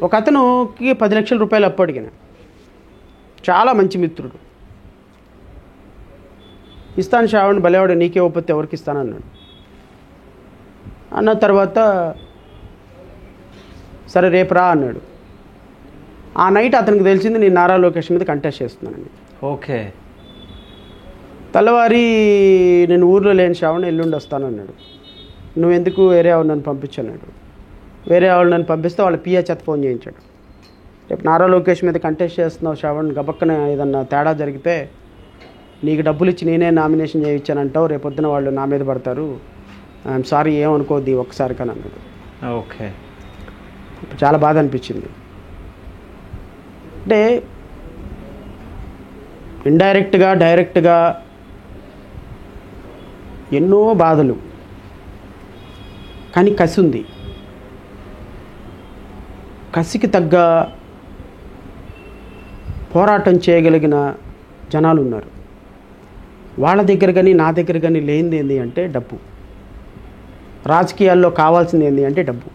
ఒక అతనుకి 10 లక్షల రూపాయలు అప్పు అడిగిన, చాలా మంచి మిత్రుడు. ఇస్తాను శ్రావణ్, భలేవాడు, నీకే ఒప్పత్తి ఎవరికి ఇస్తాను అన్నాడు. అన్న తర్వాత సరే రేపు రా అన్నాడు. ఆ నైట్ అతనికి తెలిసింది నేను నారా లోకేష్ మీద కంటెస్ట్ చేస్తున్నానండి. ఓకే. తెల్లవారి నేను ఊర్లో లేని శ్రావణ్, ఎల్లుండి వస్తాను అన్నాడు. నువ్వు ఎందుకు వేరే వాళ్ళు నన్ను పంపించన్నాడు. వేరే వాళ్ళు నన్ను పంపిస్తే వాళ్ళ పిఏ చేత ఫోన్ చేయించాడు. రేపు నారా లోకేష్ మీద కంటెస్ట్ చేస్తున్నావు శ్రావణ్, గబక్కన ఏదన్నా తేడా జరిగితే నీకు డబ్బులు ఇచ్చి నేనే నామినేషన్ చేయించానంటావు, రేపొద్దున వాళ్ళు నా మీద పడతారు, ఐఎమ్ సారీ, ఏమనుకోద్ది ఒక్కసారి కానీ అన్నాడు. ఓకే. చాలా బాధ అనిపించింది. అంటే ఇండైరెక్ట్గా డైరెక్ట్గా ఎన్నో బాధలు, కానీ కసి ఉంది. కసికి తగ్గ పోరాటం చేయగలిగిన జనాలు ఉన్నారు. వాళ్ళ దగ్గర కానీ నా దగ్గర కానీ లేనిది ఏంటి అంటే డబ్బు. రాజకీయాల్లో కావాల్సింది ఏంటి అంటే డబ్బు.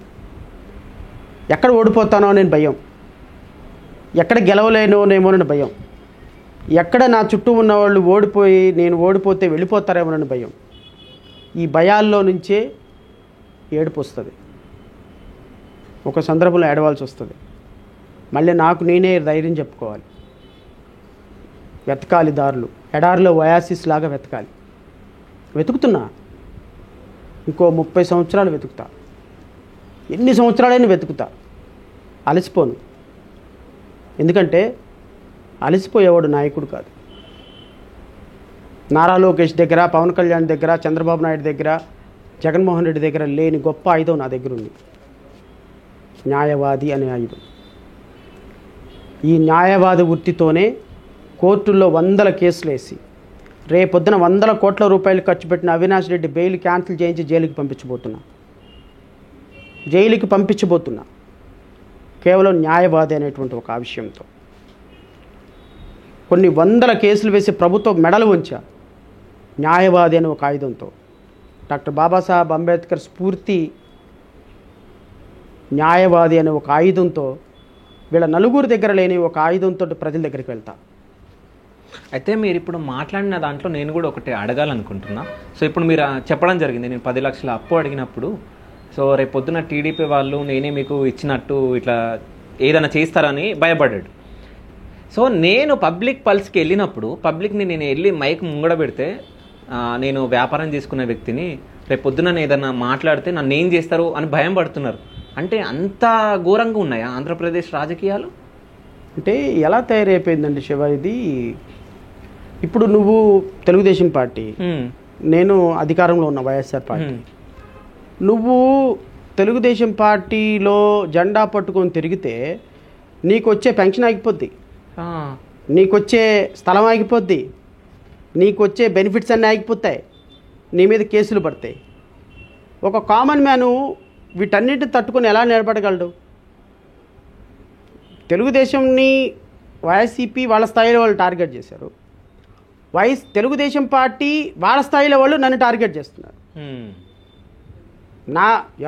ఎక్కడ ఓడిపోతానో నేను భయం, ఎక్కడ గెలవలేనోనేమోనని భయం, ఎక్కడ నా చుట్టూ ఉన్నవాళ్ళు నేను ఓడిపోతే వెళ్ళిపోతారేమోనని భయం. ఈ భయాల్లో నుంచే ఏడుపు వస్తుంది. ఒక సందర్భంలో ఏడవాల్సి వస్తుంది. మళ్ళీ నాకు నేనే ధైర్యం చెప్పుకోవాలి. వెతకాలి దారులు, ఎడారిలో ఒయాసిస్ లాగా వెతకాలి. వెతుకుతున్నా, ఇంకో 30 సంవత్సరాలు వెతుకుతా, ఎన్ని సంవత్సరాలైనా వెతుకుతా, అలసిపోను. ఎందుకంటే అలసిపోయేవాడు నాయకుడు కాదు. నారా లోకేష్ దగ్గర, పవన్ కళ్యాణ్ దగ్గర, చంద్రబాబు నాయుడు దగ్గర, జగన్మోహన్ రెడ్డి దగ్గర లేని గొప్ప ఆయుధం నా దగ్గర ఉంది, న్యాయవాది అనే ఆయుధం. ఈ న్యాయవాది వృత్తితోనే కోర్టుల్లో 100 కేసులు వేసి రేపొద్దున 100 కోట్ల రూపాయలు ఖర్చు పెట్టిన అవినాష్ రెడ్డి బెయిల్ క్యాన్సిల్ చేయించి జైలుకి పంపించబోతున్నా కేవలం న్యాయవాది అనేటువంటి ఒక విషయంతో. కొన్ని 100 కేసులు వేసి ప్రభుత్వం మెడలు వంచా న్యాయవాది అనే ఒక ఆయుధంతో. డాక్టర్ బాబాసాహెబ్ అంబేద్కర్ స్ఫూర్తి న్యాయవాది అనే ఒక ఆయుధంతో, వీళ్ళ నలుగురు దగ్గర లేని ఒక ఆయుధంతో ప్రజల దగ్గరికి వెళ్తా. అయితే మీరు ఇప్పుడు మాట్లాడిన దాంట్లో నేను కూడా ఒకటి అడగాలనుకుంటున్నా. సో ఇప్పుడు మీరు చెప్పడం జరిగింది, నేను 10 లక్షల అప్పు అడిగినప్పుడు, సో రేపు పొద్దున టీడీపీ వాళ్ళు నేనే మీకు ఇచ్చినట్టు ఇట్లా ఏదైనా చేస్తారని భయపడ్డాడు. సో నేను పబ్లిక్ పల్స్కి వెళ్ళినప్పుడు, పబ్లిక్ని నేను వెళ్ళి మైక్ ముంగడ పెడితే, నేను వ్యాపారం చేసుకునే వ్యక్తిని, రేపు పొద్దున ఏదైనా మాట్లాడితే నన్ను ఏం చేస్తారు అని భయం పడుతున్నారు. అంటే అంత ఘోరంగా ఉన్నాయా ఆంధ్రప్రదేశ్ రాజకీయాలు? అంటే ఎలా తయారైపోయిందండి శివ ఇది. ఇప్పుడు నువ్వు తెలుగుదేశం పార్టీ, నేను అధికారంలో ఉన్న వైఎస్ఆర్ పార్టీ. నువ్వు తెలుగుదేశం పార్టీలో జెండా పట్టుకొని తిరిగితే నీకు వచ్చే పెన్షన్ ఆగిపోద్ది, నీకు వచ్చే స్థలం ఆగిపోద్ది, నీకు వచ్చే బెనిఫిట్స్ అన్నీ ఆగిపోతాయి, నీ మీద కేసులు పడతాయి. ఒక కామన్ మ్యాను వీటన్నిటిని తట్టుకొని ఎలా నిలబడగలడు? తెలుగుదేశంని వైసీపీ వాళ్ళ స్థాయిలో వాళ్ళు టార్గెట్ చేశారు, తెలుగుదేశం పార్టీ వాళ్ళ స్థాయిలో వాళ్ళు నన్ను టార్గెట్ చేస్తున్నారు.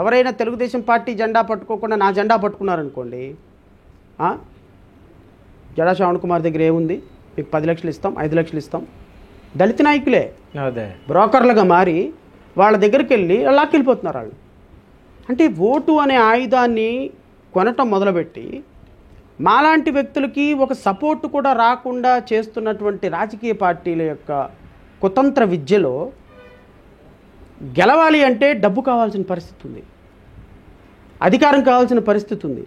ఎవరైనా తెలుగుదేశం పార్టీ జెండా పట్టుకోకుండా నా జెండా పట్టుకున్నారనుకోండి, జడా శ్రావణ్ కుమార్ దగ్గర ఏముంది, మీకు 10 లక్షలు ఇస్తాం, 5 లక్షలు ఇస్తాం. దళిత నాయకులే బ్రోకర్లుగా మారి వాళ్ళ దగ్గరికి వెళ్ళి లాక్కెళ్ళిపోతున్నారు వాళ్ళు. అంటే ఓటు అనే ఆయుధాన్ని కొనటం మొదలుపెట్టి మాలాంటి వ్యక్తులకి ఒక సపోర్ట్ కూడా రాకుండా చేస్తున్నటువంటి రాజకీయ పార్టీల యొక్క కుతంత్ర విద్యలో గెలవాలి అంటే డబ్బు కావాల్సిన పరిస్థితి ఉంది, అధికారం కావాల్సిన పరిస్థితి ఉంది.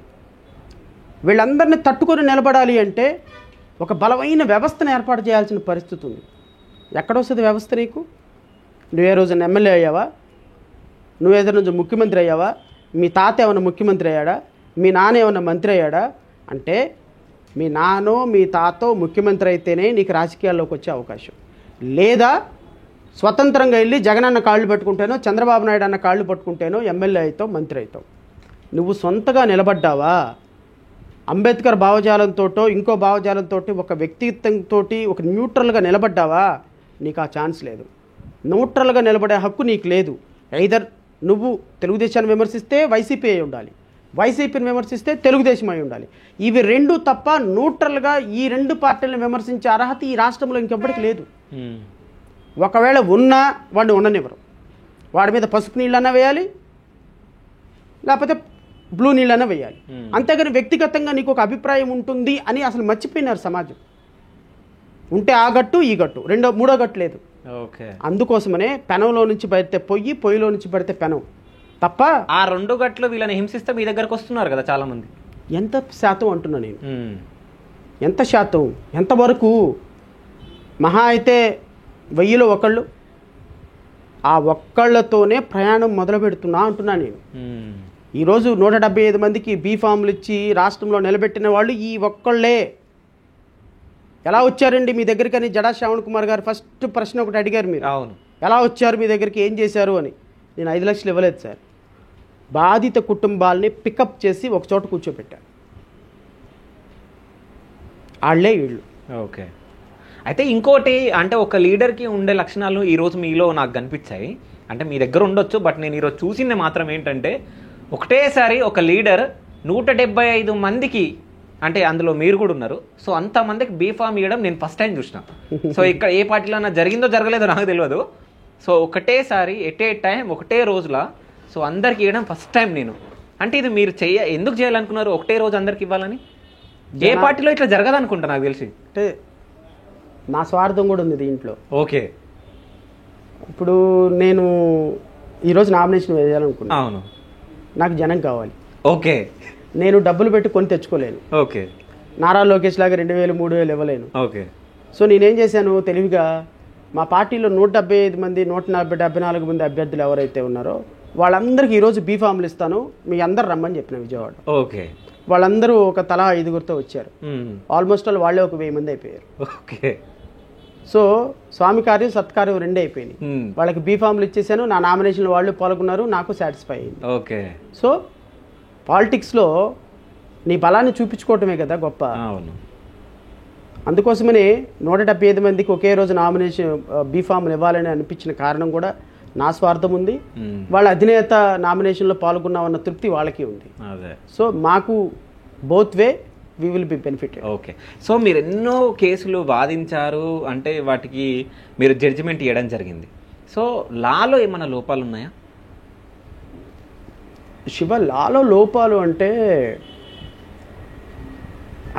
వీళ్ళందరినీ తట్టుకొని నిలబడాలి అంటే ఒక బలమైన వ్యవస్థను ఏర్పాటు చేయాల్సిన పరిస్థితి ఉంది. ఎక్కడొస్తుంది వ్యవస్థ నీకు? నువ్వే రోజున ఎమ్మెల్యే అయ్యావా? నువ్వేదో రోజు ముఖ్యమంత్రి అయ్యావా? మీ తాత ఏమన్నా ముఖ్యమంత్రి అయ్యాడా? మీ నాన్న ఏమన్నా మంత్రి అయ్యాడా? అంటే మీ నాన్నో మీ తాతో ముఖ్యమంత్రి అయితేనే నీకు రాజకీయాల్లోకి వచ్చే అవకాశం. లేదా స్వతంత్రంగా వెళ్ళి జగనన్న కాళ్ళు పట్టుకుంటేనో చంద్రబాబు నాయుడు అన్న కాళ్ళు పట్టుకుంటేనో ఎమ్మెల్యే అవుతావు, మంత్రి అవుతావు. నువ్వు సొంతగా నిలబడ్డావా? అంబేద్కర్ భావజాలంతో ఇంకో భావజాలంతో ఒక వ్యక్తిత్వంతో ఒక న్యూట్రల్గా నిలబడ్డావా? నీకు ఆ ఛాన్స్ లేదు. న్యూట్రల్గా నిలబడే హక్కు నీకు లేదు. ఐదర్ నువ్వు తెలుగుదేశాన్ని విమర్శిస్తే వైసీపీ అయి ఉండాలి, వైసీపీని విమర్శిస్తే తెలుగుదేశం అయి ఉండాలి. ఇవి రెండు తప్ప న్యూట్రల్గా ఈ రెండు పార్టీలను విమర్శించే అర్హత ఈ రాష్ట్రంలో ఇంకెప్పటికీ లేదు. ఒకవేళ ఉన్నా వాడిని ఉండనివ్వరు. వాడి మీద పసుపు నీళ్ళన్నా వేయాలి, లేకపోతే బ్లూ నీళ్ళన్నా వేయాలి. అంతేగాని వ్యక్తిగతంగా నీకు ఒక అభిప్రాయం ఉంటుంది అని అసలు మర్చిపోయినారు సమాజం. ఉంటే ఆ గట్టు ఈ గట్టు, మూడో గట్టు లేదు. అందుకోసమనే పెనంలో నుంచి పడితే పొయ్యిలో నుంచి పడితే పెనం తప్ప ఆ రెండు గట్లు వీళ్ళని హింసిస్తే మీ దగ్గరకు వస్తున్నారు కదా చాలా మంది. ఎంత శాతం అంటున్నా నేను? ఎంత శాతం? ఎంతవరకు? మహా అయితే 1000లో ఒకళ్ళు. ఆ ఒక్కళ్ళతోనే ప్రయాణం మొదలు పెడుతున్నా అంటున్నా నేను. ఈరోజు 175 మందికి బీఫామ్లు ఇచ్చి రాష్ట్రంలో నిలబెట్టిన వాళ్ళు ఈ ఒక్కళ్ళే. ఎలా వచ్చారండి మీ దగ్గరికి అని జడా శ్రావణ్ కుమార్ గారు ఫస్ట్ ప్రశ్న ఒకటి అడిగారు. మీరు అవును, ఎలా వచ్చారు మీ దగ్గరికి, ఏం చేశారు అని. నేను 5 లక్షలు ఇవ్వలేదు సార్. బాధిత కుటుంబాలని పికప్ చేసి ఒక చోట కూర్చోబెట్టారు. వాళ్ళే వీళ్ళు. ఓకే. అయితే ఇంకోటి అంటే ఒక లీడర్కి ఉండే లక్షణాలు ఈరోజు మీలో నాకు కనిపించాయి. అంటే మీ దగ్గర ఉండొచ్చు, బట్ నేను ఈరోజు చూసింది మాత్రం ఏంటంటే ఒకటేసారి ఒక లీడర్ 175 మందికి, అంటే అందులో మీరు కూడా ఉన్నారు, సో అంతమందికి బీఫామ్ ఇవ్వడం నేను ఫస్ట్ టైం చూసిన. సో ఇక్కడ ఏ పార్టీలో జరిగిందో జరగలేదో నాకు తెలియదు. సో ఒకటేసారి ఎట్ ఏ టైం ఒకటే రోజులా సో అందరికి ఇవ్వడం ఫస్ట్ టైం నేను. అంటే ఇది మీరు ఎందుకు చేయాలనుకున్నారు ఒకటే రోజు అందరికి ఇవ్వాలని? ఏ పార్టీలో ఇట్లా జరగదు అనుకుంటా నాకు తెలిసి. అంటే నా స్వార్థం కూడా ఉంది దీంట్లో. ఓకే. ఇప్పుడు నేను ఈరోజు నామినేషన్ వేయాలనుకున్నాను. అవును, నాకు జనం కావాలి. ఓకే. నేను డబ్బులు పెట్టి కొని తెచ్చుకోలేను. ఓకే. నారా లోకేష్ లాగా 2000 3000 ఇవ్వలేను. ఓకే. సో నేనేం చేశాను తెలివిగా, మా పార్టీలో 175 మంది 174 మంది అభ్యర్థులు ఎవరైతే ఉన్నారో వాళ్ళందరికీ ఈరోజు బీఫామ్లు ఇస్తాను, మీ అందరు రమ్మని చెప్పిన విజయవాడ. ఓకే. వాళ్ళందరూ ఒక తలా 5గురితో వచ్చారు. ఆల్మోస్ట్ వాళ్ళే ఒక 1000 మంది అయిపోయారు. ఓకే. సో స్వామి కార్యం సత్కార్యం రెండే అయిపోయినాయి. వాళ్ళకి బీఫామ్లు ఇచ్చేసాను, నా నామినేషన్లో వాళ్ళు పాల్గొన్నారు, నాకు సాటిస్ఫై అయింది. ఓకే. సో పాలిటిక్స్లో నీ బలాన్ని చూపించుకోవటమే కదా గొప్ప. అవును. అందుకోసమనే 175 మందికి ఒకే రోజు నామినేషన్ బీఫామ్లు ఇవ్వాలని అనిపించిన కారణం కూడా నా స్వార్థం ఉంది. వాళ్ళ అధినేత నామినేషన్లో పాల్గొన్నామన్న తృప్తి వాళ్ళకి ఉంది. సో మాకు both way we will be benefited. Okay. So మీరు ఎన్నో కేసులు వాదించారు, అంటే వాటికి మీరు జడ్జిమెంట్ ఇవ్వడం జరిగింది. సో లాలో ఏమైనా లోపాలు ఉన్నాయా? శివ, లాలో లోపాలు అంటే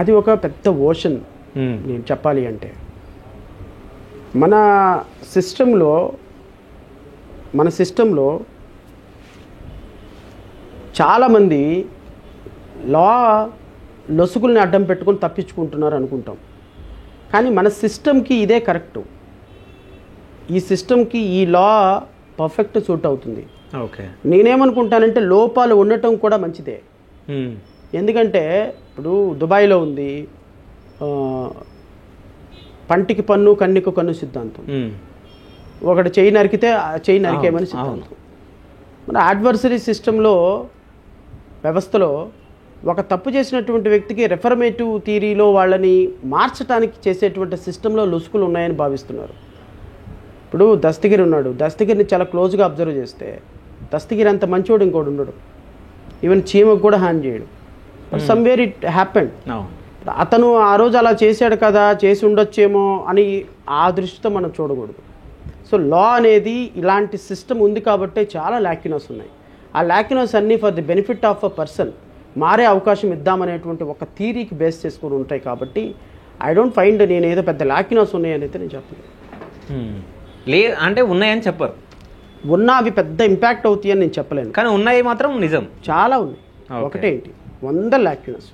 అది ఒక పెద్ద ఓషన్. నేను చెప్పాలి అంటే మన సిస్టంలో చాలామంది లా లొసుగుల్ని అడ్డం పెట్టుకొని తప్పించుకుంటున్నారు అనుకుంటాం, కానీ మన సిస్టమ్కి ఇదే కరెక్టు. ఈ సిస్టమ్కి ఈ లా పర్ఫెక్ట్ సూట్ అవుతుంది. ఓకే. నేనేమనుకుంటానంటే లోపాలు ఉండటం కూడా మంచిదే. ఎందుకంటే ఇప్పుడు దుబాయ్లో ఉంది పంటికి పన్ను కన్నుకు కన్ను సిద్ధాంతం. ఒకటి చెయ్యి నరికితే చెయ్యి నరికేమని సిద్ధాంతం. మన అడ్వర్సరీ సిస్టంలో వ్యవస్థలో ఒక తప్పు చేసినటువంటి వ్యక్తికి రెఫర్మేటివ్ థియరీలో వాళ్ళని మార్చడానికి చేసేటువంటి సిస్టంలో లొసుకులు ఉన్నాయని భావిస్తున్నారు. ఇప్పుడు దస్తగిరి ఉన్నాడు, దస్తగిరిని చాలా క్లోజ్గా అబ్జర్వ్ చేస్తే దస్తగిరి అంత మంచోడు ఇంకోటి ఉండడు. ఈవెన్ చీమకు కూడా హాని చేయడు. But somewhere it happened. అతను ఆ రోజు అలా చేశాడు కదా, చేసి ఉండొచ్చేమో అని ఆ దృష్టితో మనం చూడకూడదు. సో లా అనేది ఇలాంటి సిస్టమ్ ఉంది కాబట్టే చాలా ల్యాక్యునస్ ఉన్నాయి. ఆ ల్యాక్యునస్ అన్నీ for the benefit of a person, మారే అవకాశం ఇద్దామనేటువంటి ఒక థీరీకి బేస్ చేసుకొని ఉంటాయి. కాబట్టి ఐ డోంట్ ఫైండ్ నేను ఏదో పెద్ద లాకినాస్ ఉన్నాయని అయితే నేను చెప్పలేదు. అంటే ఉన్నాయని చెప్పరు, ఉన్నా అవి పెద్ద ఇంపాక్ట్ అవుతాయని నేను చెప్పలేను, కానీ ఉన్నాయి మాత్రం నిజం, చాలా ఉన్నాయి. ఒకటేంటి 100 లాకినాస్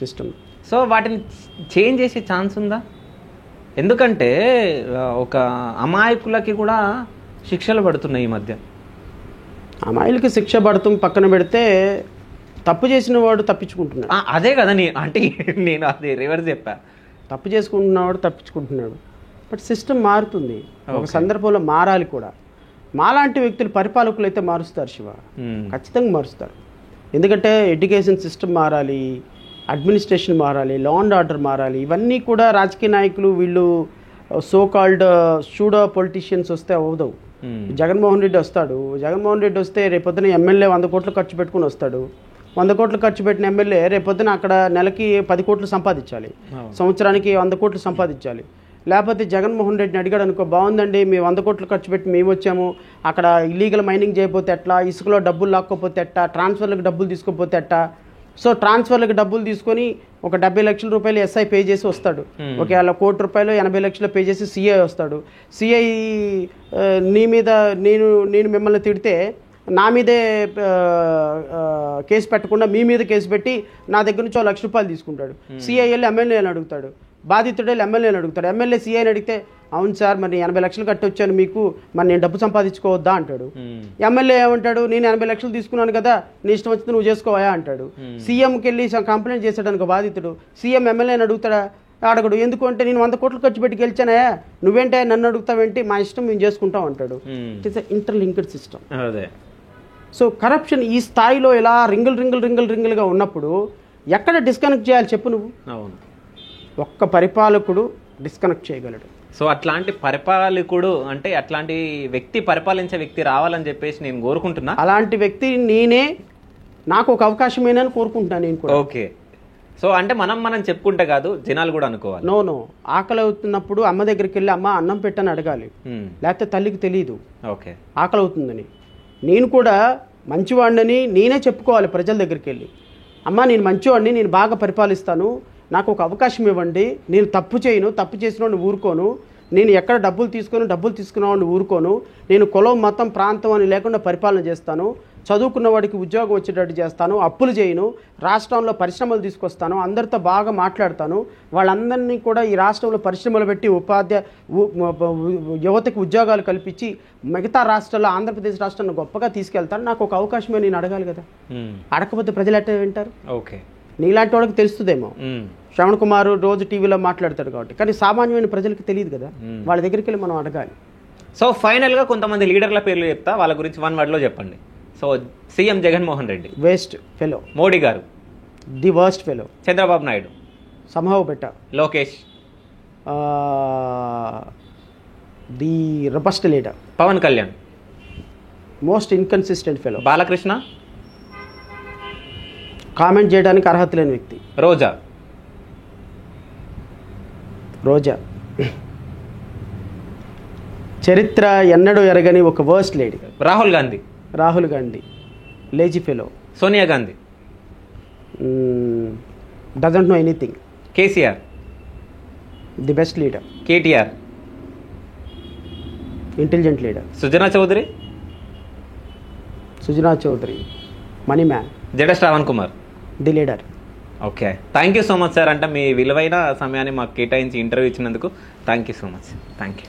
సిస్టమ్. సో వాటిని చేంజ్ చేసే ఛాన్స్ ఉందా? ఎందుకంటే ఒక అమాయకులకి కూడా శిక్షలు పడుతున్నాయి ఈ మధ్య. అమాయిలకి శిక్ష పడుతుంది పక్కన పెడితే, తప్పు చేసిన వాడు తప్పించుకుంటున్నాడు. అదే కదా అంటే నేను అది రివర్స్ చెప్పా. తప్పు చేసుకుంటున్నవాడు తప్పించుకుంటున్నాడు. బట్ సిస్టమ్ మారుతుంది, ఒక సందర్భంలో మారాలి కూడా. మాలాంటి వ్యక్తులు పరిపాలకులు అయితే మారుస్తారు శివ, ఖచ్చితంగా మారుస్తారు. ఎందుకంటే ఎడ్యుకేషన్ సిస్టమ్ మారాలి, అడ్మినిస్ట్రేషన్ మారాలి, లా అండ్ ఆర్డర్ మారాలి. ఇవన్నీ కూడా రాజకీయ నాయకులు వీళ్ళు సో కాల్డ్ షూడో పొలిటీషియన్స్ వస్తే అవదవు. జగన్మోహన్ రెడ్డి వస్తాడు, జగన్మోహన్ రెడ్డి వస్తే రేపొద్దున ఎమ్మెల్యే 100 కోట్లు ఖర్చు పెట్టుకుని వస్తాడు. 100 కోట్లు ఖర్చు పెట్టిన ఎమ్మెల్యే రేపొద్దున అక్కడ నెలకి 10 కోట్లు సంపాదించాలి, సంవత్సరానికి 100 కోట్లు సంపాదించాలి. లేకపోతే జగన్మోహన్ రెడ్డిని అడిగాడు అనుకో, బాగుందండి మీ 100 కోట్లు ఖర్చు పెట్టి మేము వచ్చాము, అక్కడ ఇల్లీగల్ మైనింగ్ చేయకపోతే ఎట్లా, ఇసుకలో డబ్బులు లాక్కోపోతే ఎట్టా, ట్రాన్స్ఫర్లకు డబ్బులు తీసుకోపోతే ఎట్టా. సో ట్రాన్స్ఫర్లకు డబ్బులు తీసుకొని ఒక 70 లక్షల రూపాయలు ఎస్ఐ పే చేసి వస్తాడు, ఒకవేళ ₹1 కోటి 80 లక్షలు పే చేసి సిఐ వస్తాడు. సిఐ నీ మీద నేను మిమ్మల్ని తిడితే నా మీదే కేసు పెట్టకుండా మీ మీద కేసు పెట్టి నా దగ్గర నుంచి ₹1,00,000 తీసుకుంటాడు. సిఐ వెళ్ళి ఎమ్మెల్యేని అడుగుతాడు, బాధితుడు వెళ్ళి ఎమ్మెల్యేని అడుగుతాడు. ఎమ్మెల్యే సిఐని అడిగితే అవును సార్ మరి 80 లక్షలు కట్టి వచ్చాను మీకు, మరి నేను డబ్బు సంపాదించుకోవద్దా అంటాడు. ఎమ్మెల్యే ఏమంటాడు, నేను 80 లక్షలు తీసుకున్నాను కదా నీ ఇష్టం వచ్చింది నువ్వు చేసుకోవా అంటాడు. సీఎంకి వెళ్ళి కంప్లైంట్ చేశాడు అనుకో బాధితుడు, సీఎం ఎమ్మెల్యేని అడుగుతాడా? అడగడు. ఎందుకు అంటే నేను 100 కోట్లు ఖర్చు పెట్టి గెలిచానా, నువ్వేంటే నన్ను అడుగుతావేంటి, మా ఇష్టం మేము చేసుకుంటాం అంటాడు. It is interlinked system. So corruption ఈ స్థాయిలో ఇలా రింగులుగా ఉన్నప్పుడు ఎక్కడ డిస్కనెక్ట్ చేయాలి చెప్పు నువ్వు? అవును, ఒక్క పరిపాలకుడు డిస్కనెక్ట్ చేయగలడు. సో అట్లాంటి పరిపాలకుడు అంటే అట్లాంటి వ్యక్తి, పరిపాలించే వ్యక్తి రావాలని చెప్పేసి నేను కోరుకుంటున్నా. అలాంటి వ్యక్తి నేనే, నాకు ఒక అవకాశమేనని కోరుకుంటున్నాను నేను కూడా. ఓకే, సో అంటే మనం చెప్పుకుంటే కాదు, జనాలు కూడా అనుకోవాలి. నో ఆకలి అవుతున్నప్పుడు అమ్మ దగ్గరికి వెళ్ళి అమ్మ అన్నం పెట్టని అడగాలి, లేకపోతే తల్లికి తెలియదు ఓకే ఆకలి అవుతుందని. నేను కూడా మంచివాడిని నేనే చెప్పుకోవాలి ప్రజల దగ్గరికి వెళ్ళి, అమ్మ నేను మంచివాడిని, నేను బాగా పరిపాలిస్తాను, నాకు ఒక అవకాశం ఇవ్వండి, నేను తప్పు చేయను, తప్పు చేసిన వాడిని ఊరుకోను, నేను ఎక్కడ డబ్బులు తీసుకున్న వాడిని ఊరుకోను, నేను కులం మతం ప్రాంతం అని లేకుండా పరిపాలన చేస్తాను, చదువుకున్న వాడికి ఉద్యోగం వచ్చేటట్టు చేస్తాను, అప్పులు చేయను, రాష్ట్రంలో పరిశ్రమలు తీసుకొస్తాను, అందరితో బాగా మాట్లాడతాను, వాళ్ళందరినీ కూడా ఈ రాష్ట్రంలో పరిశ్రమలు పెట్టి యువతకి ఉద్యోగాలు కల్పించి మిగతా రాష్ట్రాల్లో ఆంధ్రప్రదేశ్ రాష్ట్రాన్ని గొప్పగా తీసుకెళ్తాను, నాకు ఒక అవకాశమే నేను అడగాలి కదా. అడగకపోతే ప్రజలు ఎట్లా వింటారు? ఓకే, నీలాంటి వాళ్ళకి తెలుస్తుందేమో, శ్రవణ్ కుమార్ రోజు టీవీలో మాట్లాడతాడు కాబట్టి, కానీ సామాన్యమైన ప్రజలకు తెలియదు కదా, వాళ్ళ దగ్గరికి వెళ్ళి మనం అడగాలి. సో ఫైనల్గా కొంతమంది లీడర్ల పేర్లు చెప్తా, వాళ్ళ గురించి 1 వర్డ్లో చెప్పండి. So CM Jaganmohan Reddy, waste fellow. Modi గారు, the worst fellow. Chandrababu Naidu, somehow better. Lokesh, the robust leader. Pawan Kalyan, most inconsistent fellow. Balakrishna, comment చేయడానికి అర్హత లేని వ్యక్తి. రోజా, చరిత్ర ఎన్నడూ ఎరగని ఒక worst lady. Rahul Gandhi, lazy fellow. Sonia Gandhi, doesn't know anything. KCR, the best leader. KTR, intelligent leader. Sujana Chowdary, money man. Jada Shravan Kumar, the leader. Okay, thank you so much sir. అంటే మీ విలువైన సమయాన్ని మాకు కేటాయించి ఇంటర్వ్యూ ఇచ్చినందుకు thank you so much. Thank you.